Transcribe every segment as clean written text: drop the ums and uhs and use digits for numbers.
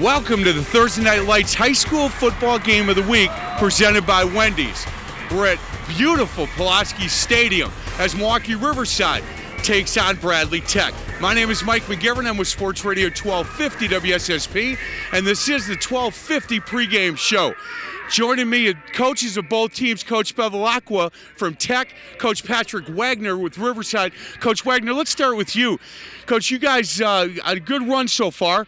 Welcome to the Thursday Night Lights High School Football Game of the Week presented by Wendy's. We're at beautiful Pulaski Stadium as Milwaukee Riverside takes on Bradley Tech. My name is Mike McGivern. I'm with Sports Radio 1250 WSSP, and this is the 1250 pregame show. Joining me are coaches of both teams, Coach Bevilacqua from Tech, Coach Patrick Wagner with Riverside. Coach Wagner, let's start with you. Coach, you guys had a good run so far.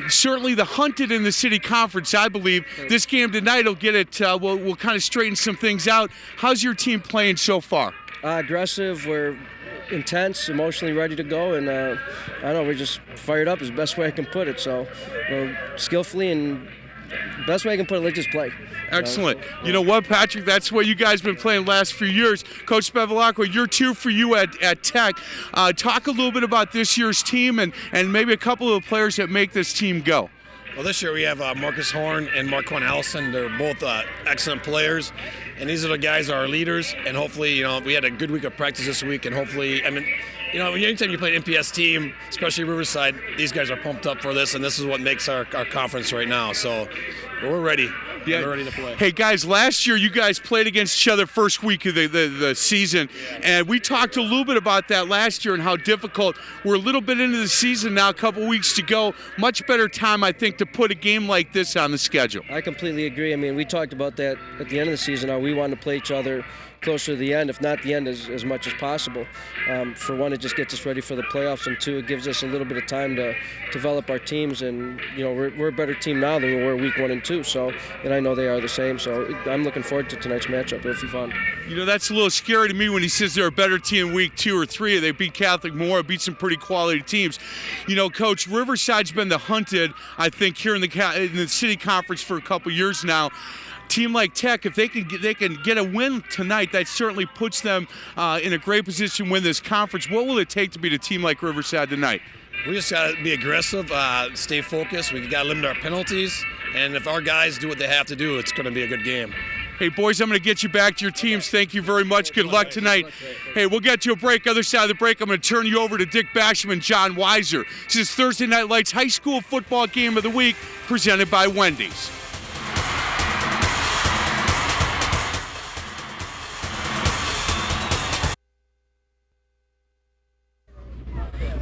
Certainly the hunted in the city conference, I believe. This game tonight will get it. We'll kind of straighten some things out. How's your team playing so far? Aggressive. We're intense, emotionally ready to go, and I don't know, we're just fired up is the best way I can put it. So we're skillfully and best way I can put it, let's just play. Excellent. You know what, Patrick? That's what you guys have been playing the last few years. Coach Bevilacqua, year two for you at Tech. Talk a little bit about this year's team and maybe a couple of the players that make this team go. Well, this year we have Marcus Horn and Marquand Allison. They're both excellent players, and these are the guys that are our leaders. And hopefully, we had a good week of practice this week, and hopefully, anytime you play an MPS team, especially Riverside, these guys are pumped up for this, and this is what makes our conference right now. So we're ready. Yeah. We're ready to play. Hey, guys, last year you guys played against each other first week of the season, and we talked a little bit about that last year and how difficult. We're a little bit into the season now, a couple weeks to go. Much better time, I think, to put a game like this on the schedule. I completely agree. I mean, we talked about that at the end of the season, how we wanted to play each other closer to the end, if not the end, as much as possible. For one, it just gets us ready for the playoffs, and two, it gives us a little bit of time to develop our teams. And we're a better team now than we were week 1 and 2. So, and I know they are the same. So I'm looking forward to tonight's matchup. It'll be fun. That's a little scary to me when he says they're a better team week 2 or 3. They beat Catholic Memorial, beat some pretty quality teams. Coach, Riverside's been the hunted, I think, here in the city conference for a couple years now. Team like Tech, if they can get a win tonight, that certainly puts them in a great position to win this conference. What will it take to beat a team like Riverside tonight? We just got to be aggressive, stay focused. We got to limit our penalties, and if our guys do what they have to do, it's going to be a good game. Hey, boys, I'm going to get you back to your teams. Thank you very much. Good luck tonight. Hey, we'll get to a break. Other side of the break, I'm going to turn you over to Dick Basham and John Weiser. This is Thursday Night Lights High School Football Game of the Week presented by Wendy's.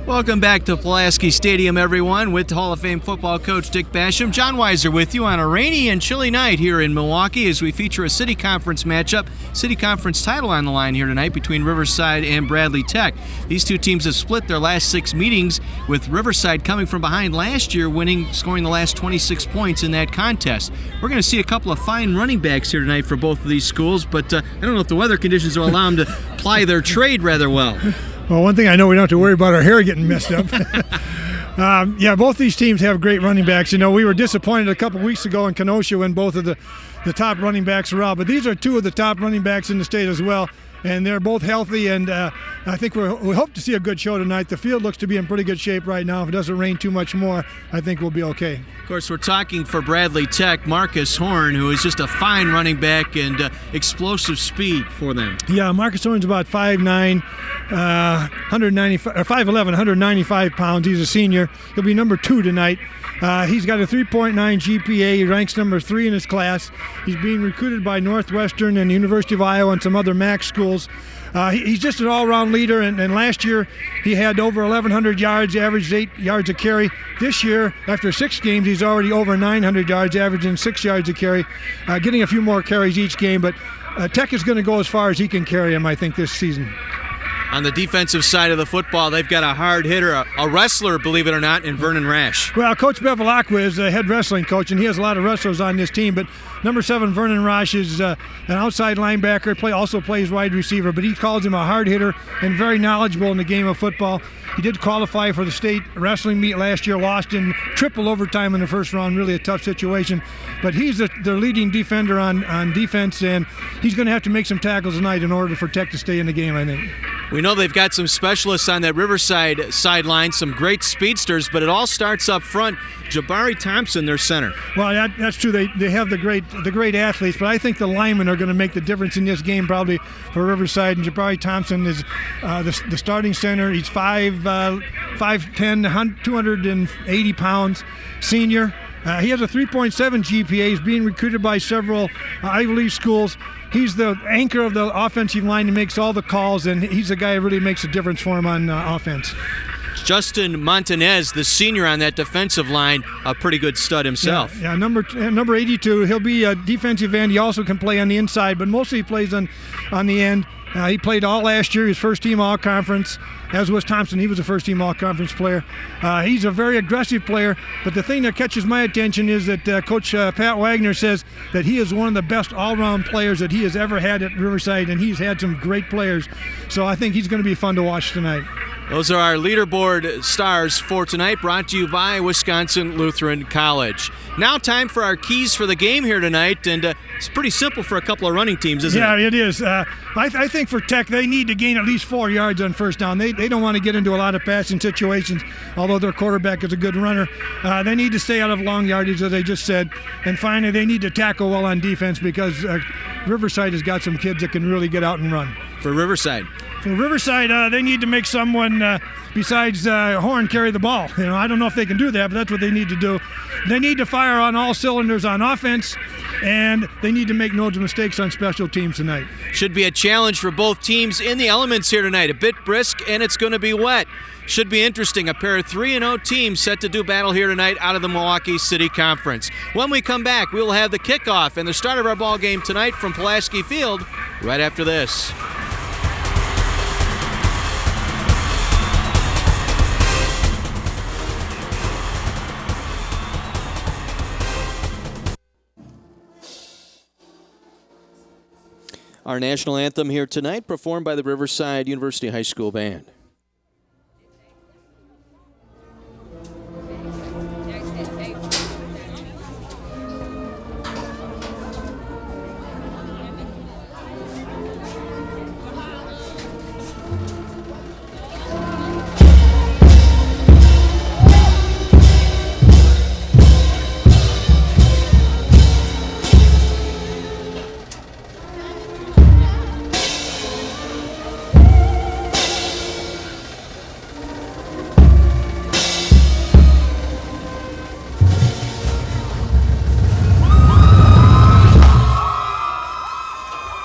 Welcome back to Pulaski Stadium, everyone, with Hall of Fame football coach Dick Basham. John Weiser with you on a rainy and chilly night here in Milwaukee as we feature a city conference matchup. City conference title on the line here tonight between Riverside and Bradley Tech. These two teams have split their last 6 meetings, with Riverside coming from behind last year, scoring the last 26 points in that contest. We're going to see a couple of fine running backs here tonight for both of these schools, but I don't know if the weather conditions will allow them to ply their trade rather well. Well, one thing I know, we don't have to worry about our hair getting messed up. Both these teams have great running backs. We were disappointed a couple weeks ago in Kenosha when both of the top running backs were out. But these are two of the top running backs in the state as well. And they're both healthy, and I think we hope to see a good show tonight. The field looks to be in pretty good shape right now. If it doesn't rain too much more, I think we'll be okay. Of course, we're talking for Bradley Tech, Marcus Horn, who is just a fine running back and explosive speed for them. Yeah, Marcus Horn's about 5'9", 5'11", 195 pounds. He's a senior. He'll be number 2 tonight. He's got a 3.9 GPA. He ranks number 3 in his class. He's being recruited by Northwestern and the University of Iowa and some other MAC schools. He's just an all-around leader, and last year he had over 1,100 yards, averaged 8 yards a carry. This year, after 6 games, he's already over 900 yards, averaging 6 yards a carry, getting a few more carries each game. But Tech is going to go as far as he can carry him, I think, this season. On the defensive side of the football, they've got a hard hitter, a wrestler, believe it or not, in Vernon Rash. Well, Coach Bevilacqua is a head wrestling coach, and he has a lot of wrestlers on this team. But number 7, Vernon Rash, is an outside linebacker, also plays wide receiver. But he calls him a hard hitter and very knowledgeable in the game of football. He did qualify for the state wrestling meet last year, lost in triple overtime in the first round, really a tough situation. But he's their leading defender on defense, and he's going to have to make some tackles tonight in order for Tech to stay in the game, I think. We know they've got some specialists on that Riverside sideline, some great speedsters, but it all starts up front. Jabari Thompson, their center. Well, that's true. They have the great athletes, but I think the linemen are going to make the difference in this game probably for Riverside. And Jabari Thompson is the starting center. He's 5'10", 280 pounds, senior. He has a 3.7 GPA. He's being recruited by several Ivy League schools. He's the anchor of the offensive line. He makes all the calls, and he's the guy who really makes a difference for him on offense. Justin Montanez, the senior on that defensive line, a pretty good stud himself. Yeah, number 82. He'll be a defensive end. He also can play on the inside, but mostly he plays on the end. He played all last year. He was first-team all-conference, as was Thompson. He was a first-team all-conference player. He's a very aggressive player, but the thing that catches my attention is that Coach Pat Wagner says that he is one of the best all-round players that he has ever had at Riverside, and he's had some great players. So I think he's going to be fun to watch tonight. Those are our leaderboard stars for tonight, brought to you by Wisconsin Lutheran College. Now time for our keys for the game here tonight, and it's pretty simple for a couple of running teams, isn't it? Yeah, it is. I think for Tech, they need to gain at least 4 yards on first down. They don't want to get into a lot of passing situations, although their quarterback is a good runner. They need to stay out of long yardage, as I just said. And finally, they need to tackle well on defense because Riverside has got some kids that can really get out and run. For Riverside, they need to make someone besides Horn carry the ball. I don't know if they can do that, but that's what they need to do. They need to fire on all cylinders on offense, and they need to make no mistakes on special teams tonight. Should be a challenge for both teams in the elements here tonight. A bit brisk, and it's going to be wet. Should be interesting. A pair of 3-0 teams set to do battle here tonight out of the Milwaukee City Conference. When we come back, we will have the kickoff and the start of our ball game tonight from Pulaski Field right after this. Our national anthem here tonight, performed by the Riverside University High School Band.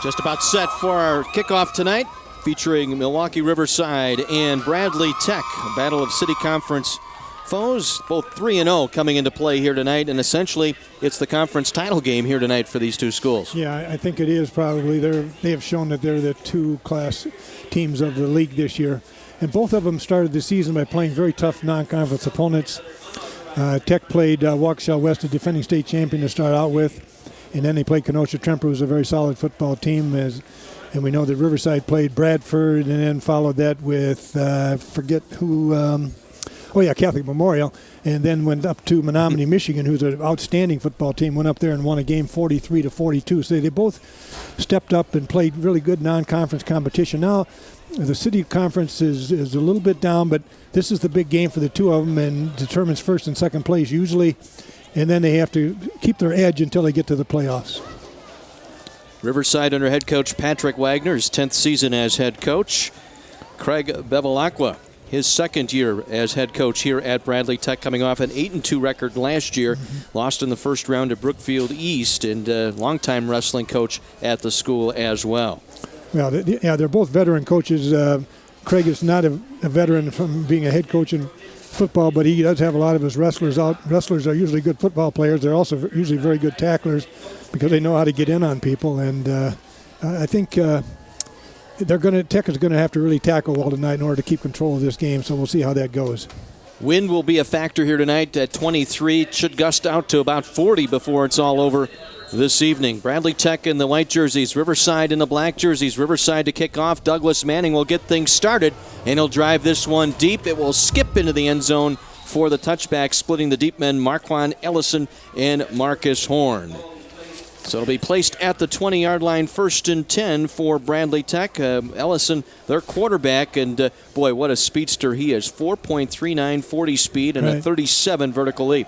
Just about set for our kickoff tonight, featuring Milwaukee Riverside and Bradley Tech. A battle of city conference foes, both 3-0 coming into play here tonight, and essentially it's the conference title game here tonight for these two schools. Yeah, I think it is probably. They have shown that they're the two-class teams of the league this year. And both of them started the season by playing very tough non-conference opponents. Tech played Waukesha West, the defending state champion, to start out with. And then they played Kenosha-Tremper, who's a very solid football team. And we know that Riverside played Bradford and then followed that with, Catholic Memorial. And then went up to Menominee, Michigan, who's an outstanding football team, went up there and won a game 43-42. So they both stepped up and played really good non-conference competition. Now, the city conference is a little bit down, but this is the big game for the two of them and determines first and second place usually. And then they have to keep their edge until they get to the playoffs. Riverside under head coach Patrick Wagner, his 10th season as head coach. Craig Bevilacqua, his second year as head coach here at Bradley Tech, coming off an 8-2 record last year. Lost in the first round at Brookfield East, and longtime wrestling coach at the school as well. Well, they're both veteran coaches. Craig is not a veteran from being a head coach in football, but he does have a lot of his wrestlers out. Wrestlers are usually good football players. They're also usually very good tacklers because they know how to get in on people. And I think Tech is going to have to really tackle well tonight in order to keep control of this game. So we'll see how that goes. Wind will be a factor here tonight at 23. It should gust out to about 40 before it's all over this evening. Bradley Tech in the white jerseys, Riverside in the black jerseys. Riverside to kick off. Douglas Manning will get things started, and he'll drive this one deep. It will skip into the end zone for the touchback, splitting the deep men Marquand Ellison and Marcus Horn. So it'll be placed at the 20-yard line, 1st and 10 for Bradley Tech. Ellison, their quarterback, and boy, what a speedster he is. 4.39 40 speed and a 37 vertical leap.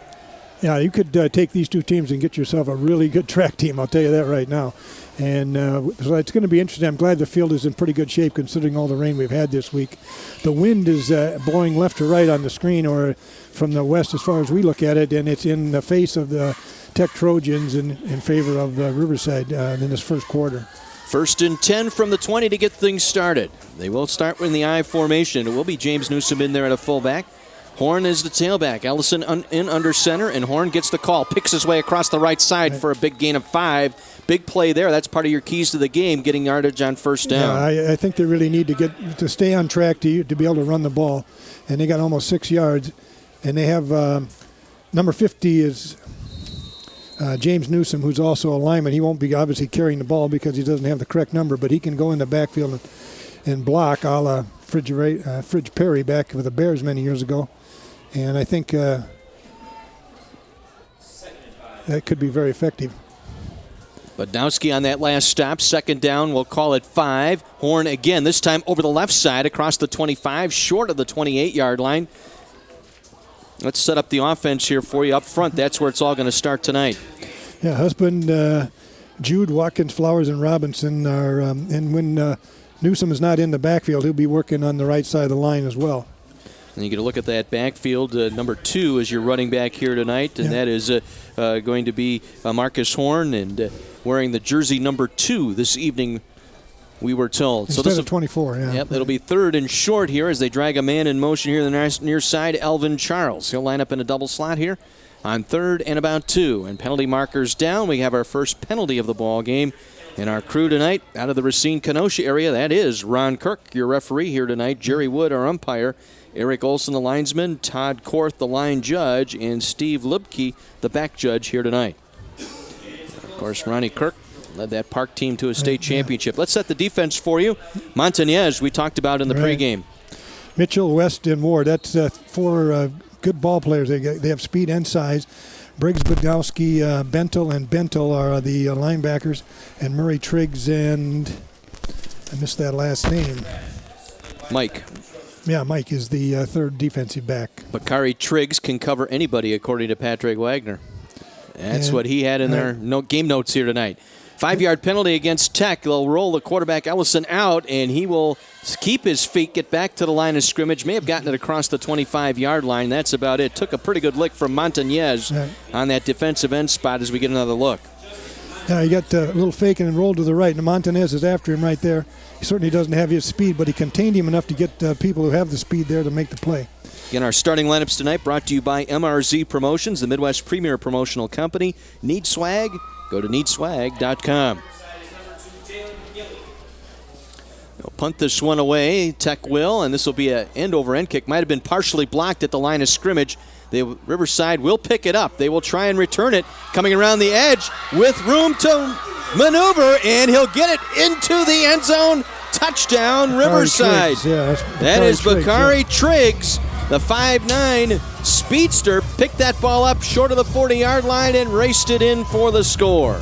Yeah, you could take these two teams and get yourself a really good track team, I'll tell you that right now. And so it's going to be interesting. I'm glad the field is in pretty good shape considering all the rain we've had this week. The wind is blowing left to right on the screen or from the west as far as we look at it, and it's in the face of the Tech Trojans in favor of Riverside in this first quarter. 1st and 10 from the 20 to get things started. They will start in the I formation. It will be James Newsom in there at a fullback. Horn is the tailback. Ellison in under center, and Horn gets the call. Picks his way across the right side for a big gain of 5. Big play there. That's part of your keys to the game, getting yardage on first down. Yeah, I think they really need to stay on track to be able to run the ball. And they got almost 6 yards. And they have number 50 is James Newsom, who's also a lineman. He won't be obviously carrying the ball because he doesn't have the correct number, but he can go in the backfield and block a la Fridge Perry back with the Bears many years ago. And I think that could be very effective. Badowski on that last stop. 2nd down, we'll call it 5. Horn again, this time over the left side across the 25, short of the 28-yard line. Let's set up the offense here for you up front. That's where it's all going to start tonight. Yeah, Husband, Jude, Watkins, Flowers, and Robinson are, and when Newsom is not in the backfield, he'll be working on the right side of the line as well. And you get a look at that backfield. Number 2 is your running back here tonight, and that is going to be Marcus Horn, and wearing the jersey number 2 this evening, we were told. Instead of 24, yeah. Yep, it'll be 3rd and short here as they drag a man in motion here on the near side, Elvin Charles. He'll line up in a double slot here on 3rd and about 2. And penalty markers down. We have our first penalty of the ball game. And our crew tonight out of the Racine-Kenosha area, that is Ron Kirk, your referee here tonight, Jerry Wood, our umpire, Eric Olson, the linesman, Todd Korth, the line judge, and Steve Libke, the back judge here tonight. Of course, Ronnie Kirk led that Park team to a state championship. Let's set the defense for you. Montañez, we talked about in the pregame. Mitchell, West, and Ward. That's 4 good ball players. They have speed and size. Briggs, Badowski, Bentel, and Bentel are the linebackers. And Murray Triggs and I missed that last name. Mike. Yeah, Mike is the 3rd defensive back. Bakari Triggs can cover anybody, according to Patrick Wagner. That's what he had in their game notes here tonight. 5-yard penalty against Tech. They'll roll the quarterback Ellison out, and he will keep his feet, get back to the line of scrimmage. May have gotten it across the 25-yard line. That's about it. Took a pretty good lick from Montañez on that defensive end spot as we get another look. Yeah, he got a little fake and rolled to the right, and Montañez is after him right there. He certainly doesn't have his speed, but he contained him enough to get people who have the speed there to make the play. Again, our starting lineups tonight brought to you by MRZ Promotions, the Midwest premier promotional company. Need swag? Go to needswag.com. They'll punt this one away. Tech will, and this will be an end-over-end kick. Might have been partially blocked at the line of scrimmage. Riverside will pick it up. They will try and return it. Coming around the edge with room to maneuver, and he'll get it into the end zone. Touchdown, Riverside. That is Bakari Triggs. The 5'9" speedster picked that ball up short of the 40-yard line and raced it in for the score.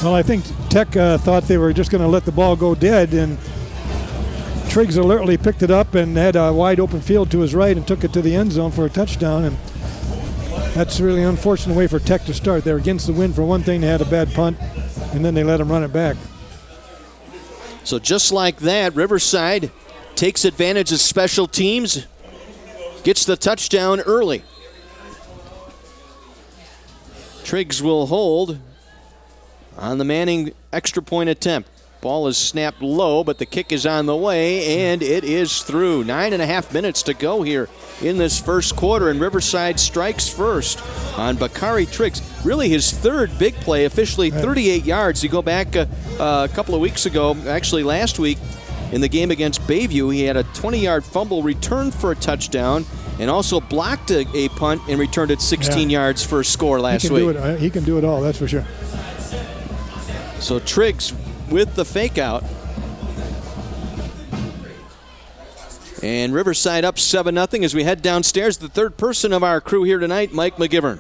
Well, I think Tech thought they were just going to let the ball go dead, and Triggs alertly picked it up and had a wide open field to his right and took it to the end zone for a touchdown. And that's really an unfortunate way for Tech to start. They're against the wind for one thing. They had a bad punt, and then they let him run it back. So just like that, Riverside takes advantage of special teams, gets the touchdown early. Triggs will hold on the Manning extra point attempt. Ball is snapped low, but the kick is on the way, and it is through. 9.5 minutes to go here in this first quarter, and Riverside strikes first on Bakari Triggs. Really his 3rd big play, officially 38 yards. You go back a couple of weeks ago, actually last week, in the game against Bayview, he had a 20-yard fumble return for a touchdown and also blocked a punt and returned it 16 yards for a score last week. He can do it all, that's for sure. So Triggs with the fake out. And Riverside up 7-0 as we head downstairs. The 3rd person of our crew here tonight, Mike McGivern.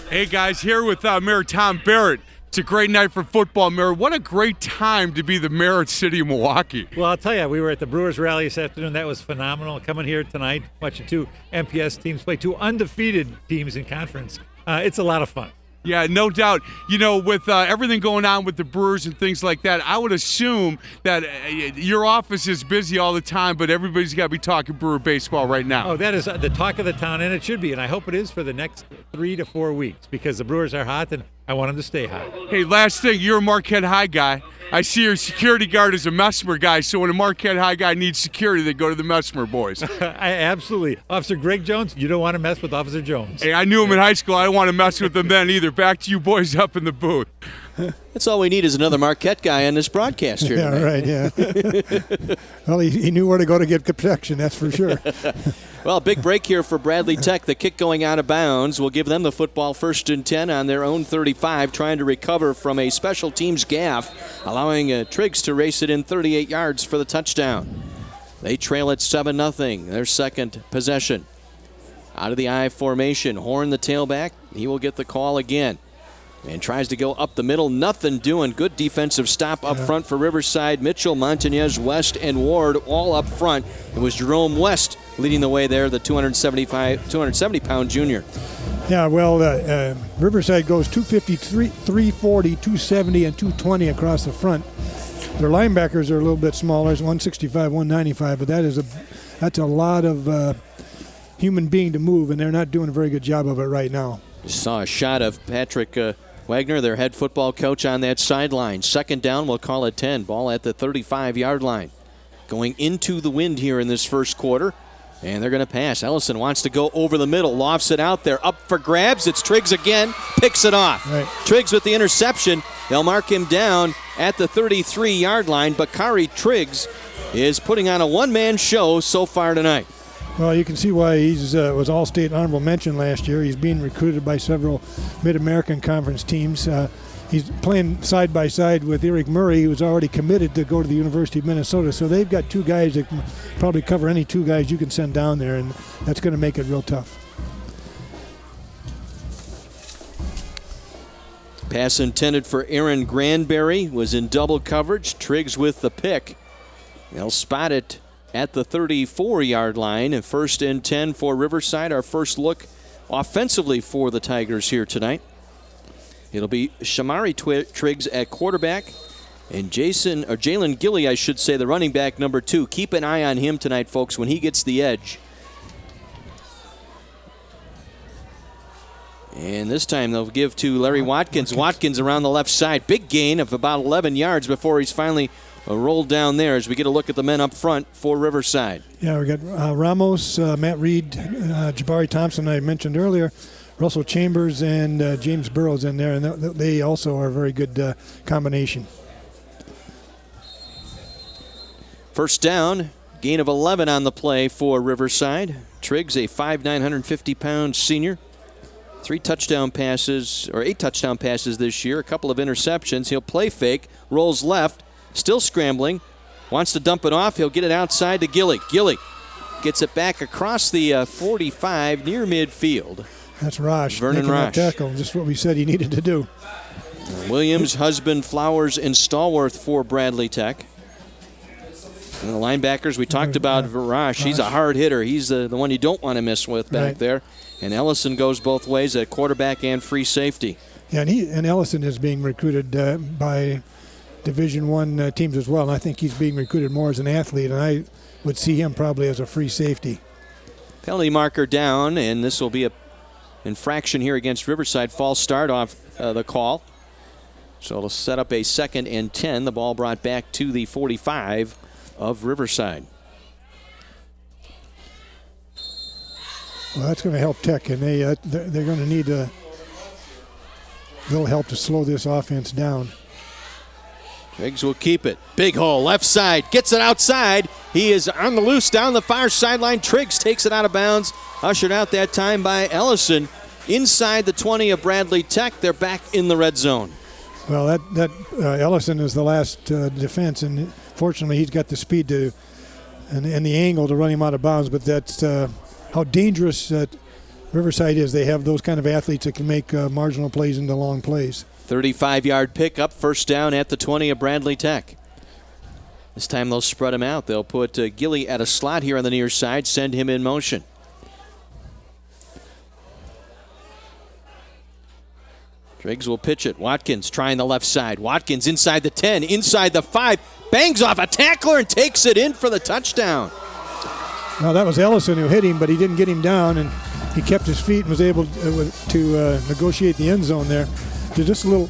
Hey guys, here with Mayor Tom Barrett. It's a great night for football, Mayor. What a great time to be the mayor of the city of Milwaukee. Well, I'll tell you, we were at the Brewers rally this afternoon. That was phenomenal. Coming here tonight, watching two MPS teams play, two undefeated teams in conference. It's a lot of fun. Yeah, no doubt. You know, with everything going on with the Brewers and things like that, I would assume that your office is busy all the time, but everybody's got to be talking Brewer baseball right now. Oh, that is the talk of the town, and it should be, and I hope it is for the next 3 to 4 weeks because the Brewers are hot, and I want them to stay hot. Hey, last thing, you're a Marquette High guy. I see your security guard is a Mesmer guy, so when a Marquette High guy needs security, they go to the Mesmer boys. Absolutely. Officer Greg Jones, you don't want to mess with Officer Jones. Hey, I knew him in high school. I didn't want to mess with him then either. Back to you boys up in the booth. That's all we need is another Marquette guy on this broadcast here tonight. Yeah, right, yeah. Well, he knew where to go to get protection, that's for sure. Well, big break here for Bradley Tech. The kick going out of bounds will give them the football 1st and 10 on their own 35, trying to recover from a special teams gaffe, allowing Triggs to race it in 38 yards for the touchdown. They trail it 7-0, their second possession. Out of the I formation, Horn the tailback. He will get the call again. And tries to go up the middle. Nothing doing. Good defensive stop up front for Riverside. Mitchell, Montañez, West, and Ward all up front. It was Jerome West leading the way there, the 270-pound junior. Yeah, well, Riverside goes 253, 340, 270, and 220 across the front. Their linebackers are a little bit smaller, it's 165, 195, but that's a lot of human being to move, and they're not doing a very good job of it right now. Just saw a shot of Patrick Wagner, their head football coach, on that sideline. 2nd down, we'll call it 10. Ball at the 35-yard line. Going into the wind here in this first quarter. And they're going to pass. Ellison wants to go over the middle. Lofts it out there. Up for grabs. It's Triggs again. Picks it off. Right. Triggs with the interception. They'll mark him down at the 33-yard line. Bakari Triggs is putting on a one-man show so far tonight. Well, you can see why he was All-State honorable mention last year. He's being recruited by several Mid-American Conference teams. He's playing side by side with Eric Murray, who's already committed to go to the University of Minnesota. So they've got two guys that can probably cover any two guys you can send down there, and that's going to make it real tough. Pass intended for Aaron Granberry was in double coverage. Triggs with the pick. They'll spot it at the 34-yard line. And 1st and 10 for Riverside. Our first look offensively for the Tigers here tonight. It'll be Shamari Triggs at quarterback. And Jalen Gilly, I should say, the running back number 2. Keep an eye on him tonight, folks, when he gets the edge. And this time they'll give to Larry Watkins. Watkins around the left side. Big gain of about 11 yards before he's finally rolled down there as we get a look at the men up front for Riverside. Yeah, we got Ramos, Matt Reed, Jabari Thompson I mentioned earlier, Russell Chambers, and James Burrows in there, and they also are a very good combination. 1st down, gain of 11 on the play for Riverside. Triggs, a 5'9", 150-pound senior. 8 touchdown passes this year, a couple of interceptions. He'll play fake, rolls left, still scrambling, wants to dump it off. He'll get it outside to Gilly. Gilly gets it back across the 45 near midfield. That's Rosh. Vernon Rosh. Tackle, just what we said he needed to do. Williams, Husband, Flowers, and Stallworth for Bradley Tech. And the linebackers, we talked about Rosh. He's a hard hitter. He's the one you don't want to mess with back there. And Ellison goes both ways at quarterback and free safety. Yeah, and Ellison is being recruited by Division I teams as well. And I think he's being recruited more as an athlete, and I would see him probably as a free safety. Penalty marker down, and this will be a infraction here against Riverside. False start off the call. So it'll set up a 2nd and 10. The ball brought back to the 45 of Riverside. Well, that's going to help Tech, and they're going to need a little help to slow this offense down. Triggs will keep it. Big hole, left side, gets it outside. He is on the loose down the far sideline. Triggs takes it out of bounds. Ushered out that time by Ellison. Inside the 20 of Bradley Tech. They're back in the red zone. Well, that Ellison is the last defense, and fortunately he's got the speed to and the angle to run him out of bounds. But that's how dangerous Riverside is. They have those kind of athletes that can make marginal plays into long plays. 35-yard pickup, first down at the 20 of Bradley Tech. This time they'll spread him out. They'll put Gilly at a slot here on the near side, send him in motion. Triggs will pitch it. Watkins trying the left side. Watkins inside the 10, inside the 5, bangs off a tackler and takes it in for the touchdown. Well, that was Ellison who hit him, but he didn't get him down, and he kept his feet and was able to negotiate the end zone there. To just a little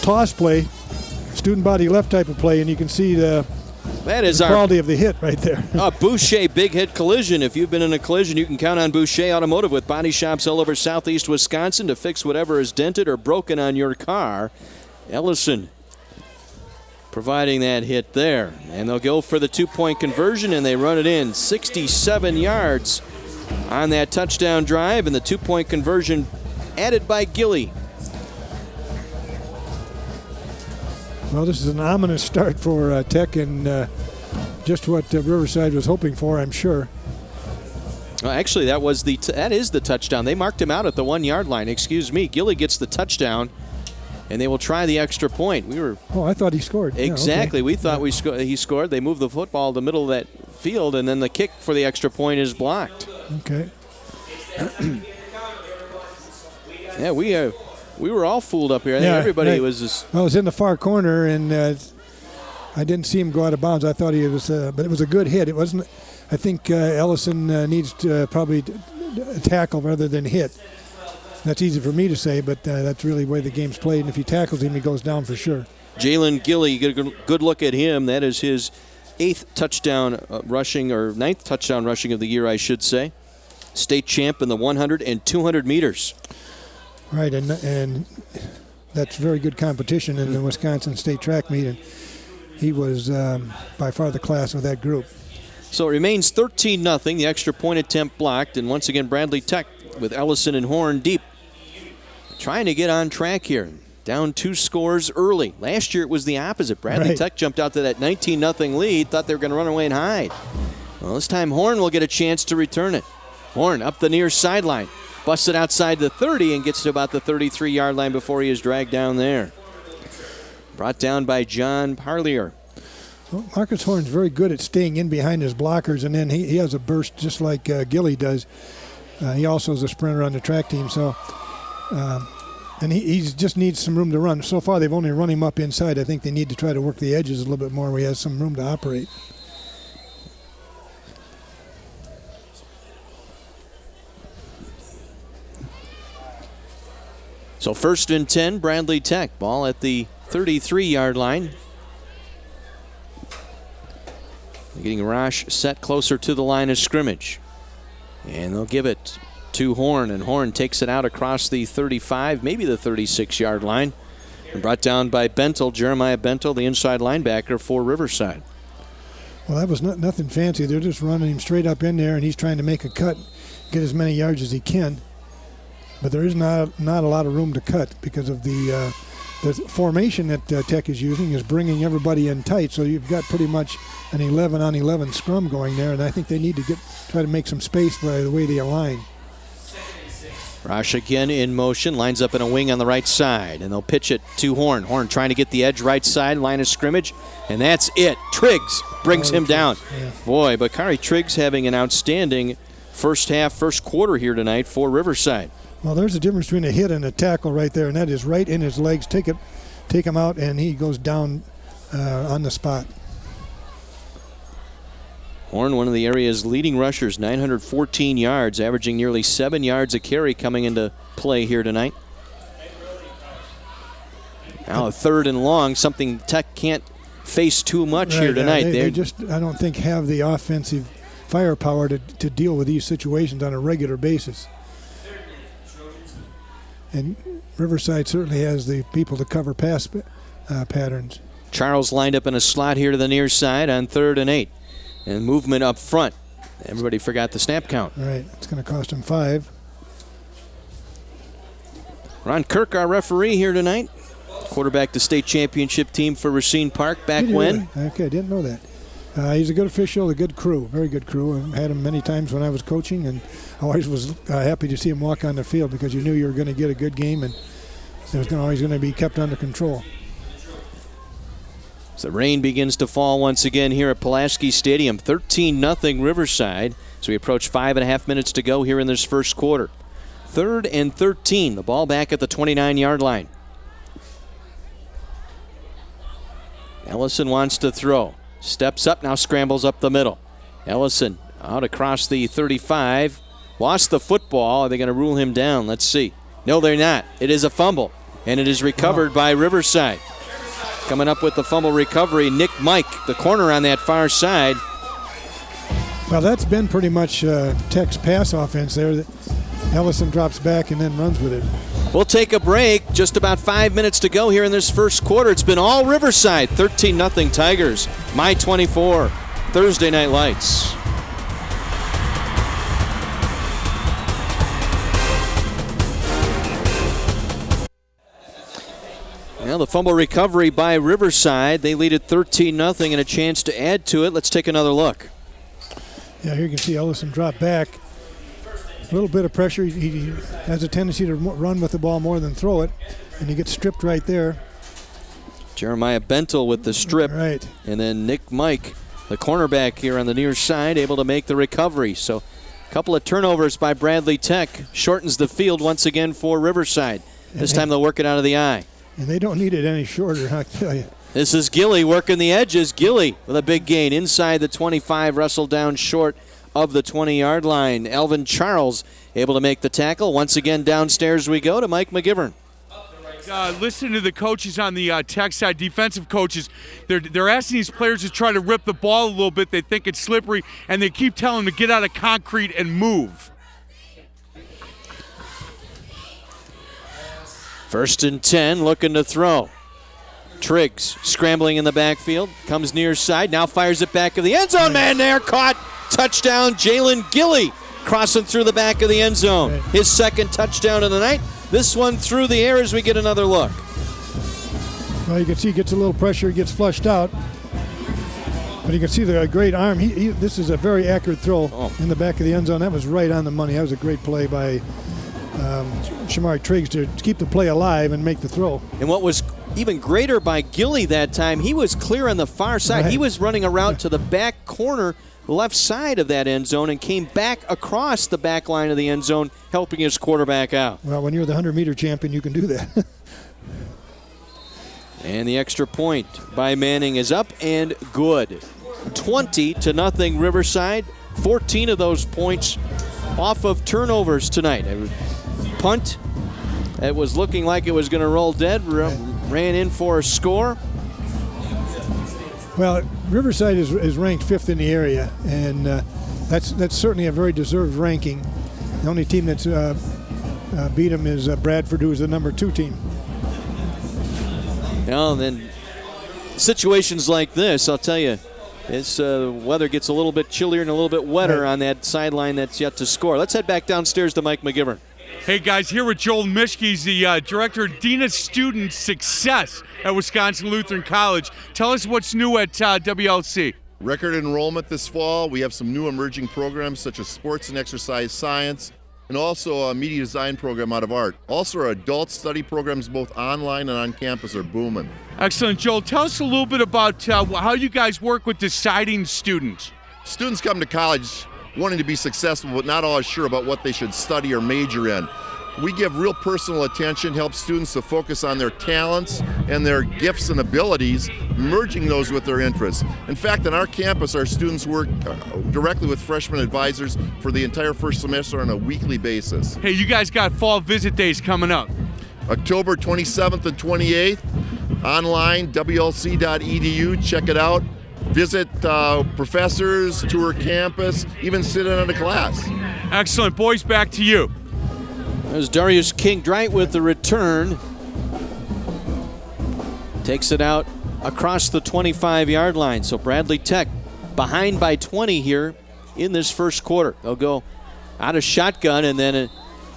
toss play, student body left type of play, and you can see the quality of the hit right there. Boucher big hit collision. If you've been in a collision, you can count on Boucher Automotive with body shops all over southeast Wisconsin to fix whatever is dented or broken on your car. Ellison providing that hit there. And they'll go for the 2-point conversion, and they run it in. 67 yards on that touchdown drive, and the 2-point conversion added by Gilly. Well, this is an ominous start for Tech, and just what Riverside was hoping for, I'm sure. Well, actually, that is the touchdown. They marked him out at the 1-yard line. Excuse me. Gilly gets the touchdown, and they will try the extra point. I thought he scored. Exactly. Yeah, okay. We thought he scored. They moved the football to the middle of that field, and then the kick for the extra point is blocked. Okay. Yeah, we were all fooled up here. I think everybody was just... Well, it was in the far corner, and I didn't see him go out of bounds. I thought he was, but it was a good hit. It wasn't. I think Ellison needs to probably tackle rather than hit. That's easy for me to say, but that's really the way the game's played. And if he tackles him, he goes down for sure. Jalen Gilly, get a good look at him. That is his 8th touchdown rushing, or 9th touchdown rushing of the year, I should say. State champ in the 100 and 200 meters. Right, and that's very good competition in the Wisconsin State track meet, and he was by far the class of that group. So it remains 13-0, the extra point attempt blocked, and once again Bradley Tech with Ellison and Horn deep, trying to get on track here. Down 2 scores early. Last year it was the opposite. Bradley Tech jumped out to that 19-0 lead, thought they were going to run away and hide. Well, this time Horn will get a chance to return it. Horn up the near sideline. Busts it outside the 30 and gets to about the 33-yard line before he is dragged down there. Brought down by John Parlier. Well, Marcus Horn's very good at staying in behind his blockers, and then he has a burst just like Gilly does. He also is a sprinter on the track team, so and he just needs some room to run. So far, they've only run him up inside. I think they need to try to work the edges a little bit more where he has some room to operate. So 1st and 10, Bradley Tech. Ball at the 33-yard line. Getting Rosh set closer to the line of scrimmage. And they'll give it to Horn, and Horn takes it out across the 35, maybe the 36-yard line. And brought down by Bentel, Jeremiah Bentel, the inside linebacker for Riverside. Well, that was nothing fancy. They're just running him straight up in there, and he's trying to make a cut, get as many yards as he can. But there is not a lot of room to cut because of the formation that Tech is using is bringing everybody in tight. So you've got pretty much an 11-on-11 scrum going there, and I think they need to try to make some space by the way they align. Rosh again in motion, lines up in a wing on the right side, and they'll pitch it to Horn. Horn trying to get the edge right side, line of scrimmage, and that's it. Triggs brings him down. Yeah. Boy, Bakari Triggs having an outstanding first quarter here tonight for Riverside. Well, there's a difference between a hit and a tackle right there, and that is right in his legs. Take him out, and he goes down on the spot. Horn, one of the area's leading rushers, 914 yards, averaging nearly 7 yards a carry coming into play here tonight. Now a 3rd and long, something Tech can't face too much here tonight. They just, I don't think, have the offensive firepower to deal with these situations on a regular basis. And Riverside certainly has the people to cover pass patterns. Charles lined up in a slot here to the near side on 3rd and 8. And movement up front. Everybody forgot the snap count. Right. It's going to cost him 5. Ron Kirk, our referee here tonight. Quarterback the state championship team for Racine Park back when. Okay, I didn't know that. He's a good official, a good crew, very good crew. I had him many times when I was coaching, and I always was happy to see him walk on the field because you knew you were going to get a good game. And There's always going to be kept under control. As the rain begins to fall once again here at Pulaski Stadium, 13-0 Riverside. So we approach 5.5 minutes to go here in this first quarter. 3rd and 13, the ball back at the 29-yard line. Ellison wants to throw. Steps up, now scrambles up the middle. Ellison out across the 35. Lost the football. Are they going to rule him down? Let's see. No, they're not. It is a fumble, and it is recovered by Riverside. Coming up with the fumble recovery, Nick Mike, the corner on that far side. Well, that's been pretty much Tech's pass offense there. Ellison drops back and then runs with it. We'll take a break. Just about 5 minutes to go here in this first quarter. It's been all Riverside. 13-0 Tigers. My 24. Thursday Night Lights. Now the fumble recovery by Riverside. They lead at 13-0 and a chance to add to it. Let's take another look. Yeah, here you can see Ellison drop back. A little bit of pressure. He has a tendency to run with the ball more than throw it, and he gets stripped right there. Jeremiah Bentel with the strip. Right. And then Nick Mike, the cornerback here on the near side, able to make the recovery. So a couple of turnovers by Bradley Tech shortens the field once again for Riverside. This time they'll work it out of the eye. And they don't need it any shorter, I tell you. This is Gilly working the edges. Gilly with a big gain inside the 25, wrestled down short of the 20-yard line. Elvin Charles able to make the tackle. Once again, downstairs we go to Mike McGivern. Listen to the coaches on the Tech side, defensive coaches. They're asking these players to try to rip the ball a little bit. They think it's slippery, and they keep telling them to get out of concrete and move. 1st and 10, looking to throw. Triggs scrambling in the backfield, comes near side, now fires it back of the end zone. Man there, caught. Touchdown, Jalen Gilly, crossing through the back of the end zone. His second touchdown of the night. This one through the air as we get another look. Well, you can see he gets a little pressure, he gets flushed out. But you can see the great arm. This is a very accurate throw in the back of the end zone. That was right on the money. That was a great play by Shamari Triggs to keep the play alive and make the throw. And what was even greater by Gilly that time, he was clear on the far side. Right. He was running a route to the back corner, left side of that end zone, and came back across the back line of the end zone, helping his quarterback out. Well, when you're the 100-meter champion, you can do that. And the extra point by Manning is up and good. 20-0 Riverside. 14 of those points off of turnovers tonight. Punt that was looking like it was going to roll dead, ran in for a score. Well, Riverside is ranked 5th in the area, and that's certainly a very deserved ranking. The only team that's beat them is Bradford, who is the number 2 team. Well, then situations like this, I'll tell you, this weather gets a little bit chillier and a little bit wetter on that sideline that's yet to score. Let's head back downstairs to Mike McGivern. Hey guys, here with Joel Mischke. He's the Director of Dean of Student Success at Wisconsin Lutheran College. Tell us what's new at WLC. Record enrollment this fall. We have some new emerging programs such as sports and exercise science, and also a media design program out of art. Also, our adult study programs, both online and on campus, are booming. Excellent, Joel. Tell us a little bit about how you guys work with deciding students. Students come to college wanting to be successful, but not always sure about what they should study or major in. We give real personal attention, help students to focus on their talents and their gifts and abilities, merging those with their interests. In fact, on our campus, our students work directly with freshman advisors for the entire first semester on a weekly basis. Hey, you guys got fall visit days coming up. October 27th and 28th, online, WLC.edu, check it out. Visit professors, tour campus, even sit in on a class. Excellent. Boys, back to you. There's Darius King-Drite with the return. Takes it out across the 25-yard line. So Bradley Tech behind by 20 here in this first quarter. They'll go out of shotgun, and then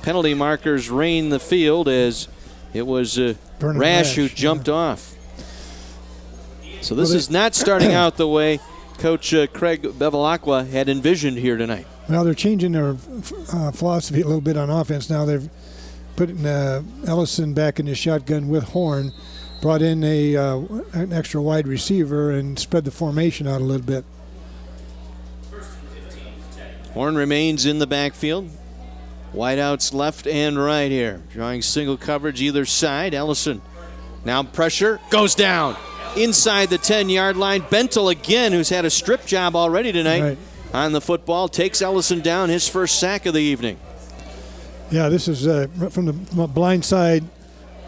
penalty markers rain the field as it was Rash who jumped off. So this is not starting out the way Coach Craig Bevilacqua had envisioned here tonight. Well, they're changing their philosophy a little bit on offense now. putting Ellison back in the shotgun with Horn, brought in an extra wide receiver and spread the formation out a little bit. Horn remains in the backfield. Wideouts left and right here. Drawing single coverage either side. Ellison now pressure, goes down. Inside the 10-yard line. Bentel again, who's had a strip job already tonight on the football, takes Ellison down, his first sack of the evening. Yeah, this is from the blind side,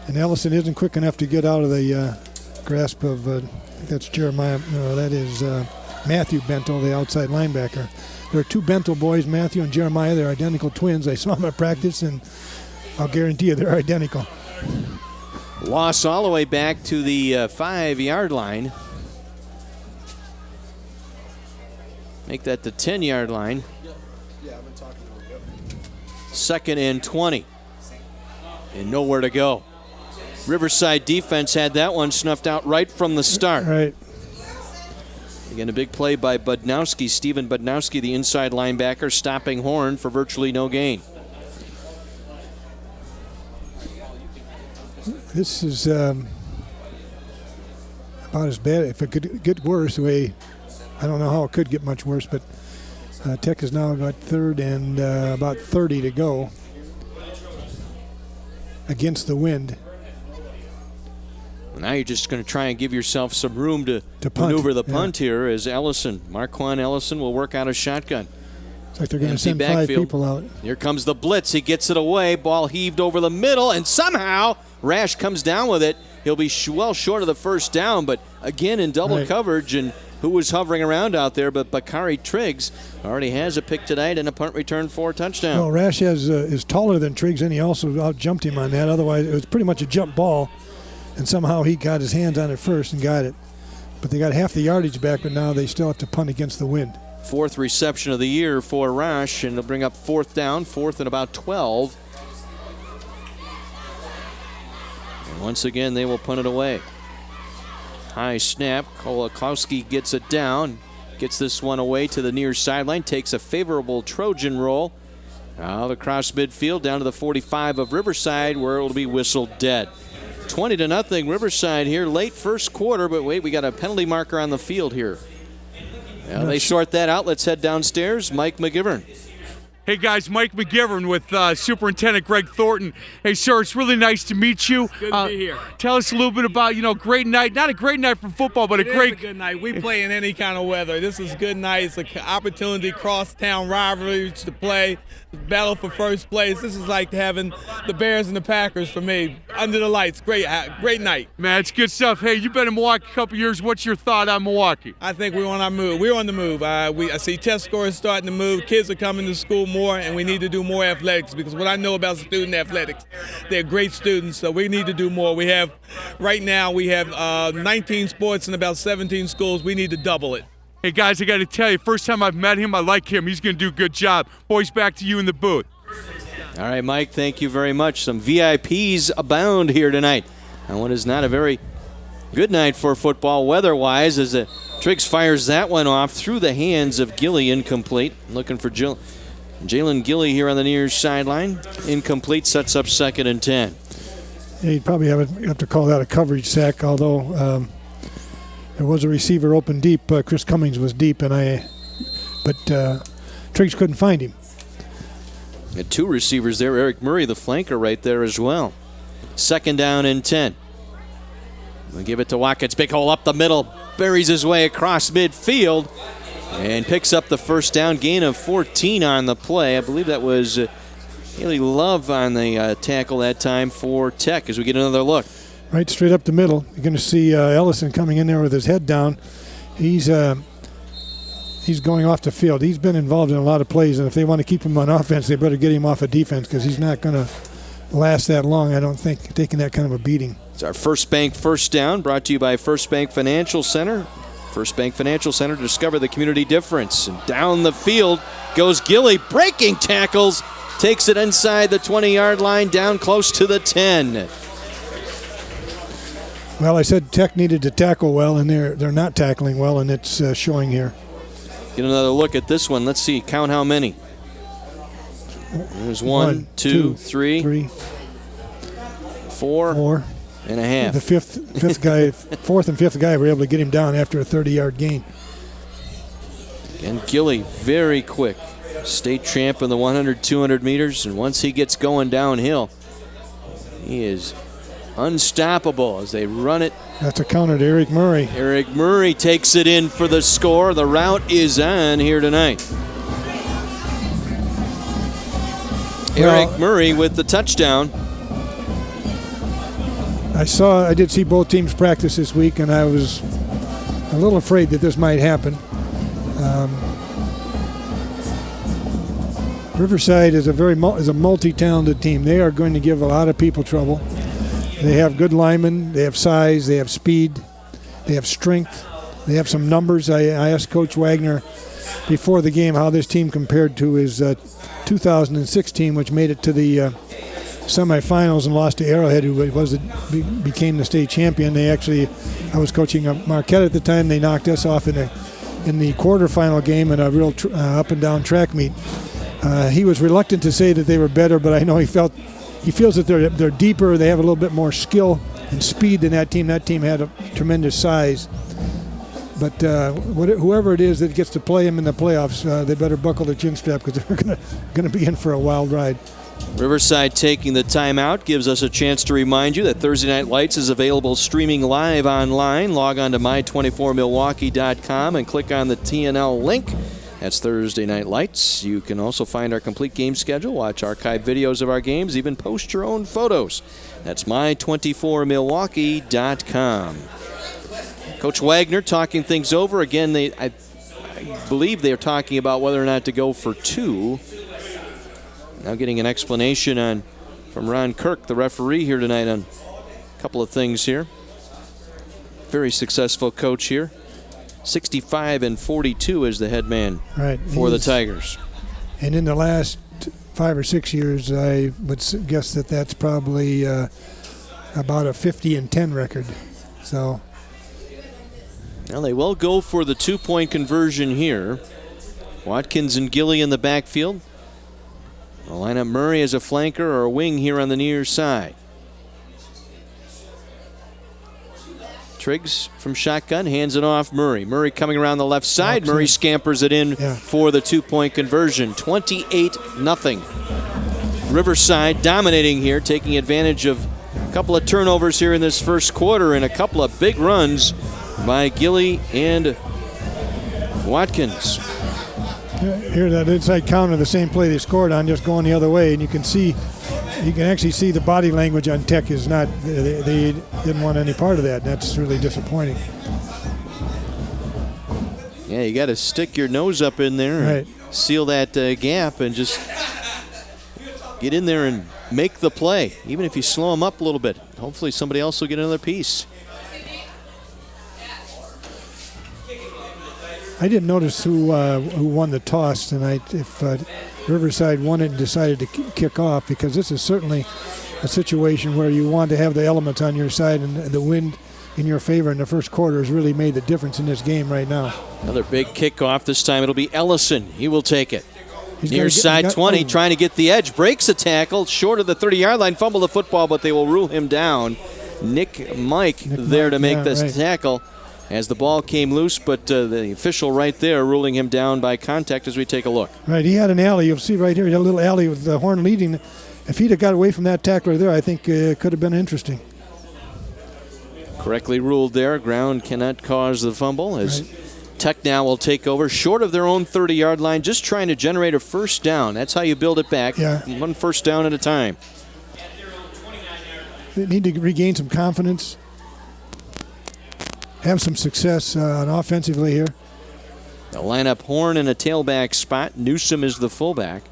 and Ellison isn't quick enough to get out of the grasp of, that's Jeremiah, no, that is Matthew Bentel, the outside linebacker. There are two Bentel boys, Matthew and Jeremiah. They're identical twins. I saw them at practice, and I'll guarantee you they're identical. Loss all the way back to the 5-yard line. Make that the 10-yard line. Second and 20. And nowhere to go. Riverside defense had that one snuffed out right from the start. Right. Again, a big play by Budnowski, Stephen Budnowski, the inside linebacker, stopping Horn for virtually no gain. This is about as bad. If it could get worse, I don't know how it could get much worse, but Tech has now got third and about 30 to go against the wind. Now you're just going to try and give yourself some room to maneuver the punt here as Marquand Ellison will work out a shotgun. It's like they're going to send five people out. Here comes the blitz. He gets it away. Ball heaved over the middle, and somehow Rash comes down with it. He'll be well short of the first down, but again in double coverage. And who was hovering around out there? But Bakari Triggs already has a pick tonight and a punt return for a touchdown. Well, Rash is taller than Triggs, and he also out-jumped him on that. Otherwise, it was pretty much a jump ball. And somehow he got his hands on it first and got it. But they got half the yardage back, but now they still have to punt against the wind. Fourth reception of the year for Rash, and they'll bring up fourth down, fourth and about 12. And once again, they will punt it away. High snap. Kolakowski gets it down, gets this one away to the near sideline, takes a favorable Trojan roll out across midfield down to the 45 of Riverside, where it will be whistled dead. 20-0 Riverside here, late first quarter, but wait, we got a penalty marker on the field here. Well, they sort that out. Let's head downstairs. Mike McGivern. Hey guys, Mike McGivern with Superintendent Greg Thornton. Hey sir, it's really nice to meet you. Good to be here. Tell us a little bit about, great night. Not a great night for football, but it is a good night. We play in any kind of weather. This is a good night. It's an opportunity, cross-town rivalries to play, battle for first place. This is like having the Bears and the Packers for me. Under the lights. Great night. Man, it's good stuff. Hey, you've been in Milwaukee a couple years. What's your thought on Milwaukee? I think we're on our move. We're on the move. I see test scores starting to move. Kids are coming to school more, and we need to do more athletics because what I know about student athletics, they're great students, so we need to do more. Right now we have 19 sports in about 17 schools. We need to double it. Hey guys, I got to tell you, first time I've met him, I like him. He's going to do a good job. Boys, back to you in the booth. All right, Mike, thank you very much. Some VIPs abound here tonight. And what is not a very good night for football weather-wise as Triggs fires that one off through the hands of Gilly, incomplete. Looking for Jalen Gilly here on the near sideline. Incomplete, sets up 2nd and 10. Yeah, you'd probably have to call that a coverage sack, although there was a receiver open deep. Chris Cummings was deep, but Triggs couldn't find him. Had two receivers there. Eric Murray, the flanker, right there as well. 2nd down and 10. We'll give it to Watkins. Big hole up the middle. Buries his way across midfield. And picks up the first down, gain of 14 on the play. I believe that was Haley Love on the tackle that time for Tech as we get another look. Right straight up the middle. You're going to see Ellison coming in there with his head down. He's going off the field. He's been involved in a lot of plays, and if they want to keep him on offense, they better get him off of defense because he's not going to last that long, I don't think, taking that kind of a beating. It's our First Bank first down, brought to you by First Bank Financial Center. First Bank Financial Center, discover the community difference. And down the field goes Gilly, breaking tackles, takes it inside the 20-yard line, down close to the 10. Well, I said Tech needed to tackle well, and they're not tackling well, and it's showing here. Get another look at this one. Let's see, count how many. There's one, two, three. 4 and a half. The fifth guy, fourth and fifth guy, were able to get him down after a 30-yard gain. And Gilly, very quick. State champ in the 100, 200 meters. And once he gets going downhill, he is unstoppable as they run it. That's a counter to Eric Murray. Eric Murray takes it in for the score. The route is on here tonight. Eric Murray with the touchdown. I did see both teams practice this week, and I was a little afraid that this might happen. Riverside is a multi-talented team. They are going to give a lot of people trouble. They have good linemen. They have size. They have speed. They have strength. They have some numbers. I asked Coach Wagner before the game how this team compared to his 2006 team, which made it to the semifinals and lost to Arrowhead, who became the state champion. I was coaching Marquette at the time. They knocked us off in the quarterfinal game in a real up and down track meet. He was reluctant to say that they were better, but I know he feels that they're deeper. They have a little bit more skill and speed than that team. That team had a tremendous size. But whoever it is that gets to play him in the playoffs, they better buckle their chin strap because they're going to be in for a wild ride. Riverside taking the timeout gives us a chance to remind you that Thursday Night Lights is available streaming live online. Log on to my24milwaukee.com and click on the TNL link. That's Thursday Night Lights. You can also find our complete game schedule, watch archive videos of our games, even post your own photos. That's my24milwaukee.com. Coach Wagner talking things over. Again, I believe they're talking about whether or not to go for 2. Now getting an explanation from Ron Kirk, the referee here tonight, on a couple of things here. Very successful coach here. 65-42 is the head man for the Tigers. And in the last 5 or 6 years, I would guess that that's probably about a 50-10 record. So. Well, they will go for the 2-point conversion here. Watkins and Gilly in the backfield. They'll line up Murray as a flanker or a wing here on the near side. Triggs from shotgun, hands it off Murray. Murray coming around the left side. Murray scampers it in for the 2-point conversion. 28-0. Riverside dominating here, taking advantage of a couple of turnovers here in this first quarter and a couple of big runs by Gilly and Watkins. Here, that inside counter, the same play they scored on, just going the other way, and you can actually see the body language on Tech is not. They didn't want any part of that. That's really disappointing. Yeah, you got to stick your nose up in there and seal that gap and just get in there and make the play, even if you slow them up a little bit. Hopefully somebody else will get another piece. I didn't notice who won the toss tonight. If Riverside won it and decided to kick off, because this is certainly a situation where you want to have the elements on your side, and the wind in your favor in the first quarter has really made the difference in this game right now. Another big kickoff. This time it'll be Ellison. He will take it. Near side 20, trying to get the edge. Breaks a tackle short of the 30-yard line. Fumble the football, but they will rule him down. Nick Mike there to make this tackle as the ball came loose, but the official right there ruling him down by contact as we take a look. Right, he had an alley. You'll see right here, he had a little alley with the Horn leading. If he'd have got away from that tackler there, I think it could have been interesting. Correctly ruled there. Ground cannot cause the fumble as Tech now will take over short of their own 30-yard line, just trying to generate a first down. That's how you build it back, one first down at a time. They need to regain some confidence, have some success on offensively here. They'll line up Horn in a tailback spot. Newsom is the fullback.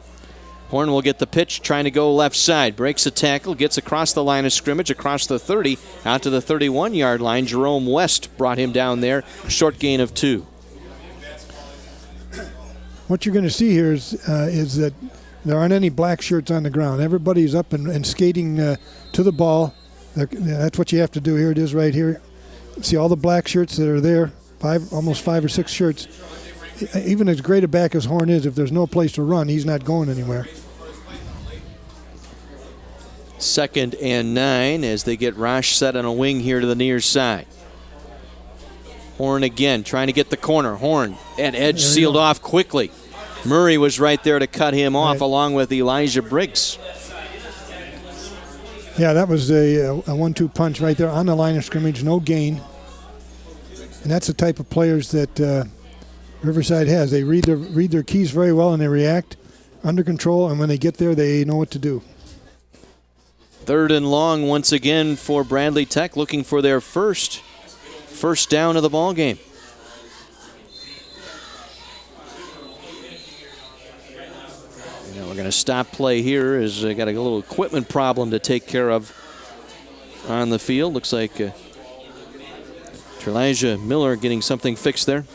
Horn will get the pitch, trying to go left side. Breaks a tackle, gets across the line of scrimmage, across the 30, out to the 31-yard line. Jerome West brought him down there. Short gain of 2. What you're going to see here is that there aren't any black shirts on the ground. Everybody's up and skating to the ball. That's what you have to do. Here it is right here. See all the black shirts that are there, almost 5 or 6 shirts. Even as great a back as Horn is, if there's no place to run, he's not going anywhere. 2nd and 9 as they get Rosh set on a wing here to the near side. Horn again trying to get the corner. Horn at edge sealed off quickly. Murray was right there to cut him off along with Elijah Briggs. Yeah, that was a 1-2 punch right there on the line of scrimmage, no gain. And that's the type of players that Riverside has. They read their keys very well and they react under control, and when they get there, they know what to do. 3rd and long once again for Bradley Tech, looking for their first down of the ball game. Now we're going to stop play here as they got a little equipment problem to take care of on the field. Looks like Trelijah Miller getting something fixed there.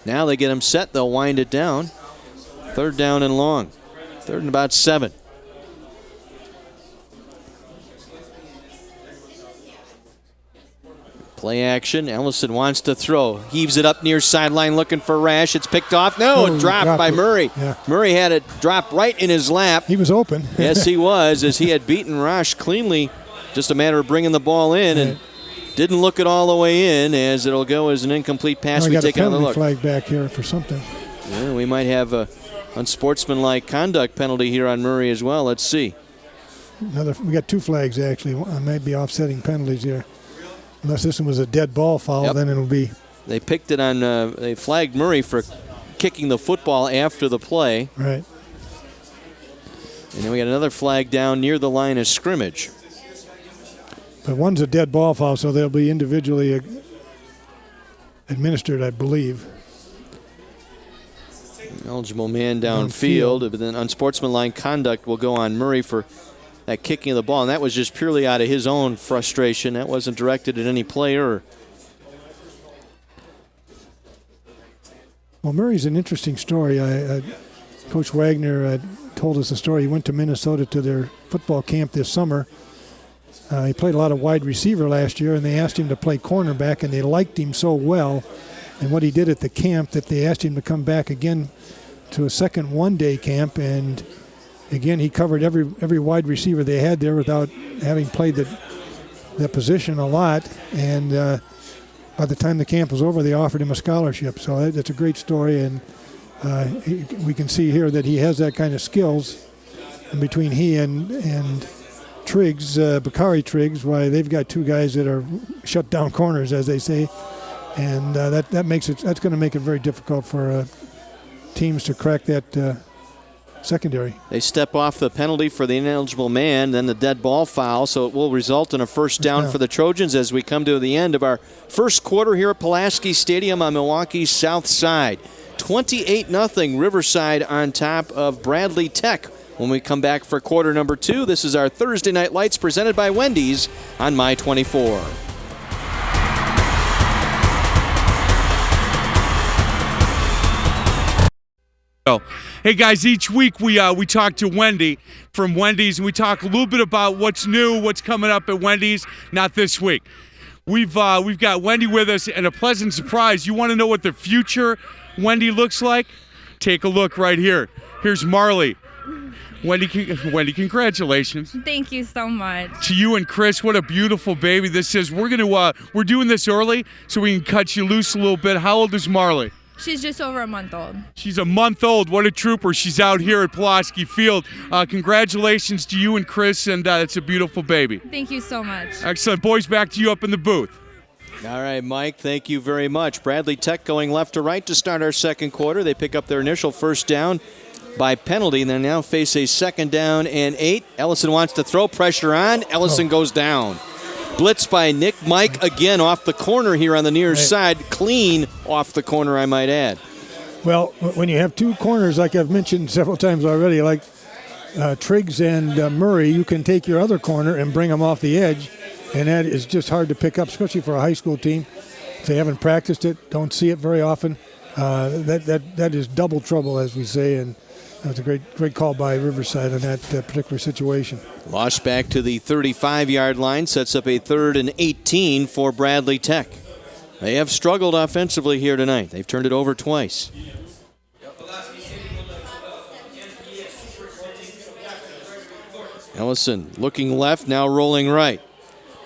Now they get him set. They'll wind it down. 3rd down and long. 3rd and about 7. Play action. Ellison wants to throw. Heaves it up near sideline looking for Rash. It's picked off. No, dropped by Murray. Yeah. Murray had it drop right in his lap. He was open. Yes, he was, as he had beaten Rash cleanly. Just a matter of bringing the ball in and didn't look it all the way in, as it'll go as an incomplete pass. We We got take a another penalty look. flag back here for something. Yeah, we might have a unsportsmanlike conduct penalty here on Murray as well. Let's see. We got 2 flags actually. I might be offsetting penalties here. Unless this one was a dead ball foul, then it'll be. They picked it on, they flagged Murray for kicking the football after the play. Right. And then we got another flag down near the line of scrimmage. But one's a dead ball foul, so they'll be individually administered, I believe. Eligible man downfield, but then unsportsmanlike conduct will go on Murray for that kicking of the ball, and that was just purely out of his own frustration. That wasn't directed at any player. Well, Murray's an interesting story. Coach Wagner told us a story. He went to Minnesota to their football camp this summer. He played a lot of wide receiver last year, and they asked him to play cornerback, and they liked him so well and what he did at the camp that they asked him to come back again to a second one-day camp, and again, he covered every wide receiver they had there without having played the position a lot. And by the time the camp was over, they offered him a scholarship. So that's a great story. And we can see here that he has that kind of skills. And between he and Triggs, Bakari Triggs, why they've got 2 guys that are shut down corners, as they say. And that's going to make it very difficult for teams to crack that secondary. They step off the penalty for the ineligible man, then the dead ball foul, so it will result in a first down for the Trojans as we come to the end of our first quarter here at Pulaski Stadium on Milwaukee's south side. 28-0 Riverside on top of Bradley Tech. When we come back for quarter number 2, this is our Thursday Night Lights presented by Wendy's on My 24. Hey guys, each week we talk to Wendy from Wendy's, and we talk a little bit about what's new, what's coming up at Wendy's. Not this week. We've got Wendy with us, and a pleasant surprise. You want to know what the future Wendy looks like? Take a look right here. Here's Marley. Wendy, congratulations. Thank you so much. To you and Chris, what a beautiful baby this is. We're doing this early so we can cut you loose a little bit. How old is Marley? She's just over a month old. She's a month old. What a trooper. She's out here at Pulaski Field. Congratulations to you and Chris, and it's a beautiful baby. Thank you so much. Excellent. Boys, back to you up in the booth. All right, Mike, thank you very much. Bradley Tech going left to right to start our second quarter. They pick up their initial first down by penalty, and they now face a 2nd down and 8. Ellison wants to throw, pressure on. Ellison goes down. Blitz by Nick Mike again off the corner here on the near side. Clean off the corner, I might add. Well, when you have 2 corners, like I've mentioned several times already, like Triggs and Murray, you can take your other corner and bring them off the edge, and that is just hard to pick up, especially for a high school team. If they haven't practiced it, don't see it very often, that is double trouble, as we say, and that was a great call by Riverside on that particular situation. Lost back to the 35-yard line, sets up a 3rd and 18 for Bradley Tech. They have struggled offensively here tonight. They've turned it over twice. Ellison looking left, now rolling right.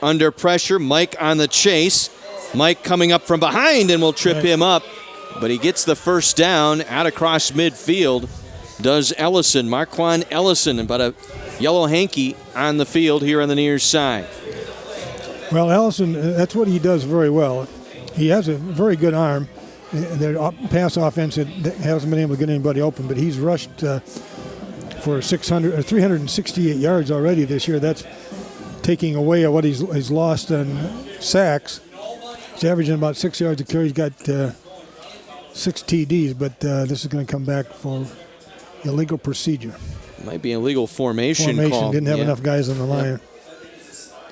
Under pressure, Mike on the chase. Mike coming up from behind and will trip him up. But he gets the first down out across midfield. Does Ellison, Marquand Ellison, about a yellow hanky on the field here on the near side. Well, Ellison, that's what he does very well. He has a very good arm. Their pass offense hasn't been able to get anybody open, but he's rushed for 368 yards already this year. That's taking away what he's lost on sacks. He's averaging about 6 yards a carry. He's got 6 TDs, but this is going to come back for illegal procedure. Might be an illegal formation call. Didn't have enough guys on the line. Yep.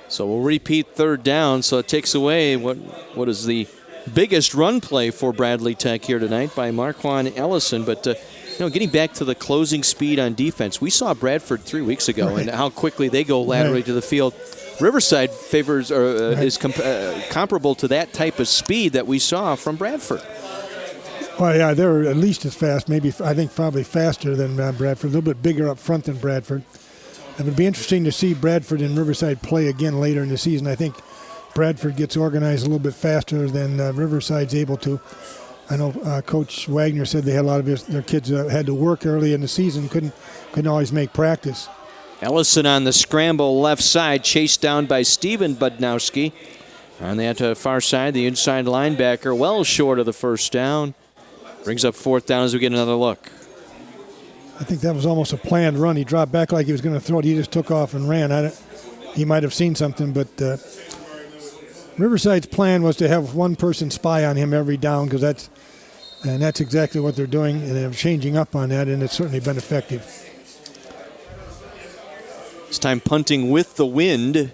So we'll repeat third down. So it takes away what is the biggest run play for Bradley Tech here tonight by Marquand Ellison. But getting back to the closing speed on defense, we saw Bradford 3 weeks ago and how quickly they go laterally to the field. Riverside favors is comparable to that type of speed that we saw from Bradford. Well, yeah, they're at least as fast. I think probably faster than Bradford. A little bit bigger up front than Bradford. It would be interesting to see Bradford and Riverside play again later in the season. I think Bradford gets organized a little bit faster than Riverside's able to. I know Coach Wagner said they had a lot of their kids had to work early in the season, couldn't always make practice. Ellison on the scramble left side, chased down by Steven Budnowski. On that far side, the inside linebacker, well short of the first down. Brings up fourth down as we get another look. I think that was almost a planned run. He dropped back like he was going to throw it. He just took off and ran. He might have seen something, but Riverside's plan was to have one person spy on him every down, because that's exactly what they're doing, and they're changing up on that, and it's certainly been effective. This time punting with the wind.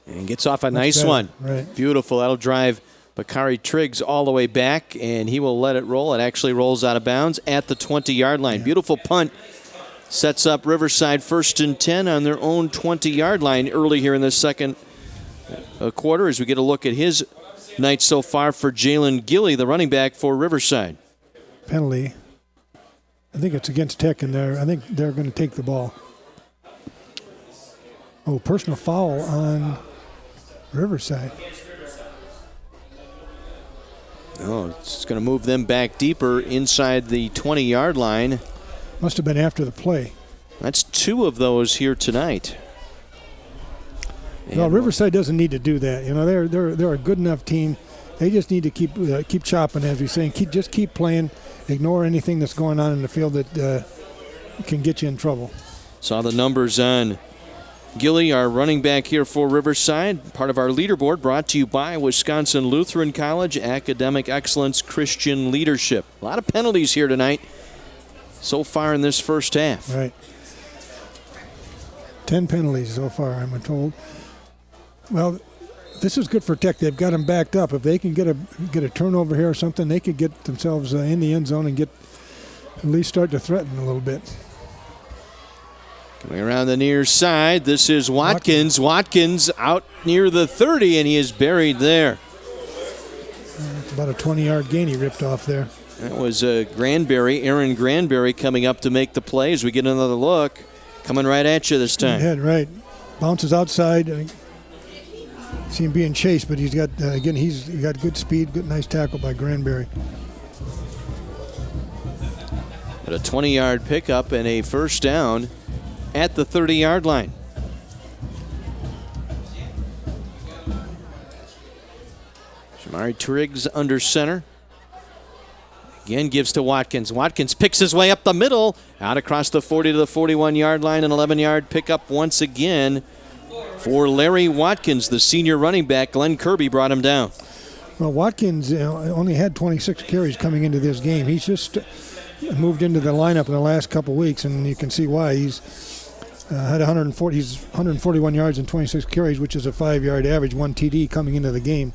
And gets off a nice one. Right. Beautiful. That'll drive Bakari Triggs all the way back, and he will let it roll. It actually rolls out of bounds at the 20-yard line. Yeah. Beautiful punt. Sets up Riverside 1st and 10 on their own 20-yard line early here in the second quarter as we get a look at his night so far for Jalen Gilly, the running back for Riverside. Penalty. I think it's against Tech in there. I think they're going to take the ball. Oh, personal foul on Riverside. Oh, it's going to move them back deeper inside the 20-yard line. Must have been after the play. That's 2 of those here tonight. Well, Riverside doesn't need to do that. They're a good enough team. They just need to keep chopping, as we're saying. Just keep playing. Ignore anything that's going on in the field that can get you in trouble. Saw the numbers on Gilly, our running back here for Riverside, part of our leaderboard brought to you by Wisconsin Lutheran College, Academic Excellence, Christian Leadership. A lot of penalties here tonight so far in this first half. Right. 10 penalties so far, I'm told. Well, this is good for Tech. They've got them backed up. If they can get a turnover here or something, they could get themselves in the end zone and at least start to threaten a little bit. Coming around the near side, this is Watkins. Watkins out near the 30, and he is buried there. It's about a 20-yard gain he ripped off there. That was Granberry, Aaron Granberry, coming up to make the play as we get another look. Coming right at you this time. Head right. Bounces outside. See him being chased, but he's got, he's got good speed, good nice tackle by Granberry. At a 20-yard pickup and a first down at the 30-yard line. Shamari Triggs under center. Again gives to Watkins. Watkins picks his way up the middle, out across the 40 to the 41-yard line, an 11-yard pickup once again for Larry Watkins, the senior running back. Glenn Kirby brought him down. Well, Watkins only had 26 carries coming into this game. He's just moved into the lineup in the last couple weeks, and you can see why. He's had 141 yards and 26 carries, which is a 5-yard average, 1 TD coming into the game.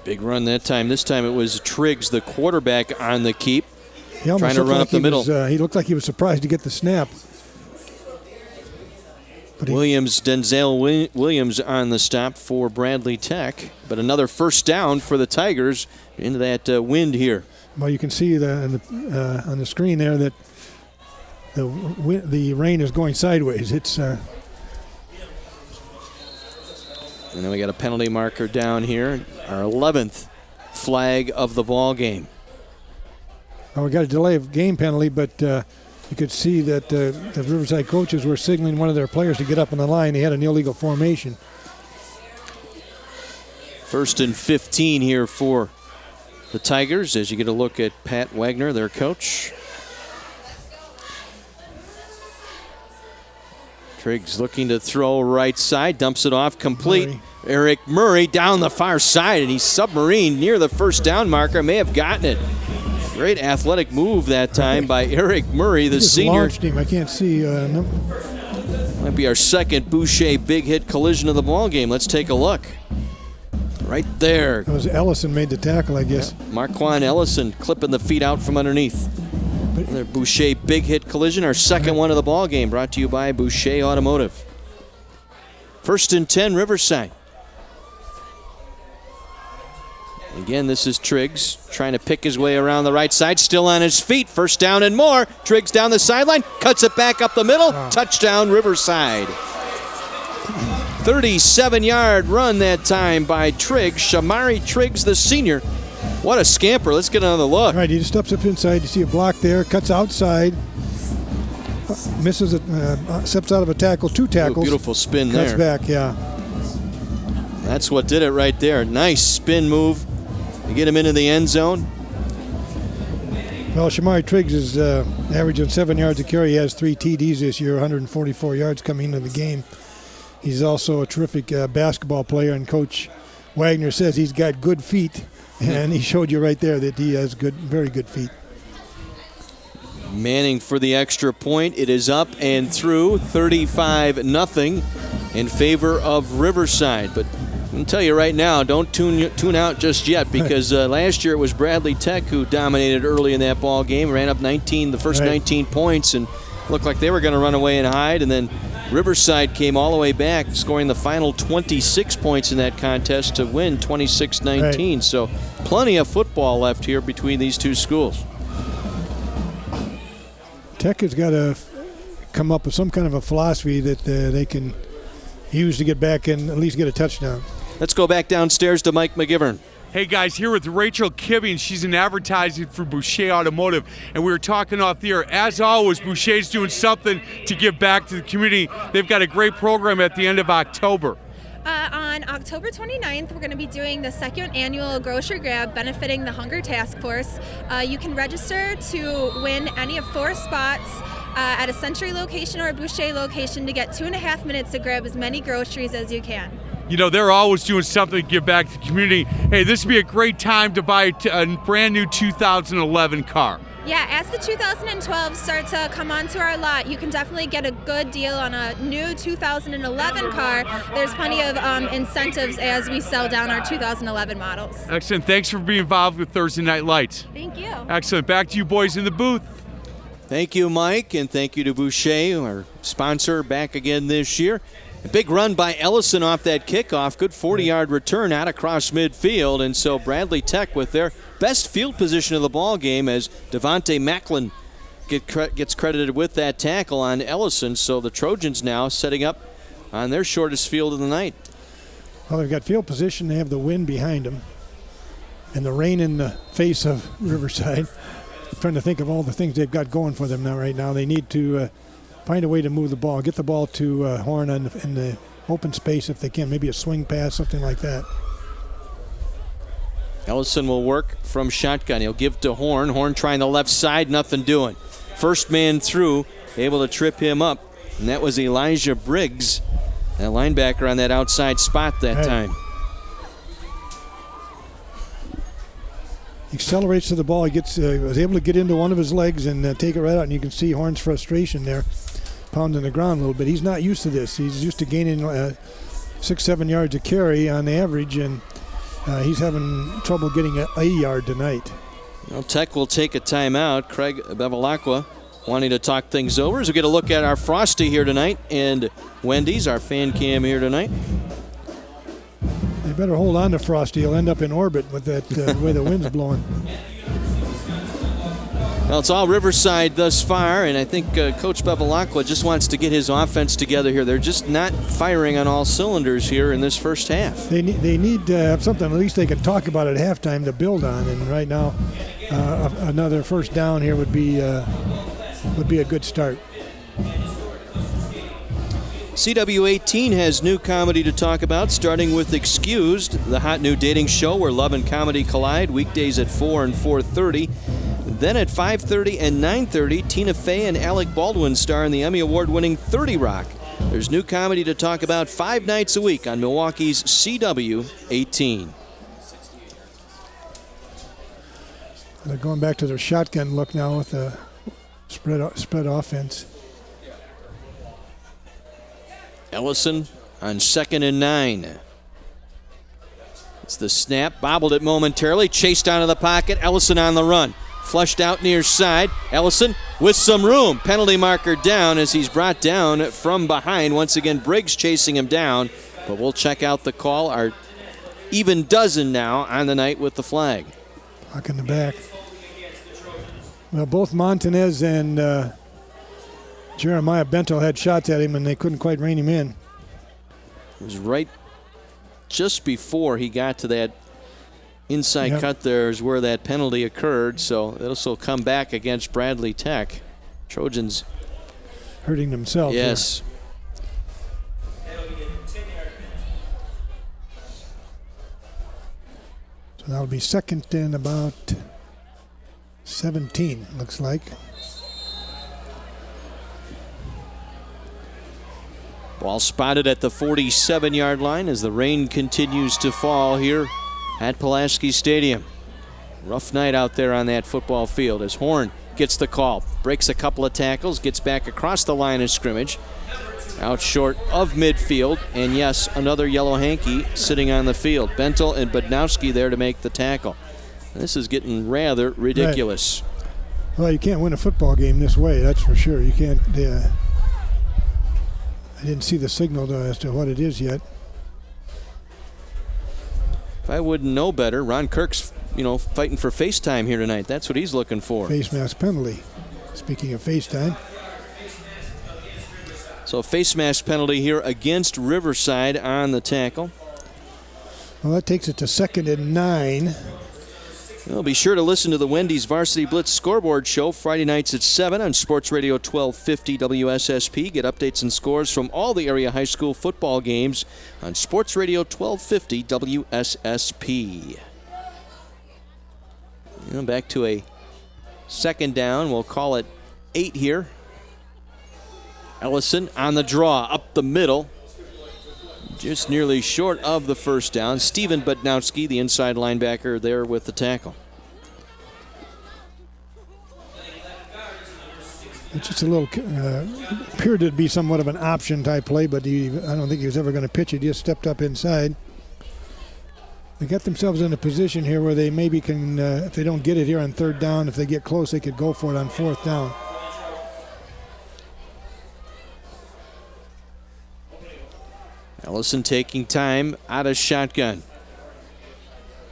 Big run that time. This time it was Triggs, the quarterback, on the keep, trying to run like up the middle. He looked like he was surprised to get the snap. Denzel Williams on the stop for Bradley Tech. But another first down for the Tigers into that wind here. Well, you can see on the screen there that the rain is going sideways. It's and then we got a penalty marker down here, our 11th flag of the ball game. Well, we got a delay of game penalty, but you could see that the Riverside coaches were signaling one of their players to get up on the line. They had an illegal formation. 1st and 15 here for the Tigers as you get a look at Pat Wagner, their coach. Triggs looking to throw right side, dumps it off complete. Eric Murray down the far side, and he's submarined near the first down marker. May have gotten it. Great athletic move that time by Eric Murray, the senior. Launched him. I can't see. Might be our second Boucher big hit collision of the ball game. Let's take a look. Right there. It was Ellison made the tackle, I guess. Yeah. Marquand Ellison clipping the feet out from underneath. Another Boucher big hit collision, our second one of the ball game, brought to you by Boucher Automotive. 1st and 10, Riverside. Again, this is Triggs trying to pick his way around the right side, still on his feet. First down and more. Triggs down the sideline, cuts it back up the middle. Touchdown, Riverside. 37-yard run that time by Triggs. Shamari Triggs, the senior. What a scamper. Let's get another look. All right, he just steps up inside. You see a block there, cuts outside, misses it, steps out of a tackle, 2 tackles. Ooh, beautiful spin cuts there. Cuts back, yeah. That's what did it right there. Nice spin move to get him into the end zone. Well, Shamari Triggs is averaging 7 yards a carry. He has 3 TDs this year, 144 yards coming into the game. He's also a terrific basketball player, and Coach Wagner says he's got good feet, and he showed you right there that he has very good feet. Manning for the extra point. It is up and through, 35-0 in favor of Riverside. But I'm going to tell you right now, don't tune out just yet, because last year it was Bradley Tech who dominated early in that ball game, ran up the first 19 points, and looked like they were going to run away and hide, and then Riverside came all the way back, scoring the final 26 points in that contest to win 26-19. Right. So plenty of football left here between these two schools. Tech has got to come up with some kind of a philosophy that they can use to get back and at least get a touchdown. Let's go back downstairs to Mike McGivern. Hey guys, here with Rachel Kibbing. She's in advertising for Boucher Automotive, and we were talking off the air. As always, Boucher's doing something to give back to the community. They've got a great program at the end of October. On October 29th, we're going to be doing the 2nd annual Grocery Grab benefiting the Hunger Task Force. You can register to win any of 4 spots at a Century location or a Boucher location to get 2.5 minutes to grab as many groceries as you can. You know, they're always doing something to give back to the community. Hey, this would be a great time to buy a brand new 2011 car. Yeah, as the 2012 start to come onto our lot, you can definitely get a good deal on a new 2011 car. There's plenty of incentives as we sell down our 2011 models. Excellent. Thanks for being involved with Thursday Night Lights. Thank you. Excellent. Back to you boys in the booth. Thank you, Mike, and thank you to Boucher, our sponsor, back again this year. A big run by Ellison off that kickoff. Good 40-yard return out across midfield. And so Bradley Tech with their best field position of the ball game as Devontae Macklin gets credited with that tackle on Ellison. So the Trojans now setting up on their shortest field of the night. Well, they've got field position. They have the wind behind them and the rain in the face of Riverside. I'm trying to think of all the things they've got going for them now. Right now they need to find a way to move the ball, get the ball to Horn in the open space if they can, maybe a swing pass, something like that. Ellison will work from shotgun. He'll give to Horn. Horn trying the left side, nothing doing. First man through, able to trip him up, and that was Elijah Briggs, that linebacker on that outside spot that time. He accelerates to the ball. He was able to get into one of his legs and take it right out, and you can see Horn's frustration there, pounding the ground a little bit. He's not used to this. He's used to gaining 6-7 yards a carry on average, and he's having trouble getting a yard tonight. Well, Tech will take a timeout. Craig Bevilacqua wanting to talk things over as we get a look at our Frosty here tonight and Wendy's, our fan cam here tonight. They better hold on to Frosty. He'll end up in orbit with that the way the wind's blowing. Well, it's all Riverside thus far, and I think Coach Bevilacqua just wants to get his offense together here. They're just not firing on all cylinders here in this first half. They need to have something at least they can talk about at halftime to build on, and right now another first down here would be a good start. CW18 has new comedy to talk about, starting with Excused, the hot new dating show where love and comedy collide, weekdays at 4 and 4:30. Then at 5:30 and 9:30, Tina Fey and Alec Baldwin star in the Emmy Award-winning 30 Rock. There's new comedy to talk about 5 nights a week on Milwaukee's CW18. They're going back to their shotgun look now with a spread offense. Ellison on 2nd and 9. It's the snap, bobbled it momentarily, chased out of the pocket, Ellison on the run. Flushed out near side. Ellison with some room. Penalty marker down as he's brought down from behind. Once again, Briggs chasing him down. But we'll check out the call. Our even dozen now on the night with the flag. Puck in the back. Well, both Montanez and Jeremiah Bento had shots at him, and they couldn't quite rein him in. It was right just before he got to that inside cut there is where that penalty occurred, so this will come back against Bradley Tech. Trojans hurting themselves. Yes. So that'll be 2nd and about 17, looks like. Ball spotted at the 47-yard line as the rain continues to fall here at Pulaski Stadium. Rough night out there on that football field as Horn gets the call, breaks a couple of tackles, gets back across the line of scrimmage, out short of midfield, and yes, another yellow hanky sitting on the field. Bentel and Budnowski there to make the tackle. This is getting rather ridiculous. Right. Well, you can't win a football game this way, that's for sure. You can't. I didn't see the signal as to what it is yet. If I wouldn't know better, Ron Kirk's, fighting for FaceTime here tonight. That's what he's looking for. Face mask penalty. Speaking of FaceTime. So face mask penalty here against Riverside on the tackle. Well, that takes it to 2nd and 9. Well, be sure to listen to the Wendy's Varsity Blitz scoreboard show Friday nights at 7 on Sports Radio 1250 WSSP. Get updates and scores from all the area high school football games on Sports Radio 1250 WSSP. Back to a 2nd down. We'll call it 8 here. Ellison on the draw up the middle. Just nearly short of the first down. Steven Budnowski, the inside linebacker, there with the tackle. It's just a little, appeared to be somewhat of an option type play, but I don't think he was ever going to pitch it. He just stepped up inside. They got themselves in a position here where they maybe can, if they don't get it here on 3rd down, if they get close, they could go for it on 4th down. Ellison taking time out of shotgun.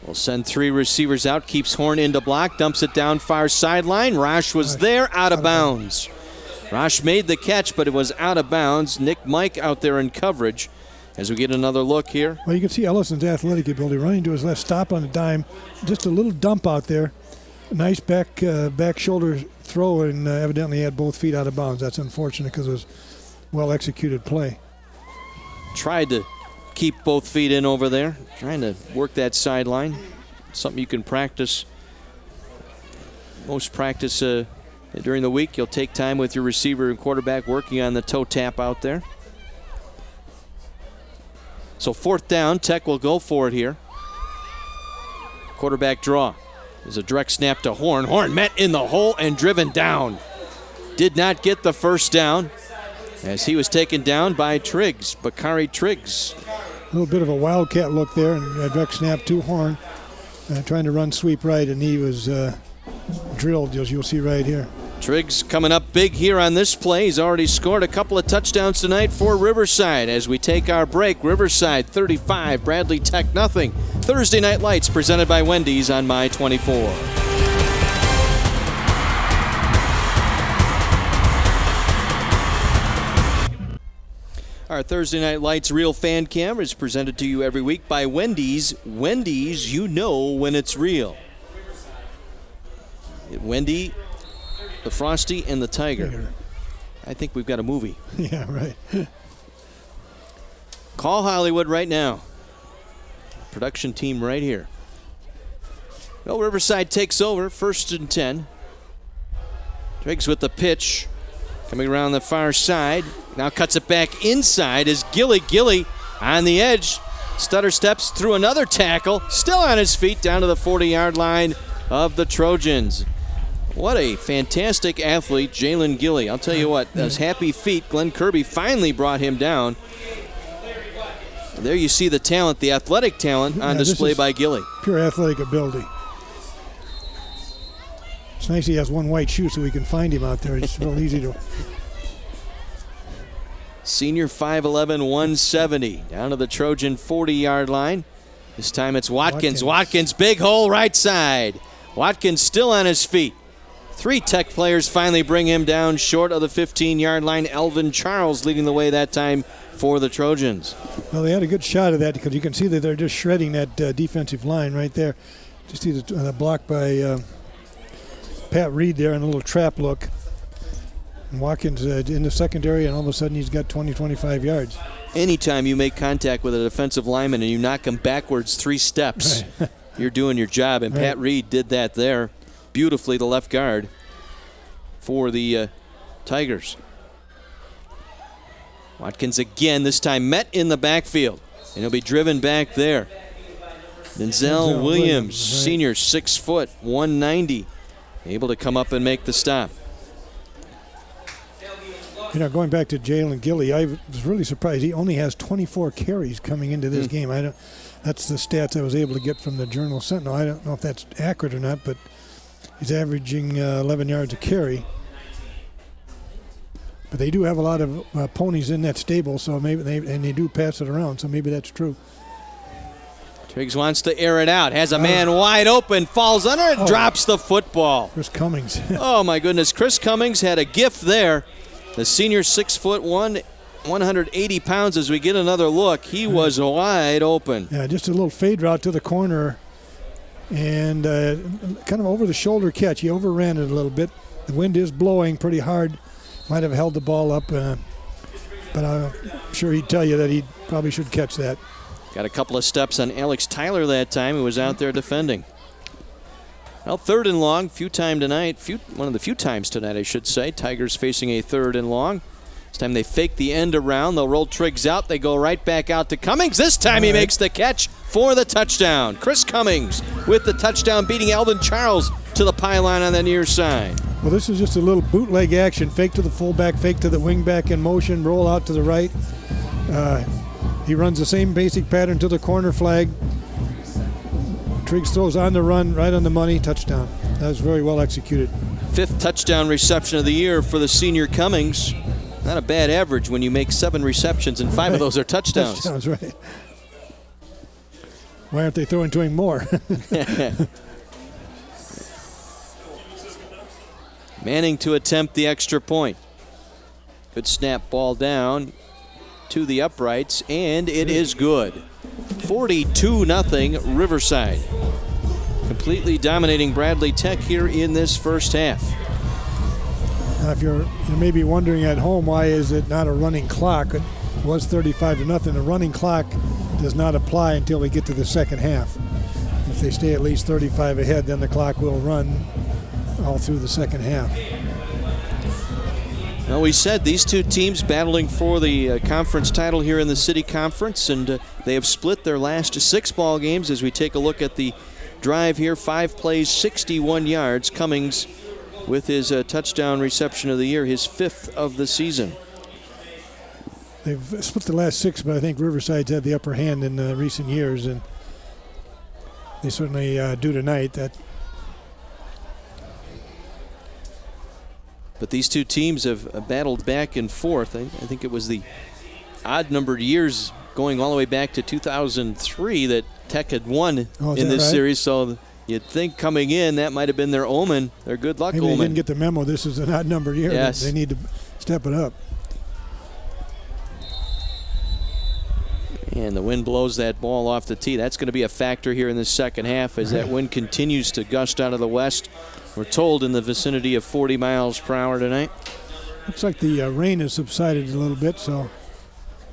Will send 3 receivers out, keeps Horn into block, dumps it down far sideline. Rosh was there, out of bounds. Rosh made the catch, but it was out of bounds. Nick Mike out there in coverage as we get another look here. Well, you can see Ellison's athletic ability, running to his left, stop on a dime. Just a little dump out there. Nice back shoulder throw, and evidently had both feet out of bounds. That's unfortunate because it was well-executed play. Tried to keep both feet in over there, trying to work that sideline. Something you can practice. Most practice during the week, you'll take time with your receiver and quarterback working on the toe tap out there. So 4th down, Tech will go for it here. Quarterback draw. There's a direct snap to Horn. Horn met in the hole and driven down. Did not get the first down as he was taken down by Triggs, Bakari Triggs. A little bit of a wildcat look there, and a direct snap to Horn, trying to run sweep right, and he was drilled, as you'll see right here. Triggs coming up big here on this play. He's already scored a couple of touchdowns tonight for Riverside. As we take our break, Riverside 35, Bradley Tech nothing. Thursday Night Lights presented by Wendy's on My 24. Our Thursday Night Lights Real Fan Cam is presented to you every week by Wendy's. Wendy's, you know when it's real. Wendy, the Frosty, and the Tiger. I think we've got a movie. Yeah, right. Call Hollywood right now. Production team right here. Well, Riverside takes over, 1st and 10. Triggs with the pitch. Coming around the far side. Now cuts it back inside as Gilly on the edge. Stutter steps through another tackle. Still on his feet down to the 40-yard line of the Trojans. What a fantastic athlete, Jalen Gilly. I'll tell you what, those happy feet, Glenn Kirby finally brought him down. There you see the talent, the athletic talent on display by Gilly. Pure athletic ability. It's nice he has one white shoe so we can find him out there. It's real easy to... Senior 5'11", 170. Down to the Trojan 40-yard line. This time it's Watkins. Watkins, big hole right side. Watkins still on his feet. 3 Tech players finally bring him down short of the 15-yard line. Elvin Charles leading the way that time for the Trojans. Well, they had a good shot of that because you can see that they're just shredding that defensive line right there. Just see the block by Pat Reed there and a little trap look. And Watkins in the secondary, and all of a sudden he's got 20, 25 yards. Anytime you make contact with a defensive lineman and you knock him backwards 3 steps, right. You're doing your job. And right. Pat Reed did that there beautifully, the left guard for the Tigers. Watkins again, this time met in the backfield, and he'll be driven back there. Denzel Williams, right. Senior, 6 foot, 190, able to come up and make the stop. You know, going back to Jalen Gilly, I was really surprised. He only has 24 carries coming into this game. That's the stats I was able to get from the Journal Sentinel. I don't know if that's accurate or not, but he's averaging 11 yards a carry. But they do have a lot of ponies in that stable, so maybe they do pass it around, so maybe that's true. Triggs wants to air it out, has a man wide open, falls under it, drops the football. Chris Cummings. Oh my goodness, Chris Cummings had a gift there. The senior, 6'1", 180 pounds. As we get another look, he was wide open. Yeah, just a little fade route to the corner, and kind of over the shoulder catch. He overran it a little bit. The wind is blowing pretty hard. Might have held the ball up, but I'm sure he'd tell you that he probably should catch that. Got a couple of steps on Alex Tyler that time, who was out there defending. Well, 3rd and long, one of the few times tonight, I should say. Tigers facing a 3rd and long. This time they fake the end around. They'll roll Triggs out. They go right back out to Cummings. This time he makes the catch for the touchdown. Chris Cummings with the touchdown, beating Elvin Charles to the pylon on the near side. Well, this is just a little bootleg action. Fake to the fullback, fake to the wingback in motion, roll out to the right. He runs the same basic pattern to the corner flag. Triggs throws on the run, right on the money, touchdown. That was very well executed. 5th touchdown reception of the year for the senior Cummings. Not a bad average when you make 7 receptions and 5 of those are touchdowns. Touchdowns, right. Why aren't they throwing to him more? Manning to attempt the extra point. Good snap, ball down to the uprights, and it is good. 42-0 Riverside. Completely dominating Bradley Tech here in this first half. Now, if you're maybe wondering at home, why is it not a running clock? It was 35-0. A running clock does not apply until we get to the second half. If they stay at least 35 ahead, then the clock will run all through the second half. Well, we said these two teams battling for the conference title here in the City Conference, and they have split their last 6 ball games. As we take a look at the drive here, 5 plays, 61 yards. Cummings with his touchdown reception of the year, his 5th of the season. They've split the last 6, but I think Riverside's had the upper hand in recent years, and they certainly do tonight. That But these two teams have battled back and forth. I think it was the odd-numbered years going all the way back to 2003 that Tech had won in this series. So you'd think coming in that might have been their omen, their good luck Maybe omen. they didn't get the memo. This is an odd-numbered year. Yes. They need to step it up. And the wind blows that ball off the tee. That's going to be a factor here in the second half as that wind continues to gust out of the west. We're told in the vicinity of 40 miles per hour tonight. Looks like the rain has subsided a little bit, so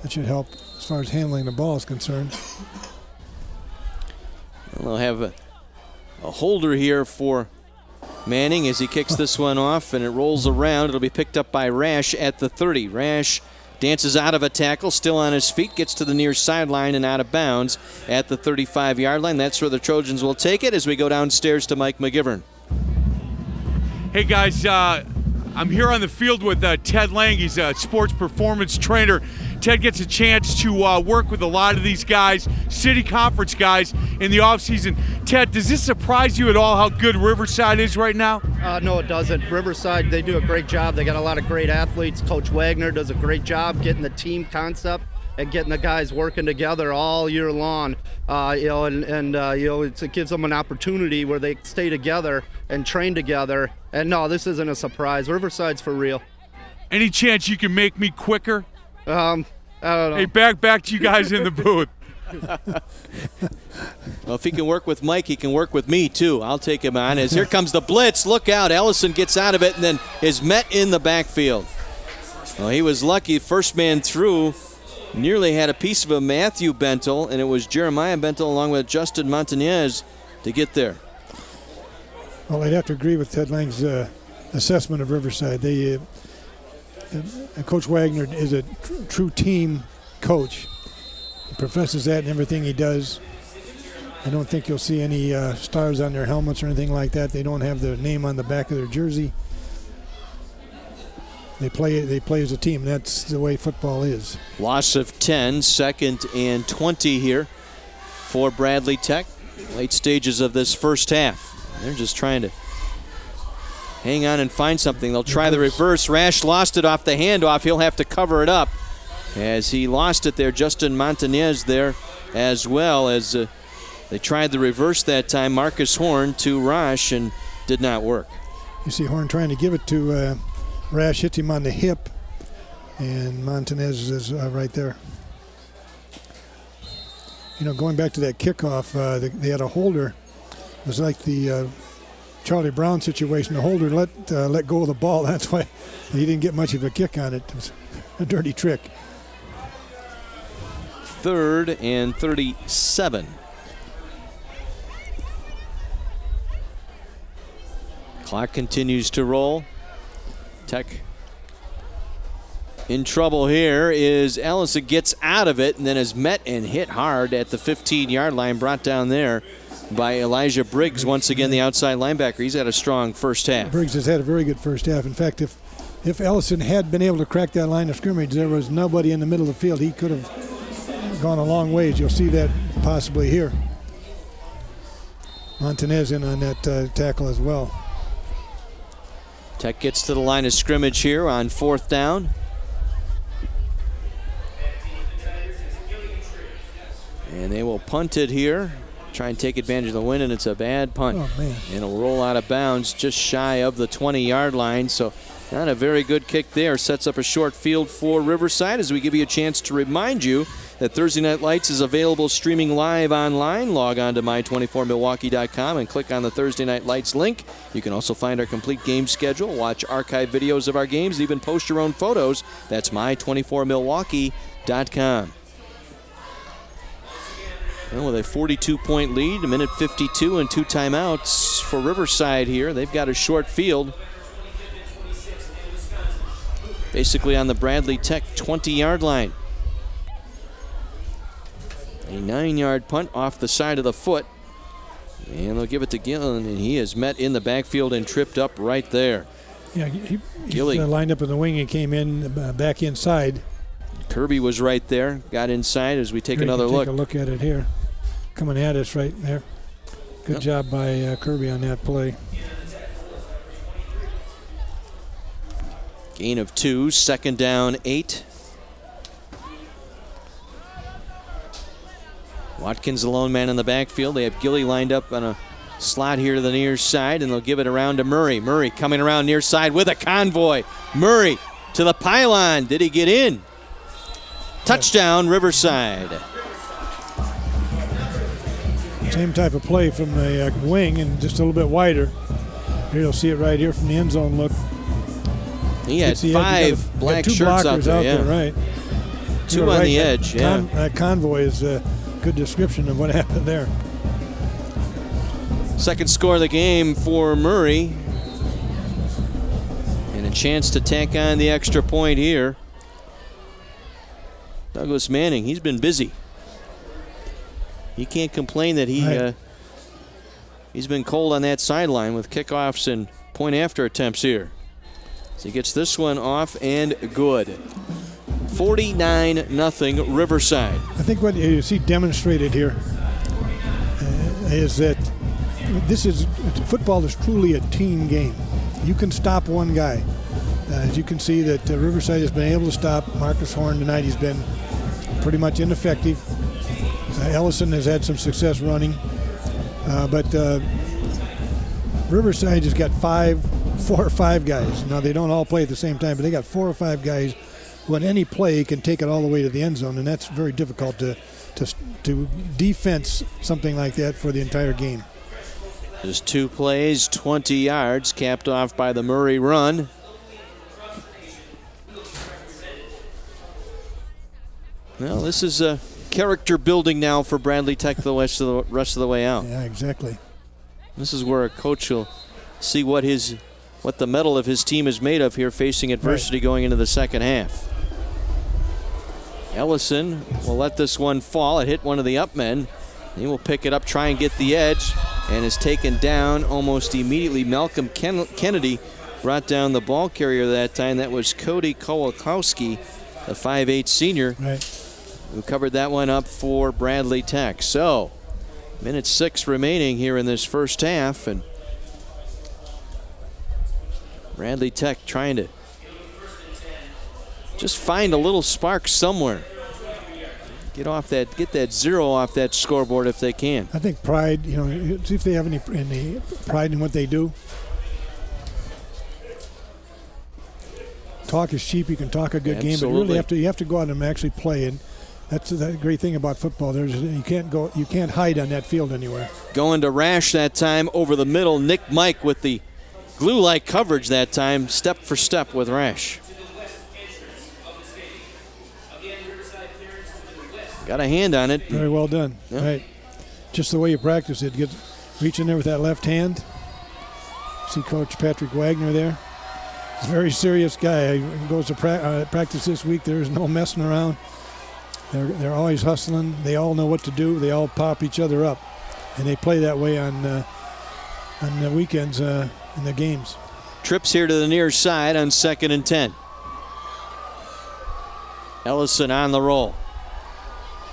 that should help as far as handling the ball is concerned. Well, they'll have a holder here for Manning as he kicks this one off, and it rolls around. It'll be picked up by Rash at the 30. Rash dances out of a tackle, still on his feet, gets to the near sideline and out of bounds at the 35-yard line. That's where the Trojans will take it as we go downstairs to Mike McGivern. Hey guys, I'm here on the field with Ted Lang. He's a sports performance trainer. Ted gets a chance to work with a lot of these guys, city conference guys, in the offseason. Ted, does this surprise you at all how good Riverside is right now? No, it doesn't. Riverside, they do a great job. They got a lot of great athletes. Coach Wagner does a great job getting the team concept and getting the guys working together all year long. It gives them an opportunity where they stay together and train together. And no, this isn't a surprise. Riverside's for real. Any chance you can make me quicker? I don't know. Hey, back to you guys in the booth. Well, if he can work with Mike, he can work with me, too. I'll take him on as here comes the blitz. Look out. Ellison gets out of it and then is met in the backfield. Well, he was lucky. First man through nearly had a piece of a Matthew Bentel, and it was Jeremiah Bentel along with Justin Montanez to get there. Well, I'd have to agree with Ted Lang's assessment of Riverside. Coach Wagner is a true team coach. He professes that in everything he does. I don't think you'll see any stars on their helmets or anything like that. They don't have their name on the back of their jersey. They play as a team. That's the way football is. Loss of 10, 2nd and 20 here for Bradley Tech. Late stages of this first half. They're just trying to hang on and find something. They'll try the reverse. Rash lost it off the handoff. He'll have to cover it up as he lost it there. Justin Montanez there as well as they tried the reverse that time. Marcus Horn to Rash and did not work. You see Horn trying to give it to Rash, hits him on the hip, and Montanez is right there. You know, going back to that kickoff, they had a holder. It was like the Charlie Brown situation. The holder let go of the ball. That's why he didn't get much of a kick on it. It was a dirty trick. 3rd and 37. Clock continues to roll. Tech in trouble here is Ellison gets out of it and then is met and hit hard at the 15-yard line, brought down there by Elijah Briggs, once again the outside linebacker. He's had a strong first half. Briggs has had a very good first half. In fact, if Ellison had been able to crack that line of scrimmage, there was nobody in the middle of the field. He could have gone a long ways. You'll see that possibly here. Montanez in on that tackle as well. Tech gets to the line of scrimmage here on 4th down. And they will punt it here. Try and take advantage of the wind, and it's a bad punt. Oh, man. And it'll roll out of bounds just shy of the 20-yard line. So not a very good kick there. Sets up a short field for Riverside as we give you a chance to remind you that Thursday Night Lights is available streaming live online. Log on to my24milwaukee.com and click on the Thursday Night Lights link. You can also find our complete game schedule, watch archive videos of our games, even post your own photos. That's my24milwaukee.com. Well, with a 42-point lead, a minute 52 and 2 timeouts for Riverside here. They've got a short field. Basically on the Bradley Tech 20-yard line. A 9-yard punt off the side of the foot. And they'll give it to Gillen, and he is met in the backfield and tripped up right there. Yeah, he's lined up in the wing and came in back inside. Kirby was right there, got inside as we take another look. Take a look at it here. Coming at us right there. Good job by Kirby on that play. Gain of 2, 2nd down, 8. Watkins, the lone man in the backfield. They have Gilly lined up on a slot here to the near side, and they'll give it around to Murray. Murray coming around near side with a convoy. Murray to the pylon. Did he get in? Touchdown, Riverside. Same type of play from the wing and just a little bit wider. Here you'll see it right here from the end zone look. He had 5 black shirts out there, right? 2 on the edge, That convoy is a good description of what happened there. Second score of the game for Murray. And a chance to tack on the extra point here. Douglas Manning, he's been busy. He can't complain that he's been cold on that sideline with kickoffs and point after attempts here. So he gets this one off and good. 49-0 Riverside. I think what you see demonstrated here is that football is truly a team game. You can stop one guy. As you can see that Riverside has been able to stop Marcus Horn tonight. He's been pretty much ineffective. Ellison has had some success running. But Riverside has got 4 or 5 guys. Now, they don't all play at the same time, but they got 4 or 5 guys who on any play can take it all the way to the end zone, and that's very difficult to defense something like that for the entire game. Just 2 plays, 20 yards, capped off by the Murray run. Well, this is a character building now for Bradley Tech the rest of the way out. Yeah, exactly. This is where a coach will see what the mettle of his team is made of here, facing adversity going into the second half. Ellison will let this one fall. It hit one of the up men. He will pick it up, try and get the edge, and is taken down almost immediately. Malcolm Kennedy brought down the ball carrier that time. That was Cody Kowalkowski, a 5'8 senior, who covered that one up for Bradley Tech. So, minute 6 remaining here in this first half, and Bradley Tech trying to just find a little spark somewhere. Get that 0 off that scoreboard if they can. I think pride, see if they have any pride in what they do. Talk is cheap. You can talk a good game, but you have to go out and actually play. And that's the great thing about football. You can't hide on that field anywhere. Going to Rash that time over the middle. Nick Mike with the glue-like coverage that time, step for step with Rash. Got a hand on it. Very well done. Yeah. Right. Just the way you practice it. Reach in there with that left hand. See Coach Patrick Wagner there. He's a very serious guy. He goes to practice this week. There's no messing around. They're always hustling. They all know what to do. They all pop each other up. And they play that way on the weekends in the games. Trips here to the near side on 2nd and 10. Ellison on the roll.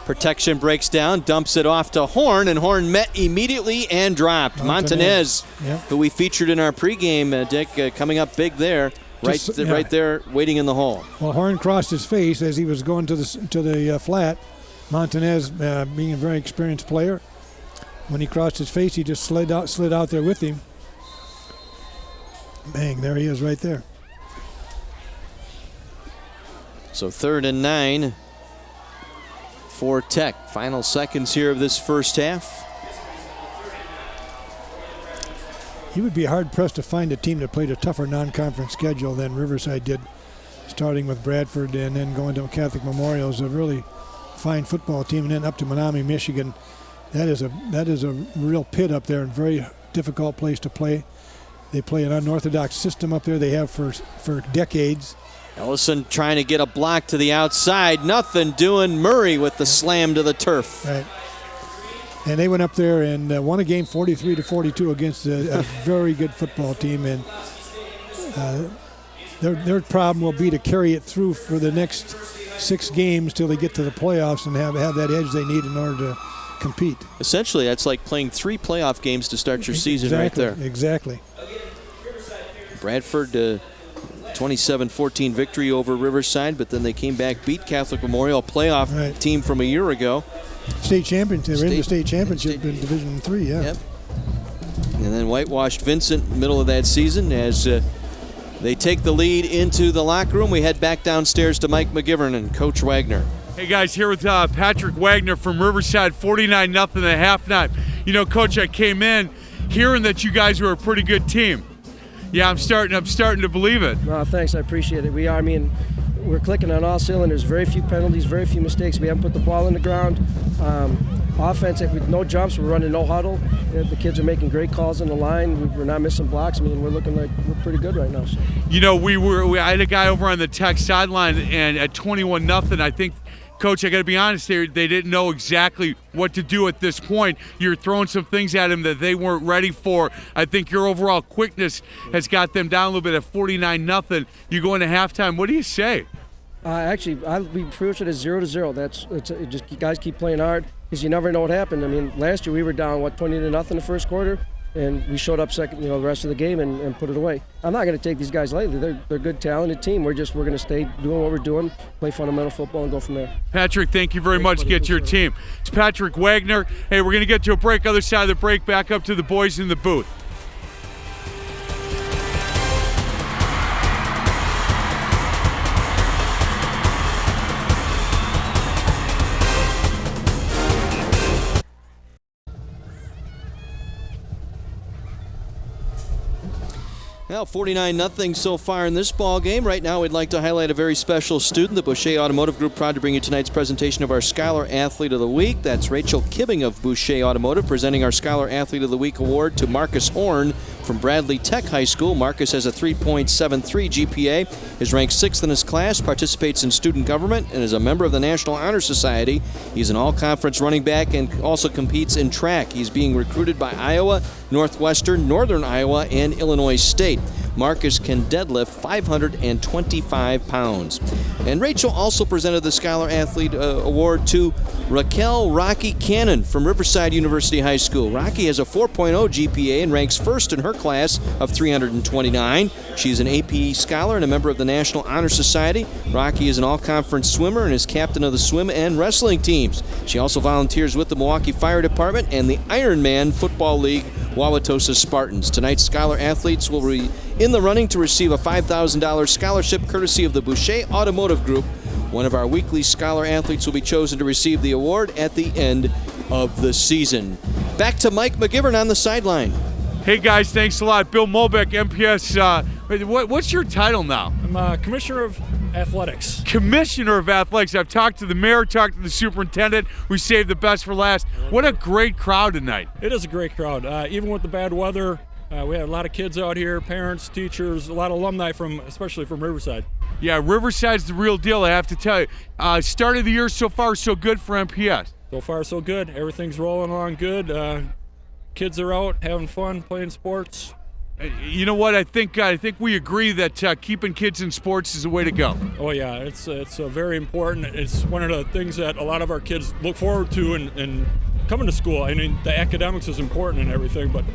Protection breaks down, dumps it off to Horn, and Horn met immediately and dropped. Montanez, who we featured in our pregame, Dick, coming up big there, right there, waiting in the hole. Well, Horn crossed his face as he was going to the flat. Montanez, being a very experienced player, when he crossed his face, he just slid out there with him. Bang! There he is, right there. So 3rd and 9. For Tech. Final seconds here of this first half. You would be hard-pressed to find a team that played a tougher non-conference schedule than Riverside did, starting with Bradford and then going to Catholic Memorial. Is a really fine football team, and then up to Menominee, Michigan. That is a real pit up there and very difficult place to play. They play an unorthodox system up there. They have for decades. Ellison trying to get a block to the outside. Nothing doing. Murray with the slam to the turf. Right. And they went up there and won a game 43-42 against a very good football team. And their problem will be to carry it through for the next 6 games till they get to the playoffs and have that edge they need in order to compete. Essentially, that's like playing 3 playoff games to start your season right there. Exactly. Bradford 27-14 victory over Riverside, but then they came back, beat Catholic Memorial, playoff team from a year ago. State championship. They're in the state championship in Division III, yeah. Yep. And then whitewashed Vincent middle of that season as they take the lead into the locker room. We head back downstairs to Mike McGivern and Coach Wagner. Hey guys, here with Patrick Wagner from Riverside, 49-0 at halftime. You know, Coach, I came in hearing that you guys were a pretty good team. Yeah, I'm starting to believe it. No, thanks, I appreciate it. We are. I mean, we're clicking on all cylinders. Very few penalties, very few mistakes. We haven't put the ball in the ground. Offense, with no jumps, we're running no huddle. The kids are making great calls on the line. We're not missing blocks. I mean, we're looking like we're pretty good right now. So. You know, I had a guy over on the Tech sideline, and at 21-0, I think, Coach, I got to be honest, they didn't know exactly what to do at this point. You're throwing some things at them that they weren't ready for. I think your overall quickness has got them down a little bit at 49-0. You go into halftime. What do you say? Actually, we approach it as 0-0. Just guys keep playing hard because you never know what happened. I mean, last year we were down 20-0 in the first quarter, and we showed up second, the rest of the game and put it away. I'm not going to take these guys lightly. They're a good, talented team. We're going to stay doing what we're doing, play fundamental football, and go from there. Patrick, thank you very much. Get your team. It's Patrick Wagner. Hey, we're going to get to a break. Other side of the break, back up to the boys in the booth. Well, 49-0 so far in this ball game. Right now, we'd like to highlight a very special student. The Boucher Automotive Group proud to bring you tonight's presentation of our Scholar Athlete of the Week. That's Rachel Kibbing of Boucher Automotive presenting our Scholar Athlete of the Week award to Marcus Horn from Bradley Tech High School. Marcus has a 3.73 GPA, is ranked 6th in his class, participates in student government, and is a member of the National Honor Society. He's an all-conference running back and also competes in track. He's being recruited by Iowa, Northwestern, Northern Iowa, and Illinois State. Marcus can deadlift 525 pounds. And Rachel also presented the Scholar Athlete Award to Raquel Rocky Cannon from Riverside University High School. Rocky has a 4.0 GPA and ranks first in her class of 329. She's an APE scholar and a member of the National Honor Society. Rocky is an all-conference swimmer and is captain of the swim and wrestling teams. She also volunteers with the Milwaukee Fire Department and the Ironman Football League Wauwatosa Spartans. Tonight's Scholar Athletes will be in the running to receive a $5,000 scholarship courtesy of the Boucher Automotive Group. One of our weekly Scholar Athletes will be chosen to receive the award at the end of the season. Back to Mike McGivern on the sideline. Hey guys, thanks a lot. Bill Molbeck, MPS. What's your title now? I'm Commissioner of Athletics. Commissioner of Athletics. I've talked to the mayor, talked to the superintendent. We saved the best for last. What a great crowd tonight. It is a great crowd. Even with the bad weather, we had a lot of kids out here, parents, teachers, a lot of alumni especially from Riverside. Yeah, Riverside's the real deal, I have to tell you. Start of the year so far so good for MPS. So far so good. Everything's rolling along good. Kids are out having fun, playing sports. You know what? I think we agree that keeping kids in sports is the way to go. Oh yeah, it's very important. It's one of the things that a lot of our kids look forward to and coming to school. I mean, the academics is important and everything, but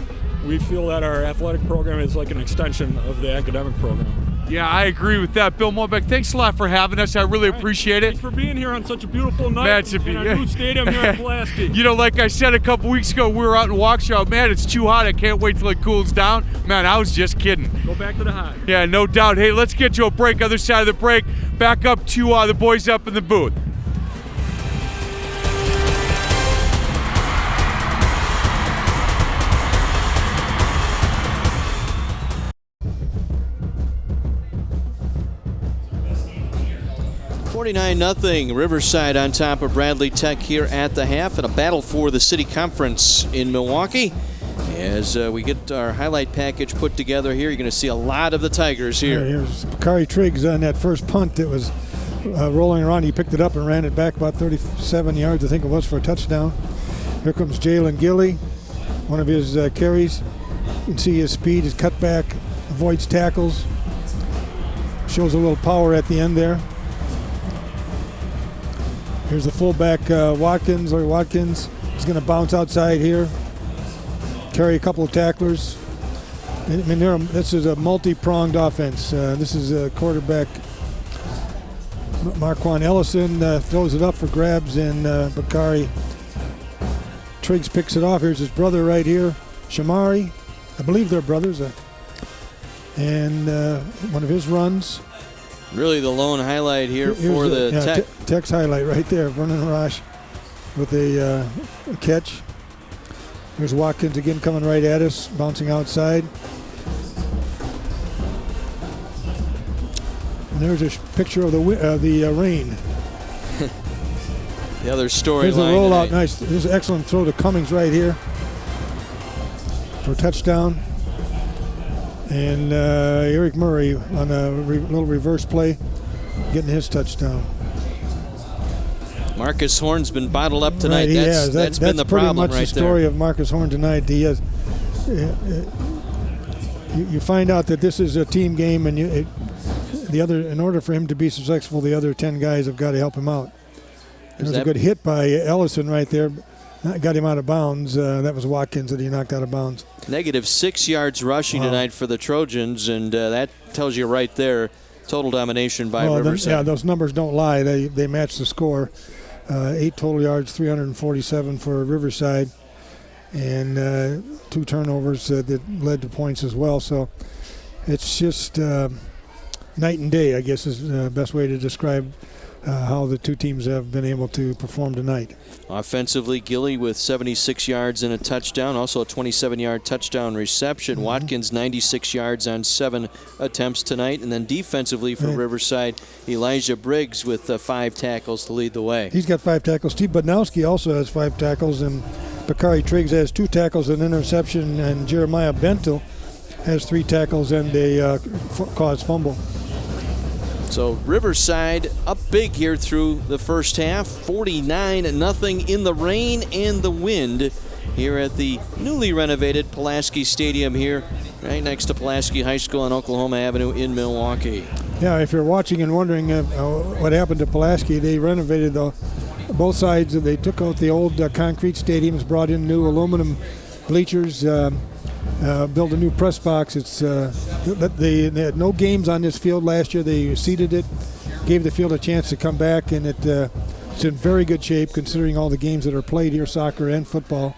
we feel that our athletic program is like an extension of the academic program. Yeah, I agree with that. Bill Molbeck, thanks a lot for having us. I really appreciate it. Thanks for being here on such a beautiful night in our new stadium here in Pulaski. You know, like I said a couple weeks ago, we were out in Waukesha. Man, it's too hot. I can't wait till it cools down. Man, I was just kidding. Go back to the high. Yeah, no doubt. Hey, let's get to a break. Other side of the break, back up to the boys up in the booth. $49-0 Riverside on top of Bradley Tech here at the half in a battle for the city conference in Milwaukee. As we get our highlight package put together here, you're going to see a lot of the Tigers here. Here's Bakari Triggs on that first punt that was rolling around. He picked it up and ran it back about 37 yards, I think it was, for a touchdown. Here comes Jalen Gilly, one of his carries. You can see his speed, his cutback, avoids tackles. Shows a little power at the end there. Here's the fullback, Watkins. Larry Watkins. He's going to bounce outside here. Carry a couple of tacklers. this is a multi-pronged offense. This is a quarterback, Marquand Ellison, throws it up for grabs, and Bakari Triggs picks it off. Here's his brother right here, Shamari. I believe they're brothers. And one of his runs. Really the lone highlight here for the Tech. Tech's highlight right there. Vernon Roche with a catch. Here's Watkins again coming right at us, bouncing outside. And there's a picture of the rain. The other storyline. Here's the rollout. Nice. This is an excellent throw to Cummings right here for a touchdown. And Eric Murray on a little reverse play, getting his touchdown. Marcus Horn's been bottled up tonight. Right, that's been the problem right there. That's pretty much the story of Marcus Horn tonight. He has. You find out that this is a team game, and in order for him to be successful, the other 10 guys have got to help him out. There's a good hit by Ellison right there. Got him out of bounds. That was Watkins that he knocked out of bounds. -6 yards rushing tonight for the Trojans, and that tells you right there, total domination by Riverside. Those numbers don't lie. They match the score. 8 total yards, 347 for Riverside, and 2 turnovers that led to points as well. So it's just night and day, I guess, is the best way to describe how the two teams have been able to perform tonight. Offensively, Gilly with 76 yards and a touchdown, also a 27-yard touchdown reception. Watkins 96 yards on 7 attempts tonight. And then defensively for Riverside, Elijah Briggs with 5 tackles to lead the way. He's got 5 tackles. Steve Budnowski also has 5 tackles, and Bakari Triggs has 2 tackles and an interception, and Jeremiah Bentel has 3 tackles and a caused fumble. So Riverside up big here through the first half, 49-0 in the rain and the wind here at the newly renovated Pulaski Stadium here, right next to Pulaski High School on Oklahoma Avenue in Milwaukee. Yeah, if you're watching and wondering what happened to Pulaski, they renovated both sides. They took out the old concrete stadiums, brought in new aluminum bleachers, built a new press box. They had no games on this field last year. They seeded it, gave the field a chance to come back, and it's in very good shape considering all the games that are played here, soccer and football.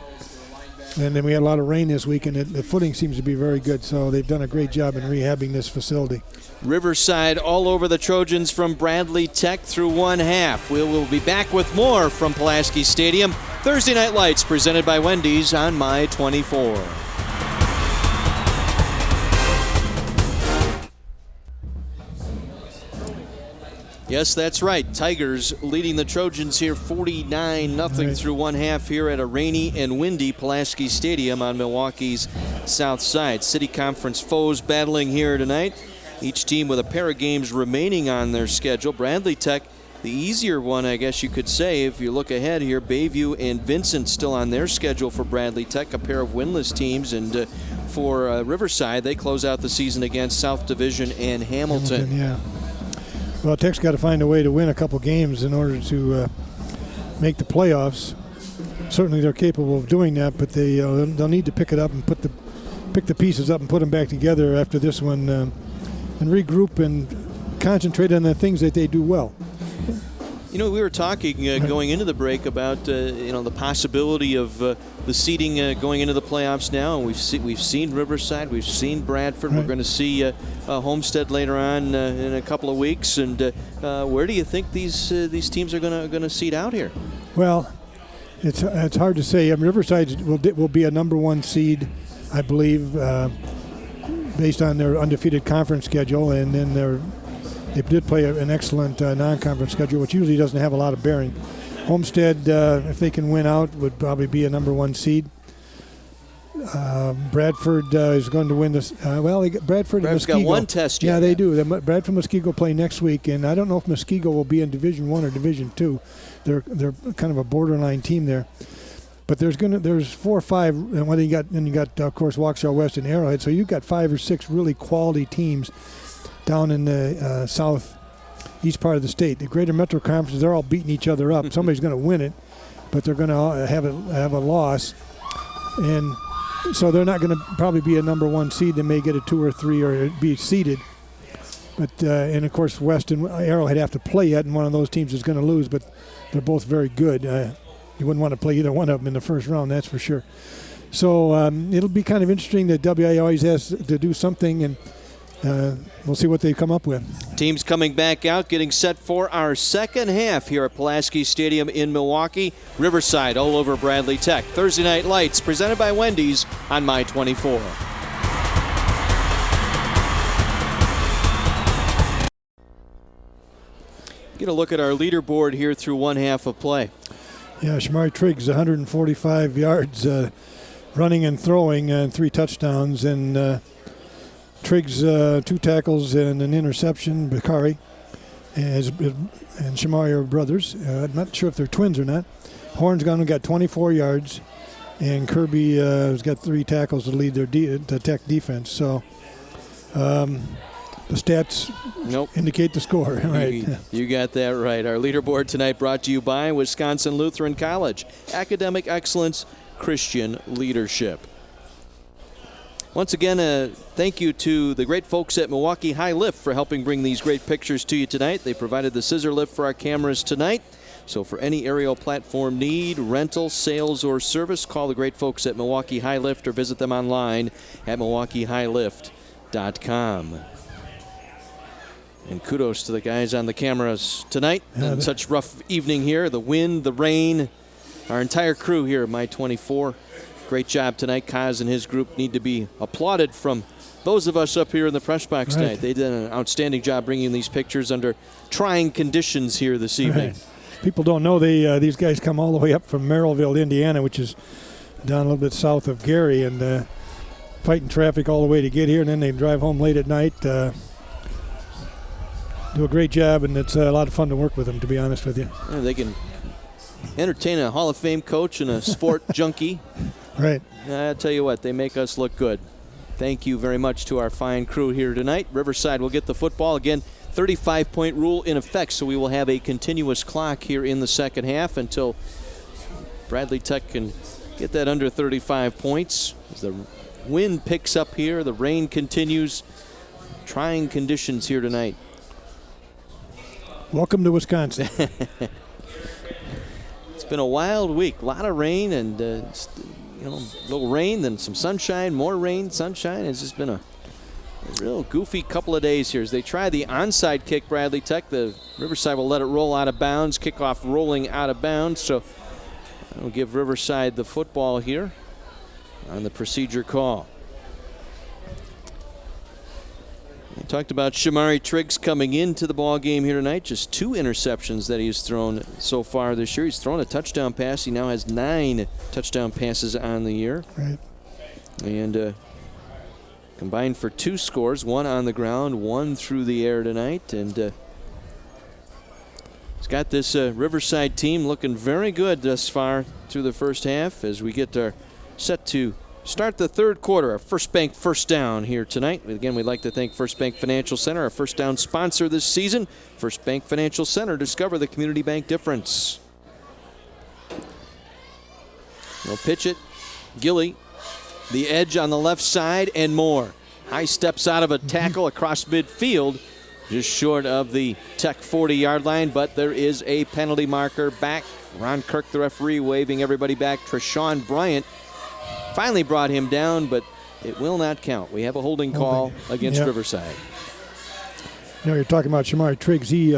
And then we had a lot of rain this week, and the footing seems to be very good, so they've done a great job in rehabbing this facility. Riverside all over the Trojans from Bradley Tech through one half. We will be back with more from Pulaski Stadium. Thursday Night Lights presented by Wendy's on My 24. Yes, that's right. Tigers leading the Trojans here 49-0 through one half here at a rainy and windy Pulaski Stadium on Milwaukee's south side. City Conference foes battling here tonight. Each team with a pair of games remaining on their schedule. Bradley Tech, the easier one, I guess you could say. If you look ahead here, Bayview and Vincent still on their schedule for Bradley Tech, a pair of winless teams. And for Riverside, they close out the season against South Division and Hamilton. Yeah. Well, Tech's got to find a way to win a couple games in order to make the playoffs. Certainly they're capable of doing that, but they'll need to pick it up and pick the pieces up and put them back together after this one and regroup and concentrate on the things that they do well. You know, we were talking going into the break about the possibility of the seeding going into the playoffs now. And we've seen Riverside, we've seen Bradford. Right. We're going to see Homestead later on in a couple of weeks. And where do you think these teams are going to seed out here? Well, it's hard to say. Riverside will be a number 1 seed, I believe, based on their undefeated conference schedule, and then they did play an excellent non-conference schedule, which usually doesn't have a lot of bearing. Homestead, if they can win out, would probably be a number 1 seed. Bradford is going to win this. Bradford and Muskego. Got one test yet. Yeah, they do. Bradford and Muskego play next week, and I don't know if Muskego will be in Division 1 or Division 2. They're kind of a borderline team there. But there's 4 or 5, and you got of course Waukesha West and Arrowhead. So you've got 5 or 6 really quality teams down in the southeast part of the state. The Greater Metro Conference, they're all beating each other up. Somebody's going to win it, but they're going to have a loss. And So they're not going to probably be a number 1 seed. They may get a 2 or 3 or be seeded. But and of course, West and Arrowhead have to play yet, and one of those teams is going to lose. But they're both very good. You wouldn't want to play either one of them in the first round, that's for sure. So it'll be kind of interesting that WIA always has to do something, and we'll see what they come up with. Teams coming back out, getting set for our second half here at Pulaski Stadium in Milwaukee. Riverside all over Bradley Tech. Thursday Night Lights presented by Wendy's on My 24. Get a look at our leaderboard here through one half of play. Yeah, Shamari Triggs, 145 yards running and throwing and 3 touchdowns. And Triggs, 2 tackles and an interception. Bakari and Shamari are brothers. I'm not sure if they're twins or not. Horn's got 24 yards. And Kirby has got 3 tackles to lead their the Tech defense. So the stats indicate the score. Right. You got that right. Our leaderboard tonight brought to you by Wisconsin Lutheran College. Academic excellence, Christian leadership. Once again, thank you to the great folks at Milwaukee High Lift for helping bring these great pictures to you tonight. They provided the scissor lift for our cameras tonight. So for any aerial platform need, rental, sales, or service, call the great folks at Milwaukee High Lift or visit them online at MilwaukeeHighLift.com. And kudos to the guys on the cameras tonight. And such rough evening here. The wind, the rain, our entire crew here at My 24. Great job tonight. Kaz and his group need to be applauded from those of us up here in the press box tonight. They did an outstanding job bringing these pictures under trying conditions here this evening. Right. People don't know these guys come all the way up from Merrillville, Indiana, which is down a little bit south of Gary, and fighting traffic all the way to get here, and then they drive home late at night. Do a great job, and it's a lot of fun to work with them, to be honest with you. Yeah, they can entertain a Hall of Fame coach and a sport junkie. Right. I'll tell you what, they make us look good. Thank you very much to our fine crew here tonight. Riverside will get the football. Again, 35-point rule in effect, so we will have a continuous clock here in the second half until Bradley Tech can get that under 35 points. As the wind picks up here, the rain continues. Trying conditions here tonight. Welcome to Wisconsin. It's been a wild week. A lot of rain and a little rain, then some sunshine, more rain, sunshine. It's just been a real goofy couple of days here as they try the onside kick. Bradley Tech, the Riverside will let it roll out of bounds. Kickoff rolling out of bounds. So I'll give Riverside the football here on the procedure call. We talked about Shamari Triggs coming into the ball game here tonight. Just 2 interceptions that he's thrown so far this year. He's thrown a touchdown pass. He now has 9 touchdown passes on the year. Right. And combined for 2 scores, 1 on the ground, 1 through the air tonight. And he's got this Riverside team looking very good thus far through the first half as we get set to start the third quarter. Our First Bank First Down here tonight. Again, we'd like to thank First Bank Financial Center, our First Down sponsor this season. First Bank Financial Center, discover the community bank difference. They'll pitch it. Gilly, the edge on the left side and more. High steps out of a tackle across midfield, just short of the Tech 40-yard line, but there is a penalty marker back. Ron Kirk, the referee, waving everybody back. Treshawn Bryant finally brought him down, but it will not count. We have a holding call against Riverside. You're talking about Shamari Triggs. He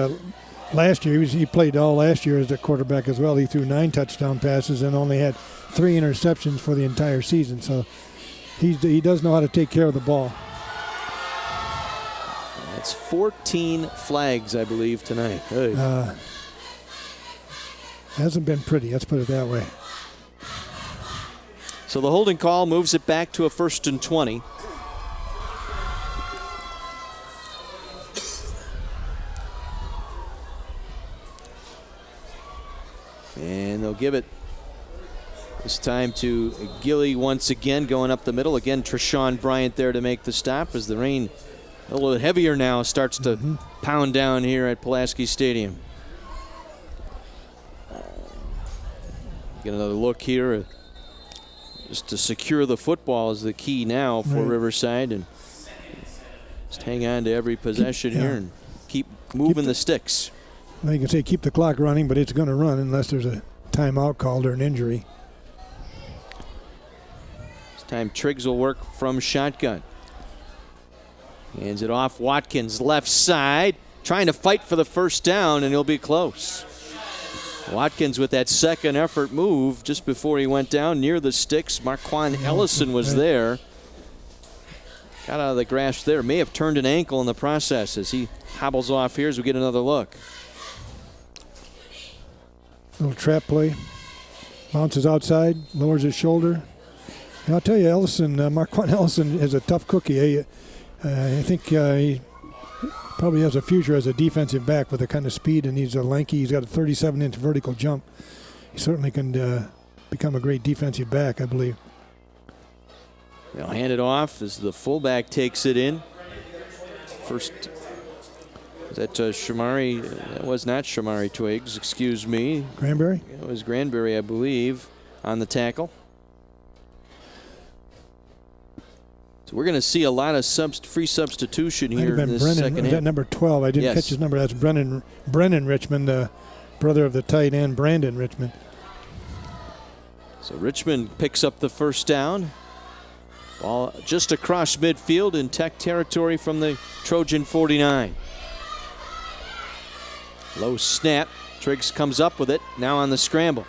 last year he played all last year as a quarterback as well. He threw 9 touchdown passes and only had 3 interceptions for the entire season. So he does know how to take care of the ball. That's 14 flags, I believe, tonight. Hasn't been pretty. Let's put it that way. So the holding call moves it back to a 1st and 20. And they'll give it this time to Gilly once again, going up the middle. Again, Treshawn Bryant there to make the stop as the rain, a little bit heavier now, starts to pound down here at Pulaski Stadium. Get another look here. Just to secure the football is the key now for Riverside, and just hang on to every possession here and keep moving the sticks. Well, you can say keep the clock running, but it's going to run unless there's a timeout called or an injury. This time Triggs will work from shotgun. Hands it off. Watkins left side, trying to fight for the first down, and he'll be close. Watkins with that second effort move just before he went down near the sticks. Marquand Ellison was there. Got out of the grasp there. May have turned an ankle in the process as he hobbles off here as we get another look. Little trap play. Bounces outside, lowers his shoulder. And I'll tell you, Marquand Ellison is a tough cookie. I think he probably has a future as a defensive back with the kind of speed, and he's lanky. He's got a 37-inch vertical jump. He certainly can become a great defensive back, I believe. They'll hand it off as the fullback takes it in. First, is that Shamari? That was not Shamari Twiggs, excuse me. Granberry? It was Granberry, I believe, on the tackle. So we're going to see a lot of free substitution here in this second half. That number 12. I didn't catch his number. That's Brennan Richmond, the brother of the tight end, Brandon Richmond. So Richmond picks up the first down. Ball just across midfield in Tech territory from the Trojan 49. Low snap. Triggs comes up with it. Now on the scramble.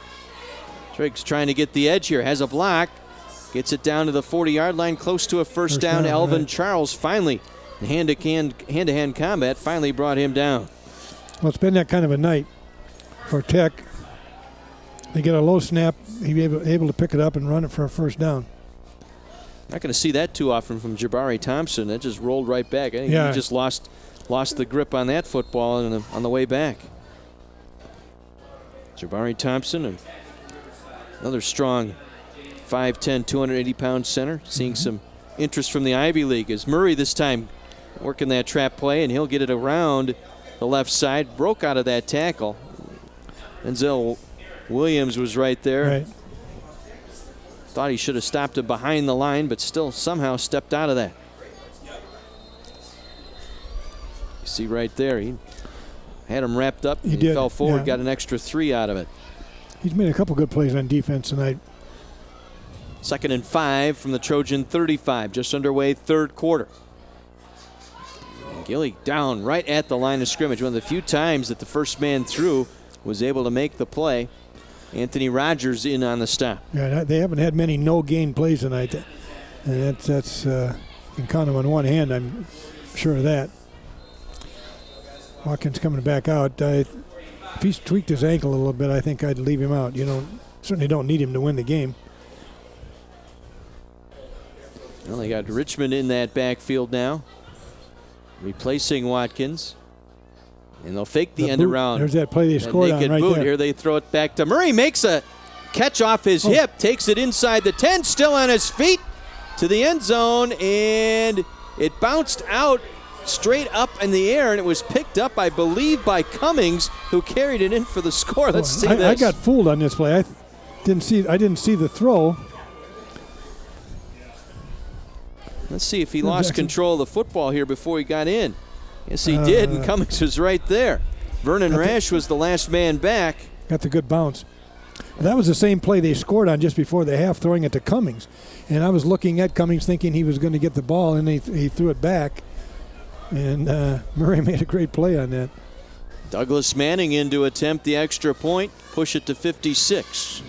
Triggs trying to get the edge here. Has a block. Gets it down to the 40-yard line, close to a first down. Alvin Charles finally, in hand-to-hand combat, finally brought him down. Well, it's been that kind of a night for Tech. They get a low snap. He's able to pick it up and run it for a first down. Not going to see that too often from Jabari Thompson. That just rolled right back. I think he just lost the grip on that football on the way back. Jabari Thompson, and another strong 5'10", 280-pound center, seeing some interest from the Ivy League as Murray this time working that trap play, and he'll get it around the left side. Broke out of that tackle. Denzel Williams was right there. Right. Thought he should have stopped it behind the line, but still somehow stepped out of that. You see right there, he had him wrapped up. He fell forward, got an extra 3 out of it. He's made a couple good plays on defense tonight. 2nd and 5 from the Trojan 35, just underway third quarter. And Gilly down right at the line of scrimmage. One of the few times that the first man through was able to make the play. Anthony Rogers in on the stop. Yeah, they haven't had many no-gain plays tonight. And that's you can count them on one hand, I'm sure of that. Watkins coming back out. If he's tweaked his ankle a little bit, I think I'd leave him out. Certainly don't need him to win the game. Well, they got Richmond in that backfield now, replacing Watkins. And they'll fake the end around. There's that play they scored on right there. Here they throw it back to Murray. Makes a catch off his hip. Takes it inside the 10. Still on his feet to the end zone. And it bounced out straight up in the air. And it was picked up, I believe, by Cummings, who carried it in for the score. Let's see this. I got fooled on this play. I didn't see the throw. Let's see if he lost control of the football here before he got in. Yes, he did, and Cummings was right there. Vernon Rash was the last man back. Got the good bounce. That was the same play they scored on just before the half, throwing it to Cummings. And I was looking at Cummings thinking he was going to get the ball, and he threw it back. And Murray made a great play on that. Douglas Manning in to attempt the extra point, push it to 56.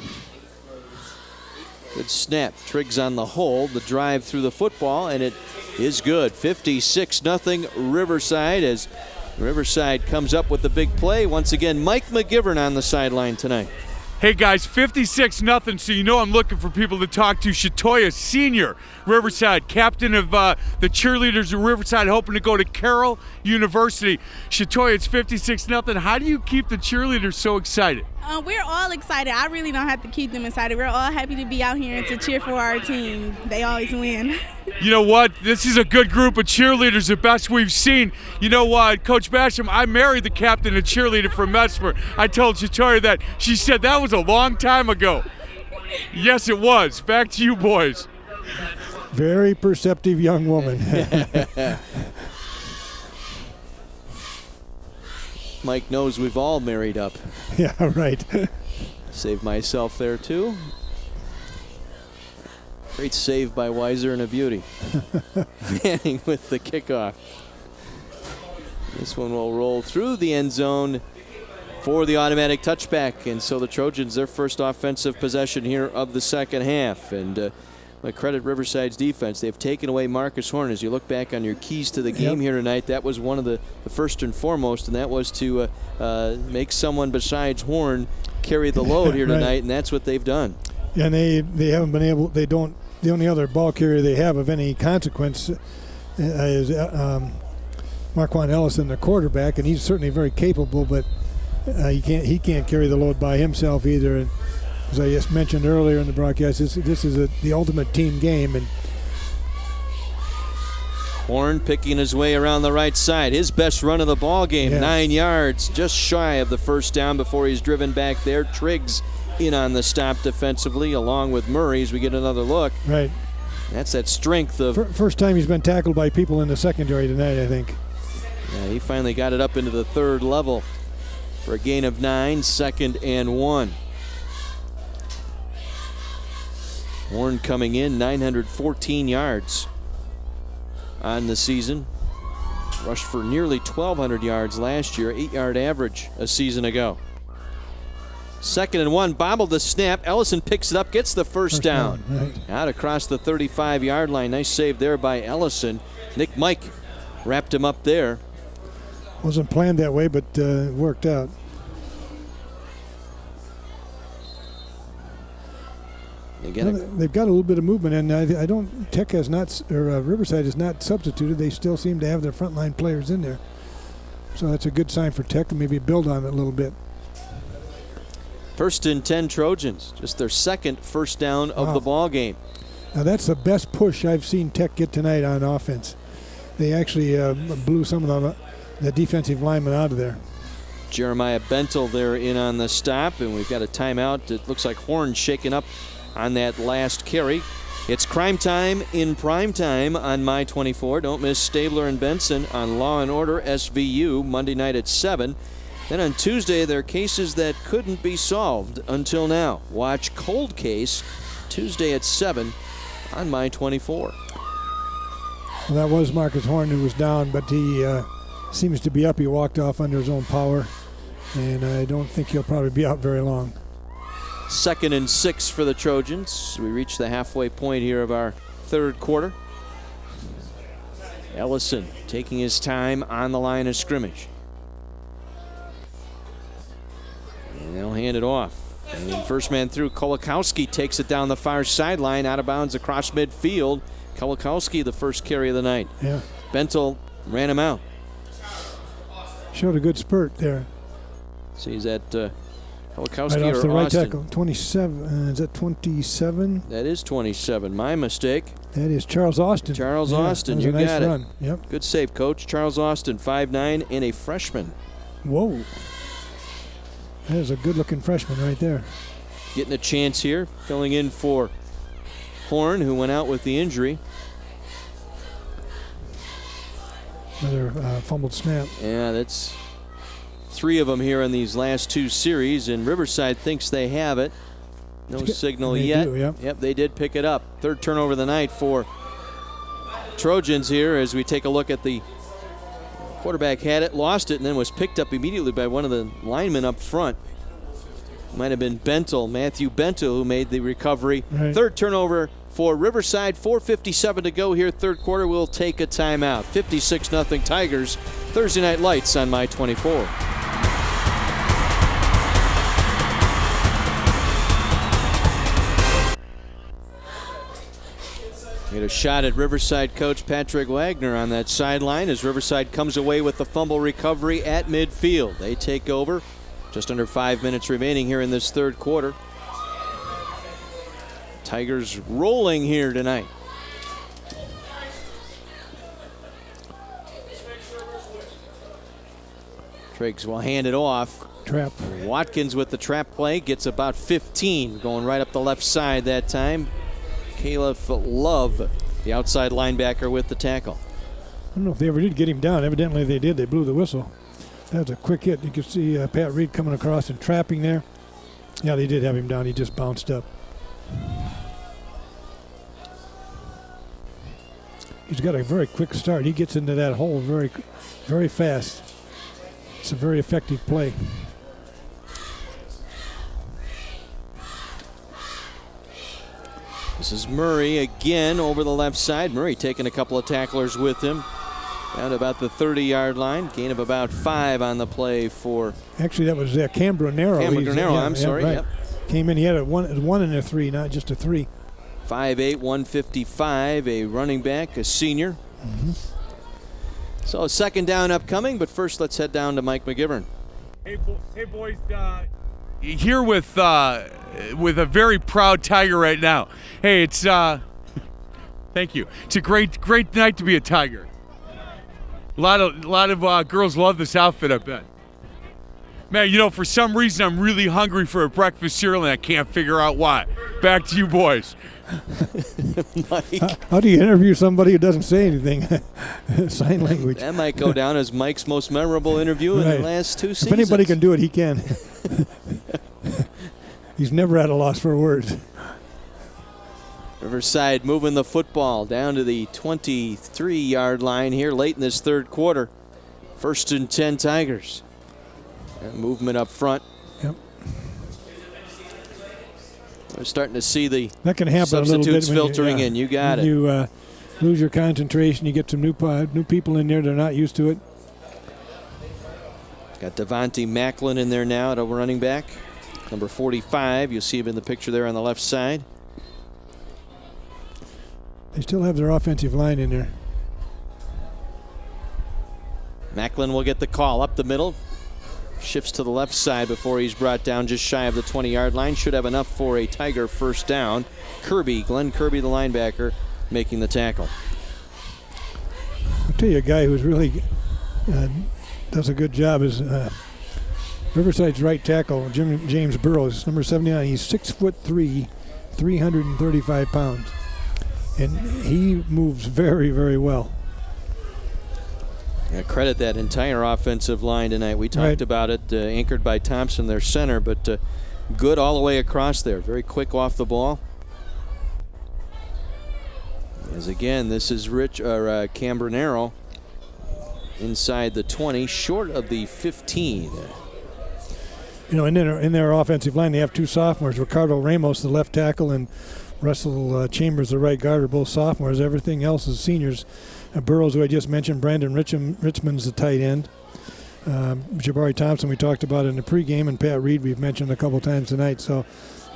Good snap. Triggs on the hold, the drive through the football, and it is good. 56-0 Riverside as Riverside comes up with the big play. Once again, Mike McGivern on the sideline tonight. Hey guys, 56-0, so you know I'm looking for people to talk to. Shatoya Senior, Riverside, captain of the cheerleaders of Riverside, hoping to go to Carroll University. Shatoya, it's 56-0. How do you keep the cheerleaders so excited? We're all excited. I really don't have to keep them excited. We're all happy to be out here and to cheer for our team. They always win. You know what? This is a good group of cheerleaders, the best we've seen. You know what, Coach Basham, I married the captain of cheerleader from Mesmer. I told Shatoya that. She said that was a long time ago. Yes, it was. Back to you, boys. Very perceptive young woman. Mike knows we've all married up. Yeah, right. Save myself there, too. Great save by Weiser and a beauty. Manning with the kickoff. This one will roll through the end zone for the automatic touchback. And so the Trojans, their first offensive possession here of the second half. And I credit Riverside's defense. They've taken away Marcus Horn. As you look back on your keys to the game here tonight, that was one of the first and foremost, and that was to make someone besides Horn carry the load here tonight, right. And that's what they've done. Yeah, and they haven't been able. They don't. The only other ball carrier they have of any consequence is Marquand Ellison, the quarterback, and he's certainly very capable, but he can't carry the load by himself either. And as I just mentioned earlier in the broadcast, this is the ultimate team game. And Horn picking his way around the right side. His best run of the ball game, 9 yards, just shy of the first down before he's driven back there. Triggs in on the stop defensively, along with Murray as we get another look. Right. That's that strength of... First time he's been tackled by people in the secondary tonight, I think. Yeah, he finally got it up into the third level for a gain of 9, 2nd and 1. Horn coming in 914 yards on the season. Rushed for nearly 1,200 yards last year, 8-yard average a season ago. 2nd and 1, bobbled the snap. Ellison picks it up, gets the first down. Right. Out across the 35-yard line. Nice save there by Ellison. Nick Mike wrapped him up there. Wasn't planned that way, but it worked out. Again, they've got a little bit of movement, and I don't. Tech has not, or Riverside has not substituted. They still seem to have their frontline players in there, so that's a good sign for Tech, and maybe build on it a little bit. 1st and 10 Trojans, just their second first down of the ball game. Now that's the best push I've seen Tech get tonight on offense. They actually blew some of the defensive linemen out of there. Jeremiah Bentel there in on the stop, and we've got a timeout. It looks like Horn shaken up on that last carry. It's crime time in prime time on My 24. Don't miss Stabler and Benson on Law & Order SVU Monday night at 7. Then on Tuesday, there are cases that couldn't be solved until now. Watch Cold Case Tuesday at 7 on My 24. Well, that was Marcus Horn who was down, but he seems to be up. He walked off under his own power, and I don't think he'll probably be out very long. 2nd and 6 for the Trojans. We reach the halfway point here of our third quarter. Ellison taking his time on the line of scrimmage. And they'll hand it off. And first man through, Kolakowski takes it down the far sideline, out of bounds across midfield. Kolakowski, the first carry of the night. Yeah. Bentel ran him out. Showed a good spurt there. So he's at Kolakowski right off or the right Austin? tackle. 27. Is that 27? That is 27. My mistake. That is Charles Austin. Charles yeah, Austin, that was you a nice got run. it. Yep. Good save, Coach. Charles Austin, 5'9", and a freshman. Whoa. That is a good-looking freshman right there. Getting a chance here, filling in for Horn, who went out with the injury. Another fumbled snap. Yeah, that's 3 of them here in these last 2 series, and Riverside thinks they have it. No signal yet. Do, yep. Yep, they did pick it up. 3rd turnover of the night for Trojans here as we take a look at the quarterback. Had it, lost it, and then was picked up immediately by one of the linemen up front. Might have been Bentel, Matthew Bentel, who made the recovery. Right. 3rd turnover for Riverside. 4:57 to go here, third quarter. We'll take a timeout. 56-0 Tigers. Thursday Night Lights on My 24. Get a shot at Riverside coach Patrick Wagner on that sideline as Riverside comes away with the fumble recovery at midfield. They take over. Just under 5 minutes remaining here in this third quarter. Tigers rolling here tonight. Triggs will hand it off. trap. Watkins with the trap play gets about 15, going right up the left side that time. Caleb Love, the outside linebacker, with the tackle. I don't know if they ever did get him down. Evidently they did. They blew the whistle. That was a quick hit. You could see Pat Reed coming across and trapping there. Yeah, they did have him down. He just bounced up. He's got a very quick start. He gets into that hole very, very fast. It's a very effective play. This is Murray again over the left side. Murray taking a couple of tacklers with him. Down to about the 30-yard line. Gain of about 5 on the play for... Actually, that was Cambronero. Cambronero, I'm sorry. Right. Yep. Came in, he had a one and a 3, not just a 3. 5'8", 155, a running back, a senior. Mm-hmm. So second down upcoming, but first let's head down to Mike McGivern. Hey boys, here with a very proud Tiger right now. Hey, it's thank you. It's a great night to be a Tiger. A lot of girls love this outfit, I bet. Man, for some reason I'm really hungry for a breakfast cereal and I can't figure out why. Back to you boys. Mike. How do you interview somebody who doesn't say anything? Sign language. That might go down as Mike's most memorable interview in the last 2 seasons. If anybody can do it, he can. He's never at a loss for words. Riverside moving the football down to the 23-yard line here late in this third quarter. 1st and 10 Tigers. And movement up front. Yep. We're starting to see the that can happen substitutes a little bit filtering in. You got it. You lose your concentration. You get some new people in there. They're not used to it. Got Devontae Macklin in there now at a running back. Number 45. You'll see him in the picture there on the left side. They still have their offensive line in there. Macklin will get the call up the middle. Shifts to the left side before he's brought down just shy of the 20-yard line. Should have enough for a Tiger first down. Glenn Kirby, the linebacker, making the tackle. I'll tell you a guy who's really does a good job is Riverside's right tackle, James Burrows, number 79. He's 6'3", 335 pounds. And he moves very, very well. I credit that entire offensive line tonight. We talked about it, anchored by Thompson, their center, but good all the way across there. Very quick off the ball. As again, this is Cambronero inside the 20, short of the 15. In their offensive line, they have 2 sophomores, Ricardo Ramos, the left tackle, and Russell Chambers, the right guard, are both sophomores. Everything else is seniors. Burrows, who I just mentioned, Brandon Richmond's the tight end. Jabari Thompson we talked about in the pregame, and Pat Reed we've mentioned a couple times tonight. So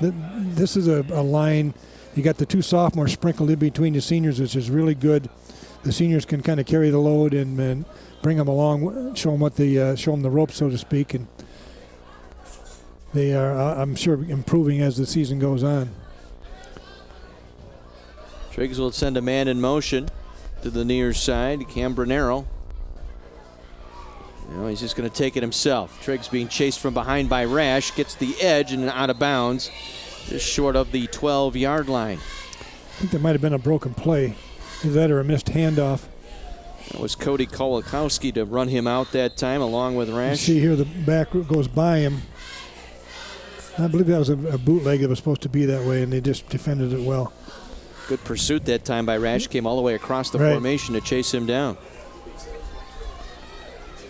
this is a line. You got the 2 sophomores sprinkled in between the seniors, which is really good. The seniors can kind of carry the load and bring them along, show them the ropes, so to speak, and they are, I'm sure, improving as the season goes on. Triggs will send a man in motion to the near side. Cambronero. He's just going to take it himself. Triggs being chased from behind by Rash. Gets the edge and out of bounds. Just short of the 12-yard line. I think there might have been a broken play. Is that or a missed handoff? That was Cody Kolakowski to run him out that time along with Rash. You see here the back goes by him. I believe that was a bootleg that was supposed to be that way, and they just defended it well. Good pursuit that time by Rash. Came all the way across the formation to chase him down.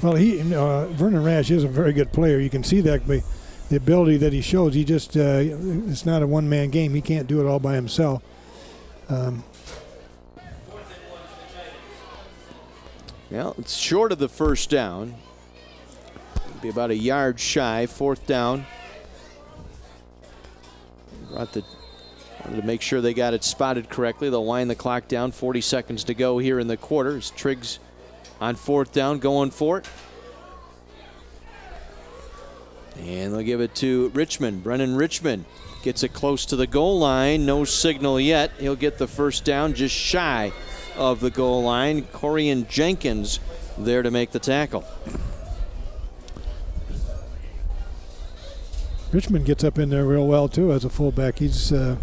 Well, Vernon Rash is a very good player. You can see that by the ability that he shows. He just it's not a one-man game. He can't do it all by himself. Well, it's short of the first down. It'll be about a yard shy. 4th down. Wanted to make sure they got it spotted correctly. They'll wind the clock down. 40 seconds to go here in the quarter. As Triggs on 4th down going for it. And they'll give it to Richmond. Brennan Richmond gets it close to the goal line. No signal yet. He'll get the first down just shy of the goal line. Corian Jenkins there to make the tackle. Richmond gets up in there real well, too, as a fullback. He's 6'2",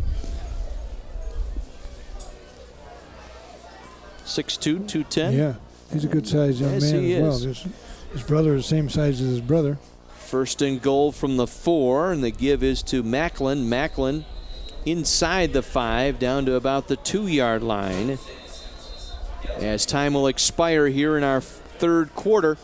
210. Yeah, he's a good-sized young man as well. His brother is the same size as his brother. First and goal from the 4, and the give is to Macklin. Macklin inside the 5, down to about the 2-yard line. As time will expire here in our third quarter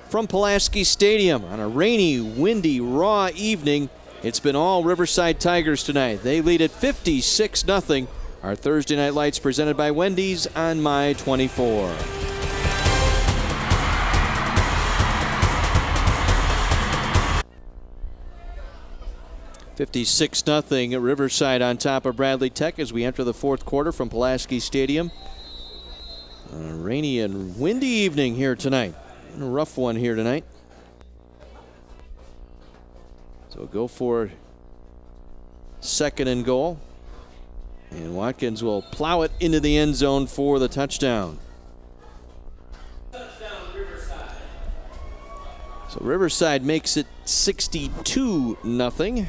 from Pulaski Stadium on a rainy, windy, raw evening. It's been all Riverside Tigers tonight. They lead at 56-0. Our Thursday Night Lights presented by Wendy's on My 24. $56-0 at Riverside on top of Bradley Tech as we enter the fourth quarter from Pulaski Stadium. A rainy and windy evening here tonight. A rough one here tonight. So go for second and goal. And Watkins will plow it into the end zone for the touchdown. So Riverside makes it 62-0.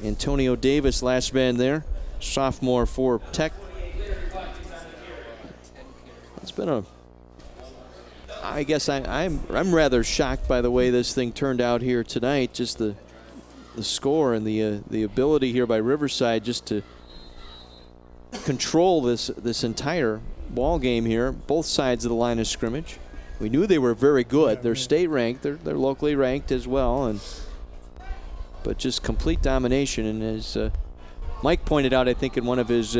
Antonio Davis, last man there, sophomore for Tech. It's been I guess I'm rather shocked by the way this thing turned out here tonight. Just the score and the ability here by Riverside just to control this entire ball game here, both sides of the line of scrimmage. We knew they were very good. They're state ranked. They're locally ranked as well, but just complete domination. And as Mike pointed out, I think in one of his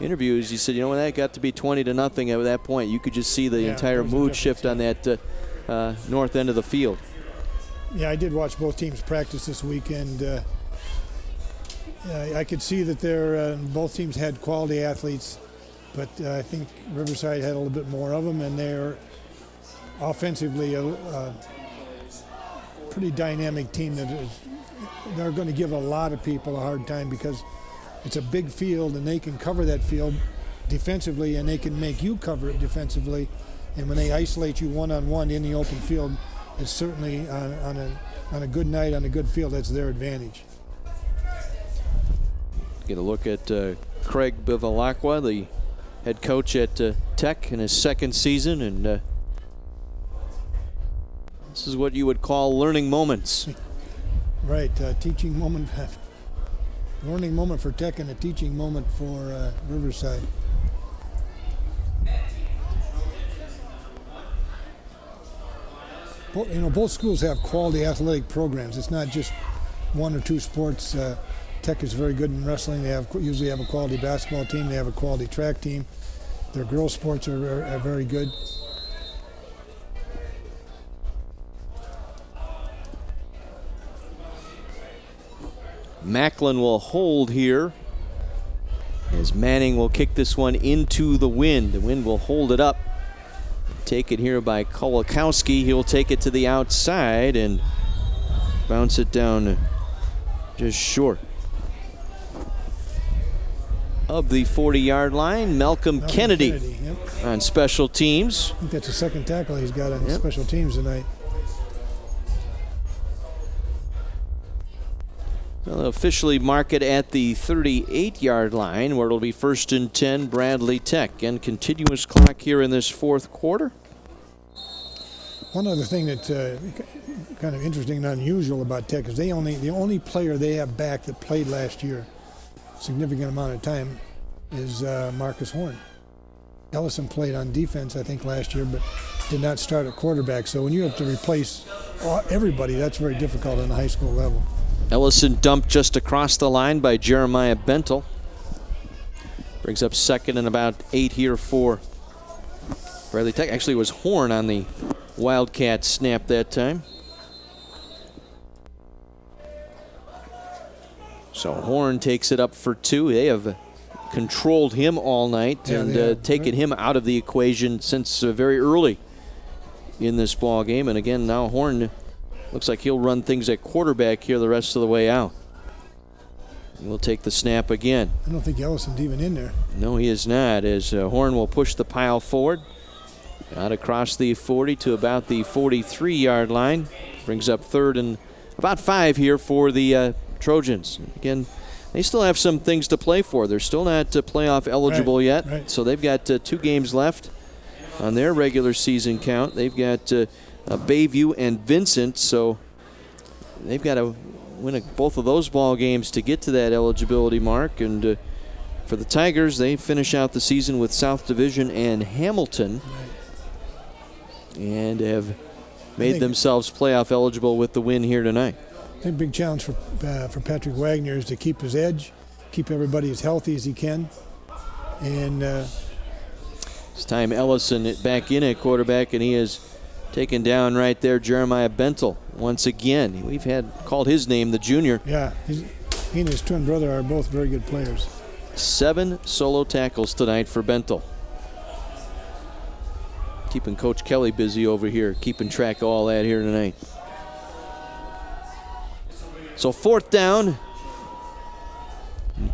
interviews, he said, when that got to be 20-0 at that point, you could just see the entire mood shift on that north end of the field. Yeah, I did watch both teams practice this weekend. I could see that both teams had quality athletes, but I think Riverside had a little bit more of them, and they're offensively a pretty dynamic team they're going to give a lot of people a hard time because it's a big field and they can cover that field defensively and they can make you cover it defensively. And when they isolate you one-on-one in the open field, it's certainly on a good night, on a good field, that's their advantage. Get a look at Craig Bivalacqua, the head coach at Tech in his second season, and this is what you would call learning moments. Right, teaching moment, learning moment for Tech and a teaching moment for Riverside. Both schools have quality athletic programs. It's not just one or two sports. Tech is very good in wrestling. They usually have a quality basketball team. They have a quality track team. Their girls' sports are very good. Macklin will hold here as Manning will kick this one into the wind. The wind will hold it up. Take it here by Kolakowski. He'll take it to the outside and bounce it down just short of the 40-yard line. Malcolm Kennedy on special teams. I think that's the second tackle he's got on special teams tonight. They'll officially mark it at the 38-yard line where it'll be 1st and 10 Bradley Tech. And continuous clock here in this fourth quarter. One other thing that's kind of interesting and unusual about Tech is the only player they have back that played last year, significant amount of time, is Marcus Horn. Ellison played on defense, I think, last year, but did not start at quarterback. So when you have to replace everybody, that's very difficult on the high school level. Ellison dumped just across the line by Jeremiah Bentel. Brings up 2nd and about 8 here for Bradley Tech. Actually, it was Horn on the Wildcat snap that time. So Horn takes it up for 2. They have controlled him all night and taken him out of the equation since very early in this ball game. And again, now Horn looks like he'll run things at quarterback here the rest of the way out. And we'll take the snap again. I don't think Ellison's even in there. No, he is not, as Horn will push the pile forward. Out across the 40 to about the 43-yard line. Brings up 3rd and about 5 here for the Trojans. Again, they still have some things to play for. They're still not playoff eligible yet, right. So they've got 2 games left on their regular season count. They've got Bayview and Vincent, so they've got to win both of those ball games to get to that eligibility mark. And for the Tigers, they finish out the season with South Division and Hamilton, and have made themselves playoff eligible with the win here tonight. I think a big challenge for Patrick Wagner is to keep his edge, keep everybody as healthy as he can. And it's time Ellison back in at quarterback, and he is taken down right there Jeremiah Bentel once again. We've called his name the junior. Yeah, he and his twin brother are both very good players. 7 solo tackles tonight for Bentel. Keeping Coach Kelly busy over here, keeping track of all that here tonight. So 4th down.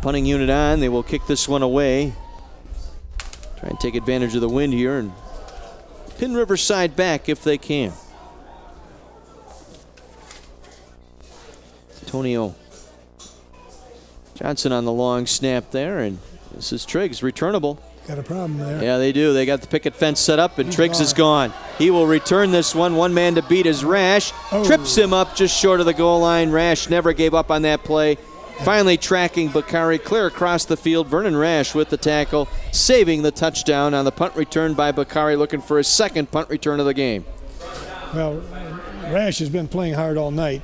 Punting unit on. They will kick this one away. Try and take advantage of the wind here and pin Riverside back if they can. Antonio Johnson on the long snap there, and this is Triggs, returnable. Got a problem there. Yeah, they do. They got the picket fence set up, and Triggs is gone. He will return this one. One man to beat is Rash. Trips him up just short of the goal line. Rash never gave up on that play. Finally tracking Bakari clear across the field. Vernon Rash with the tackle, saving the touchdown on the punt return by Bakari, looking for his 2nd punt return of the game. Well, Rash has been playing hard all night,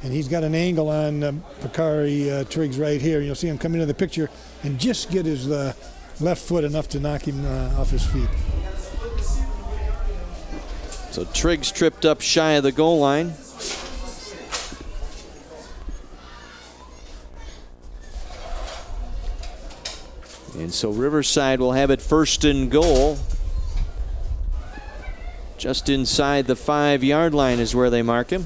and he's got an angle on Bakari Triggs right here. You'll see him come into the picture and just get his left foot enough to knock him off his feet. So Triggs tripped up shy of the goal line. And so Riverside will have it 1st and goal. Just inside the 5-yard line is where they mark him.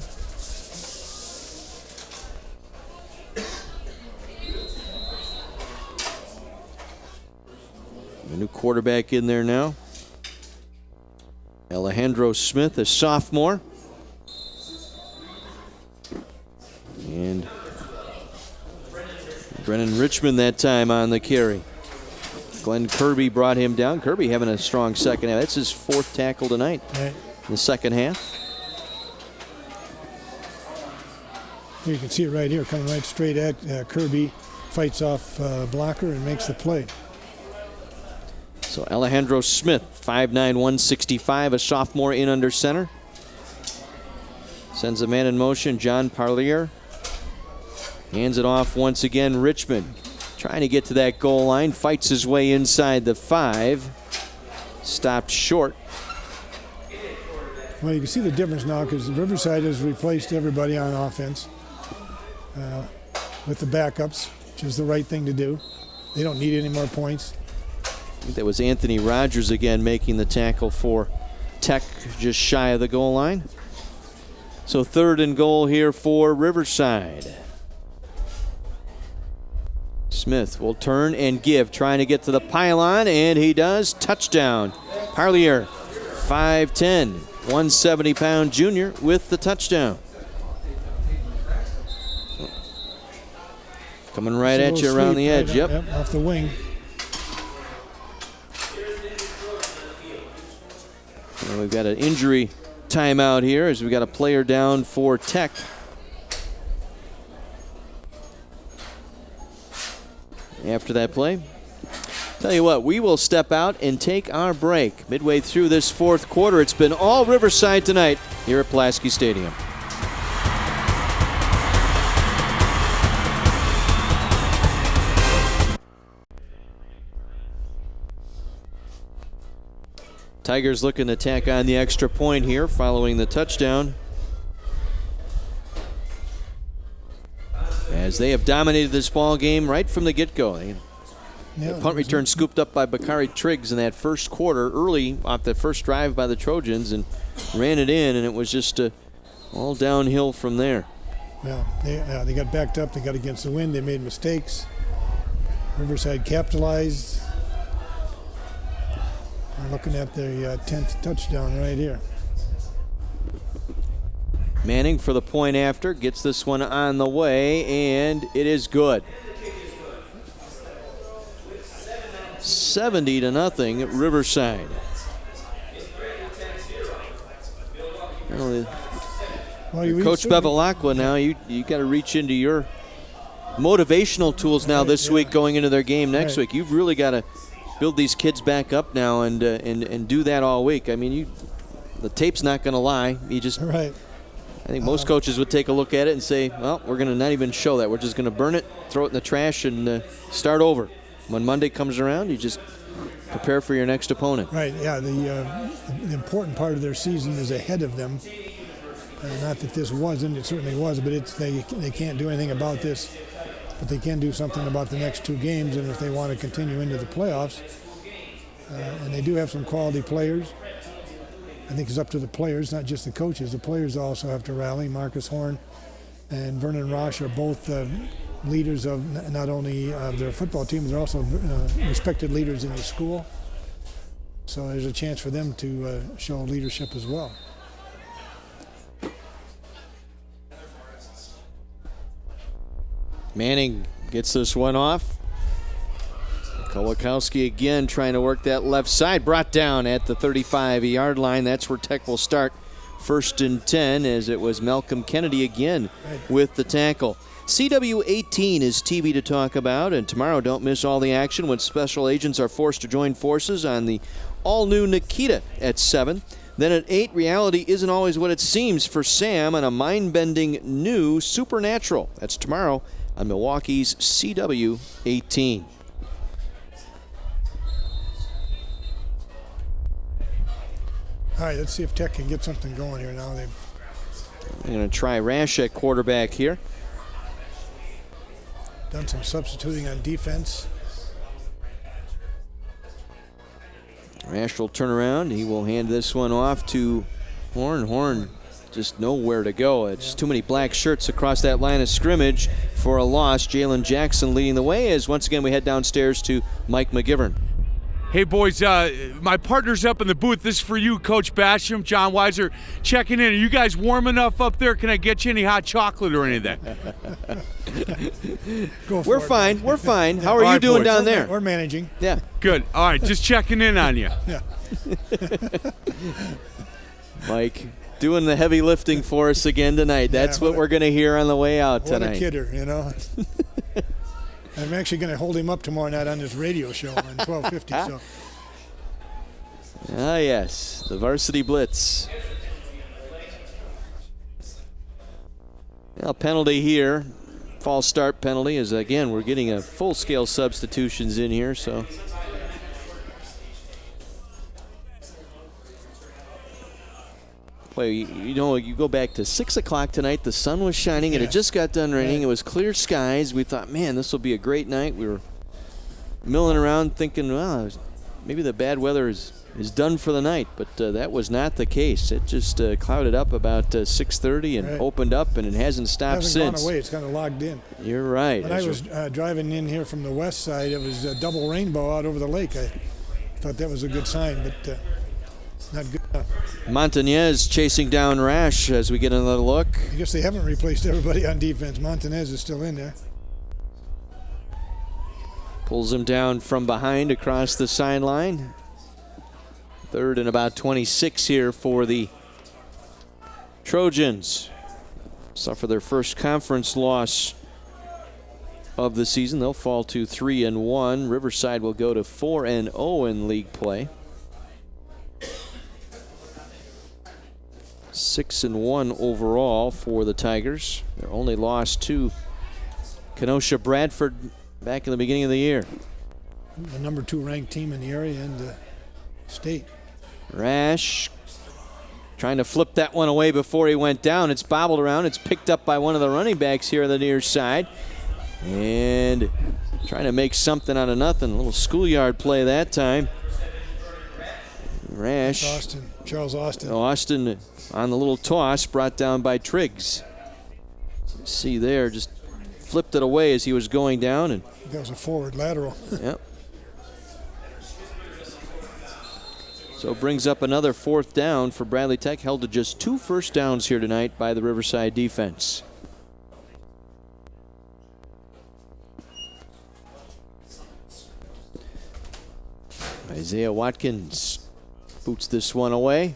A new quarterback in there now. Alejandro Smith, a sophomore. And Brennan Richmond that time on the carry. Glenn Kirby brought him down. Kirby having a strong second half. That's his 4th tackle tonight in the second half. Here you can see it right here, coming right straight at Kirby. Fights off blocker and makes the play. So Alejandro Smith, 5'9", 165, a sophomore in under center. Sends a man in motion, John Parlier. Hands it off once again, Richmond. Trying to get to that goal line, fights his way inside the 5. Stopped short. Well, you can see the difference now because Riverside has replaced everybody on offense with the backups, which is the right thing to do. They don't need any more points. I think that was Anthony Rogers again making the tackle for Tech just shy of the goal line. So 3rd and goal here for Riverside. Smith will turn and give, trying to get to the pylon, and he does. Touchdown. Parlier, 5'10", 170-pound junior with the touchdown. Coming right at you around the edge, yep. Off the wing. And we've got an injury timeout here as we've got a player down for Tech. After that play, tell you what, we will step out and take our break. Midway through this 4th quarter, it's been all Riverside tonight here at Pulaski Stadium. Tigers looking to tack on the extra point here following the touchdown, as they have dominated this ball game right from the get-go. The punt return scooped up by Bakari Triggs in that 1st quarter, early off the first drive by the Trojans, and ran it in, and it was just all downhill from there. Well, they got backed up. They got against the wind. They made mistakes. Riverside capitalized. We're looking at their 10th touchdown right here. Manning for the point after, gets this one on the way, and it is good. 70-0, Riverside. Coach Bevilacqua now, you got to reach into your motivational tools now this week going into their game next week. You've really got to build these kids back up now and do that all week. I mean, the tape's not going to lie. You just I think most coaches would take a look at it and say, well, we're going to not even show that. We're just going to burn it, throw it in the trash, and start over. When Monday comes around, you just prepare for your next opponent. Right, yeah. The important part of their season is ahead of them. Not that this wasn't, it certainly was, but they can't do anything about this. But they can do something about the next 2 games, and if they want to continue into the playoffs. And they do have some quality players. I think it's up to the players, not just the coaches. The players also have to rally. Marcus Horn and Vernon Rosh are both leaders of not only their football team, they're also respected leaders in the school. So there's a chance for them to show leadership as well. Manning gets this one off. Kolakowski again trying to work that left side. Brought down at the 35-yard line. That's where Tech will start 1st and 10, as it was Malcolm Kennedy again with the tackle. CW 18 is TV to talk about, and tomorrow don't miss all the action when special agents are forced to join forces on the all-new Nikita at 7. Then at 8, reality isn't always what it seems for Sam on a mind-bending new Supernatural. That's tomorrow on Milwaukee's CW 18. All right, let's see if Tech can get something going here now. They're going to try Rash at quarterback here. Done some substituting on defense. Rash will turn around. He will hand this one off to Horn. Horn just nowhere to go. It's too many black shirts across that line of scrimmage for a loss. Jalen Jackson leading the way as once again we head downstairs to Mike McGivern. Hey, boys, my partner's up in the booth. This is for you, Coach Basham, John Weiser, checking in. Are you guys warm enough up there? Can I get you any hot chocolate or anything? We're fine. We're fine. How are you doing down there? We're managing. Yeah. Good. All right, just checking in on you. Yeah. Mike, doing the heavy lifting for us again tonight. That's what we're going to hear on the way out tonight. What a kidder, you know. I'm actually going to hold him up tomorrow night on this radio show on 1250. So. Ah, yes, the Varsity Blitz. Well, penalty here. False start penalty is, again, we're getting a full-scale substitutions in here, so. Boy, you know, you go back to 6 o'clock tonight. The sun was shining. It had just got done raining. It was clear skies. We thought, man, this will be a great night. We were milling around thinking, well, maybe the bad weather is done for the night. But that was not the case. It just clouded up about 6:30 and opened up, and it hasn't stopped since. It hasn't gone away. It's kind of logged in. You're right. When I was driving in here from the west side, it was a double rainbow out over the lake. I thought that was a good sign, but not good enough. Montañez chasing down Rash as we get another look. I guess they haven't replaced everybody on defense. Montañez is still in there. Pulls him down from behind across the sideline. 3rd and about 26 here for the Trojans. Suffer their first conference loss of the season. They'll fall to 3-1. Riverside will go to 4-0 in league play. 6-1 overall for the Tigers. Their only loss to Kenosha Bradford back in the beginning of the year. The number 2 ranked team in the area and the state. Rash trying to flip that one away before he went down. It's bobbled around. It's picked up by one of the running backs here on the near side. And trying to make something out of nothing. A little schoolyard play that time. Rash. Charles Austin. Austin on the little toss, brought down by Triggs. See there, just flipped it away as he was going down. And that was a forward lateral. Yep. So it brings up another 4th down for Bradley Tech, held to just 2 first downs here tonight by the Riverside defense. Isaiah Watkins boots this one away.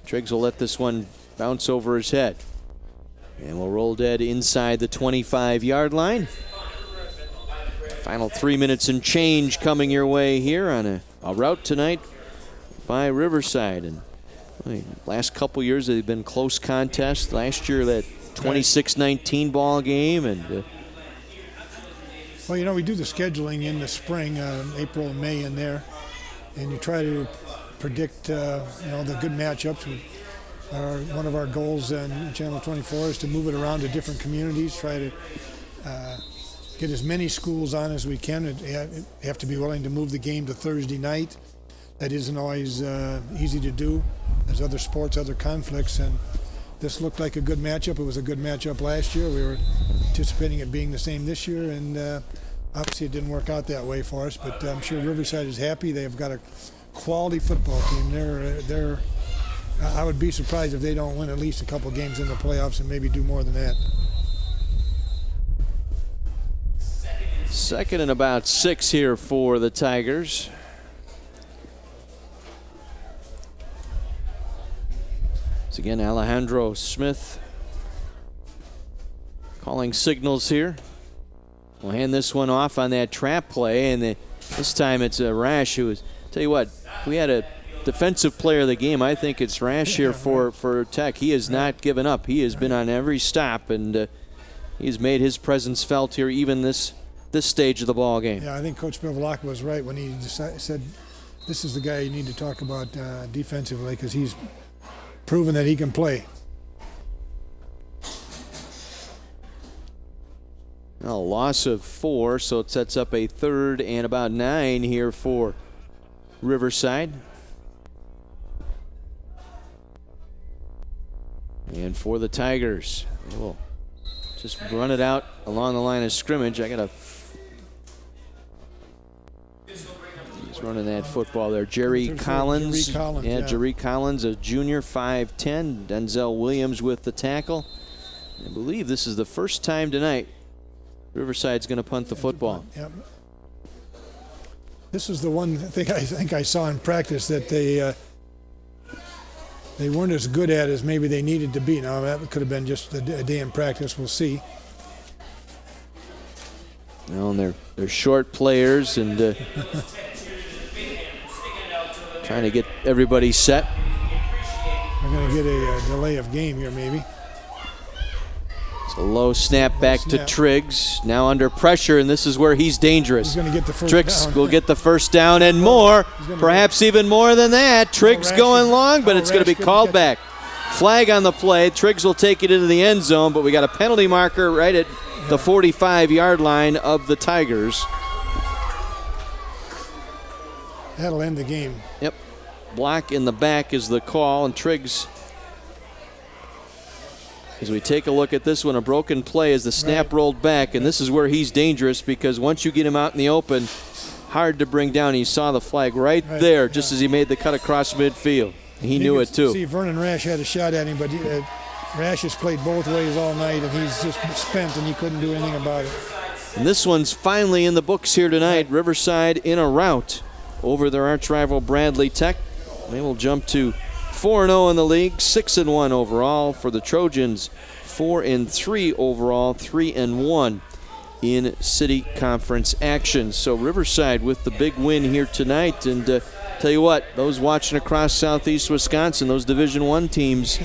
Triggs will let this one bounce over his head. And we'll roll dead inside the 25-yard line. Final 3 minutes and change coming your way here on a route tonight by Riverside. And last couple years they've been close contests. Last year that 26-19 ball game. And well, you know, we do the scheduling in the spring, April and May in there, and you try to predict, you know, the good matchups. One of our goals in Channel 24 is to move it around to different communities, try to get as many schools on as we can. You have to be willing to move the game to Thursday night. That isn't always easy to do. There's other sports, other conflicts, and this looked like a good matchup. It was a good matchup last year. We were anticipating it being the same this year, and obviously it didn't work out that way for us, but I'm sure Riverside is happy. They've got a quality football team. They're I would be surprised if they don't win at least a couple games in the playoffs and maybe do more than that. 2nd and about 6 here for the Tigers. Once again, Alejandro Smith calling signals here. We'll hand this one off on that trap play, and this time it's a Rash who is, tell you what, we had a defensive player of the game. I think it's Rash here for Tech. He has not given up. He has been on every stop, and he's made his presence felt here even this stage of the ball game. Yeah, I think Coach Bevilacqua was right when he said this is the guy you need to talk about defensively, because he's proven that he can play. A loss of 4, so it sets up a 3rd and about 9 here for Riverside. And for the Tigers, they will just run it out along the line of scrimmage. He's running that football there. Jerry Collins. Yeah, Jerry Collins, a junior, 5'10". Denzel Williams with the tackle. I believe this is the first time tonight Riverside's going to punt the football. Yep. This is the one thing I think I saw in practice that they weren't as good at as maybe they needed to be. Now, that could have been just a day in practice. We'll see. Well, and they're short players and trying to get everybody set. We're going to get a delay of game here, maybe. It's a low snap back to Triggs. Now under pressure, and this is where he's dangerous. He's going to get the first Triggs down. will get the first down and more, perhaps even more than that. Triggs going long, but it's going to be called back. Flag on the play. Triggs will take it into the end zone, but we got a penalty marker right at the 45-yard line of the Tigers. That'll end the game. Yep. Block in the back is the call, and Triggs, as we take a look at this one, a broken play as the snap rolled back, and this is where he's dangerous because once you get him out in the open, hard to bring down. He saw the flag right there just as he made the cut across midfield. He knew it too. See, Vernon Rash had a shot at him, but Rash has played both ways all night, and he's just spent, and he couldn't do anything about it. And this one's finally in the books here tonight. Riverside in a rout over their arch rival Bradley Tech. They will jump to 4-0 in the league, 6-1 overall for the Trojans, 4-3 overall, 3-1 in city conference action. So Riverside with the big win here tonight, and tell you what, those watching across southeast Wisconsin, those Division I teams,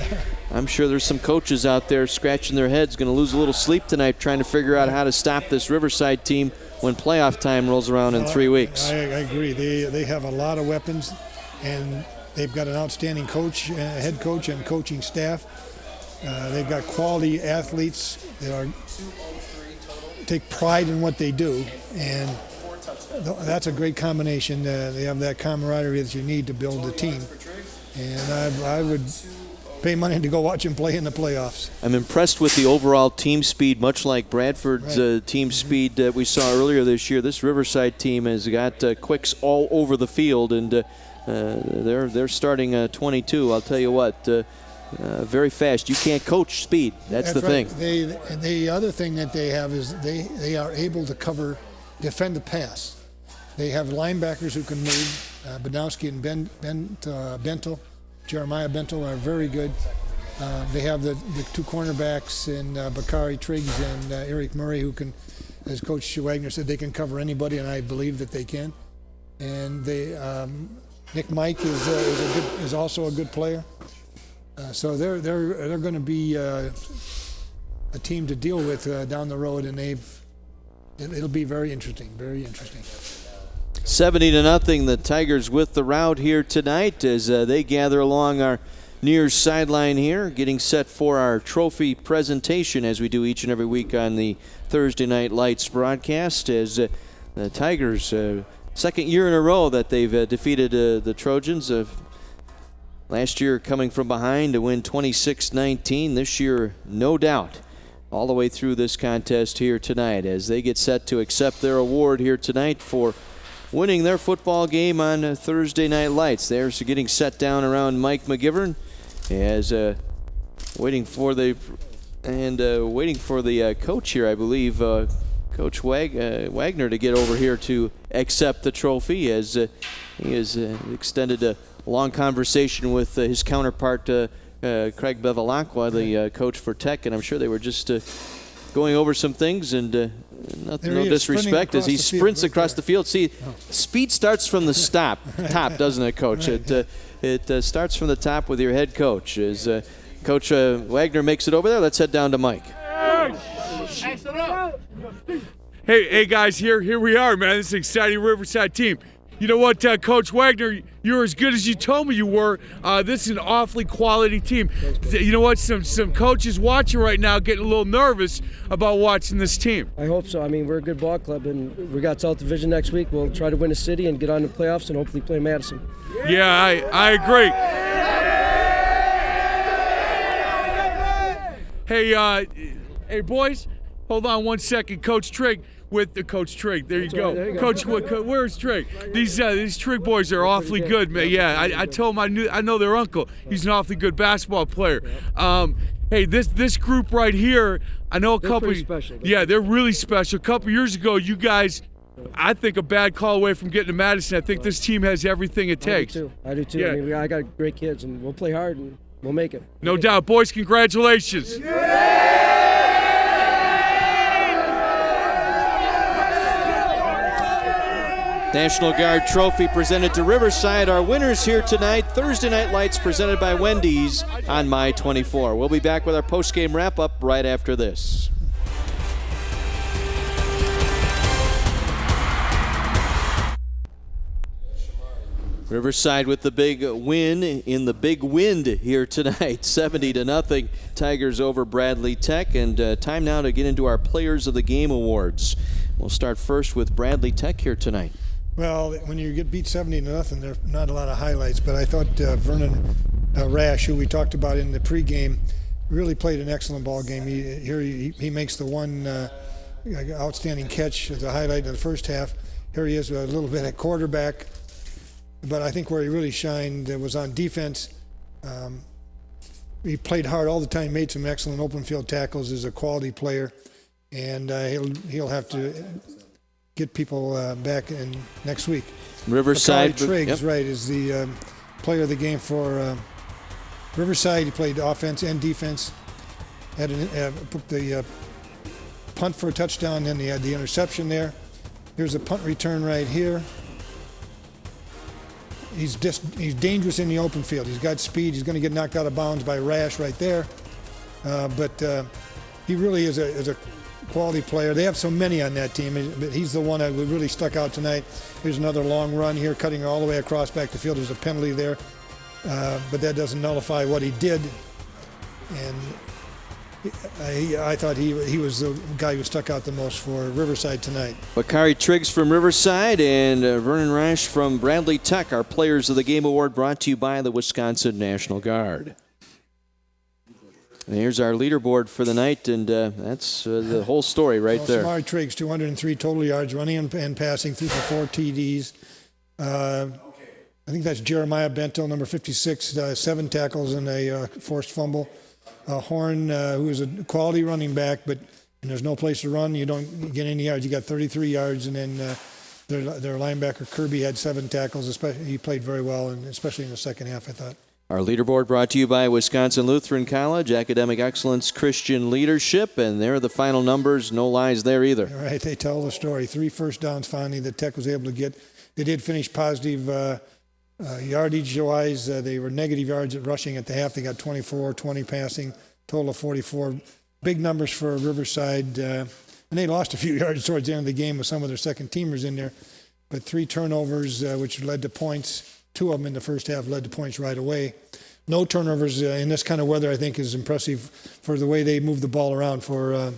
I'm sure there's some coaches out there scratching their heads, going to lose a little sleep tonight trying to figure out how to stop this Riverside team when playoff time rolls around in 3 weeks. I agree. They have a lot of weapons, and they've got an outstanding coach, head coach, and coaching staff. They've got quality athletes that take pride in what they do, and that's a great combination. They have that camaraderie that you need to build a team, and I would pay money to go watch them play in the playoffs. I'm impressed with the overall team speed, much like Bradford's team speed that we saw earlier this year. This Riverside team has got quicks all over the field, and they're starting 22. I'll tell you what, very fast. You can't coach speed. That's the right. thing. The other thing that they have is they are able to defend the pass. They have linebackers who can move. Badowski and Bento, Jeremiah Bento are very good. They have the two cornerbacks in Bakari Triggs and Eric Murray who can, as Coach Wagner said, they can cover anybody, and I believe that they can. And Nick Mike is also a good player. So they're going to be a team to deal with down the road, and it'll be very interesting, very interesting. 70-0, the Tigers with the rout here tonight as they gather along our near sideline here, getting set for our trophy presentation as we do each and every week on the Thursday Night Lights broadcast. As the Tigers, second year in a row that they've defeated the Trojans. Last year coming from behind to win 26-19. This year, no doubt, all the way through this contest here tonight as they get set to accept their award here tonight for winning their football game on Thursday Night Lights. They're getting set down around Mike McGivern as waiting for the coach here, I believe, Coach Wagner, to get over here to accept the trophy as he has extended a long conversation with his counterpart Craig Bevilacqua, the coach for Tech, and I'm sure they were just going over some things and. No disrespect as he sprints across the field. See, speed starts from the top, doesn't it, Coach? Right. It starts from the top with your head coach. As Coach Wagner makes it over there, let's head down to Mike. Hey guys, here we are, man. This is an exciting Riverside team. You know what, Coach Wagner, you're as good as you told me you were. This is an awfully quality team. You know what, some coaches watching right now getting a little nervous about watching this team. I hope so. I mean, we're a good ball club, and we got South Division next week. We'll try to win a city and get on the playoffs and hopefully play Madison. Yeah, I agree. Hey, boys, hold on one second. Coach Trigg. With the Coach Trigg, there you go. Coach, where's Trigg? These Trigg boys are awfully good, man. Yeah, I told him I know their uncle. He's an awfully good basketball player. Hey, this group right here, I know They're pretty special. Yeah, they're really special. A couple years ago, you guys, I think a bad call away from getting to Madison. I think this team has everything it takes. I do too. Yeah. I mean, I got great kids, and we'll play hard, and we'll make it. No doubt, boys. Congratulations. National Guard Trophy presented to Riverside. Our winners here tonight, Thursday Night Lights presented by Wendy's on My 24. We'll be back with our post-game wrap-up right after this. Riverside with the big win in the big wind here tonight, 70-0. Tigers over Bradley Tech, and time now to get into our Players of the Game awards. We'll start first with Bradley Tech here tonight. Well, when you get beat 70-0, there are not a lot of highlights, but I thought Vernon Rash, who we talked about in the pregame, really played an excellent ball game. He makes the one outstanding catch as a highlight in the first half. Here he is with a little bit at quarterback, but I think where he really shined was on defense. He played hard all the time, made some excellent open field tackles, is a quality player, and he'll have to get people back in next week. Riverside, Triggs, right, is the player of the game for Riverside. He played offense and defense. Had the punt for a touchdown, then he had the interception there. Here's a punt return right here. He's dangerous in the open field. He's got speed. He's going to get knocked out of bounds by Rash right there. But he really is a quality player. They have so many on that team, but he's the one that really stuck out tonight. Here's another long run here, cutting all the way across back the field. There's a penalty there, but that doesn't nullify what he did. And I thought he was the guy who stuck out the most for Riverside tonight. Bakari Triggs from Riverside and Vernon Rash from Bradley Tech, our Players of the Game award brought to you by the Wisconsin National Guard. And here's our leaderboard for the night, and that's the whole story right there. Samari Triggs, 203 total yards, running and passing, 3 for 4 TDs. I think that's Jeremiah Bento, number 56, 7 tackles and a forced fumble. Horn, who is a quality running back, but when there's no place to run, you don't get any yards. You got 33 yards, and then their linebacker Kirby had 7 tackles. He played very well, and especially in the second half, I thought. Our leaderboard brought to you by Wisconsin Lutheran College, Academic Excellence, Christian Leadership, and there are the final numbers. No lies there either. All right, they tell the story. 3 first downs finally that Tech was able to get. They did finish positive yardage-wise. They were negative yards at rushing at the half. They got 24, 20 passing, total of 44. Big numbers for Riverside. And they lost a few yards towards the end of the game with some of their second-teamers in there. But 3 turnovers, which led to points. 2 of them in the first half led to points right away. No turnovers in this kind of weather, I think, is impressive for the way they move the ball around for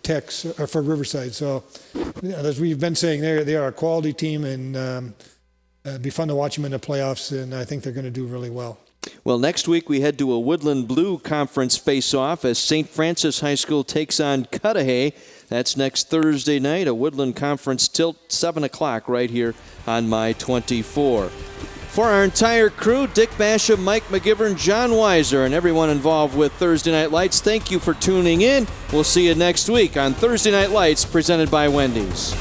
Tech's or for Riverside. So, as we've been saying, they are a quality team, and it'd be fun to watch them in the playoffs. And I think they're going to do really well. Well, next week we head to a Woodland Blue Conference face-off as St. Francis High School takes on Cudahy. That's next Thursday night, a Woodland Conference tilt, 7 o'clock right here on My 24. For our entire crew, Dick Basham, Mike McGivern, John Weiser, and everyone involved with Thursday Night Lights, thank you for tuning in. We'll see you next week on Thursday Night Lights presented by Wendy's.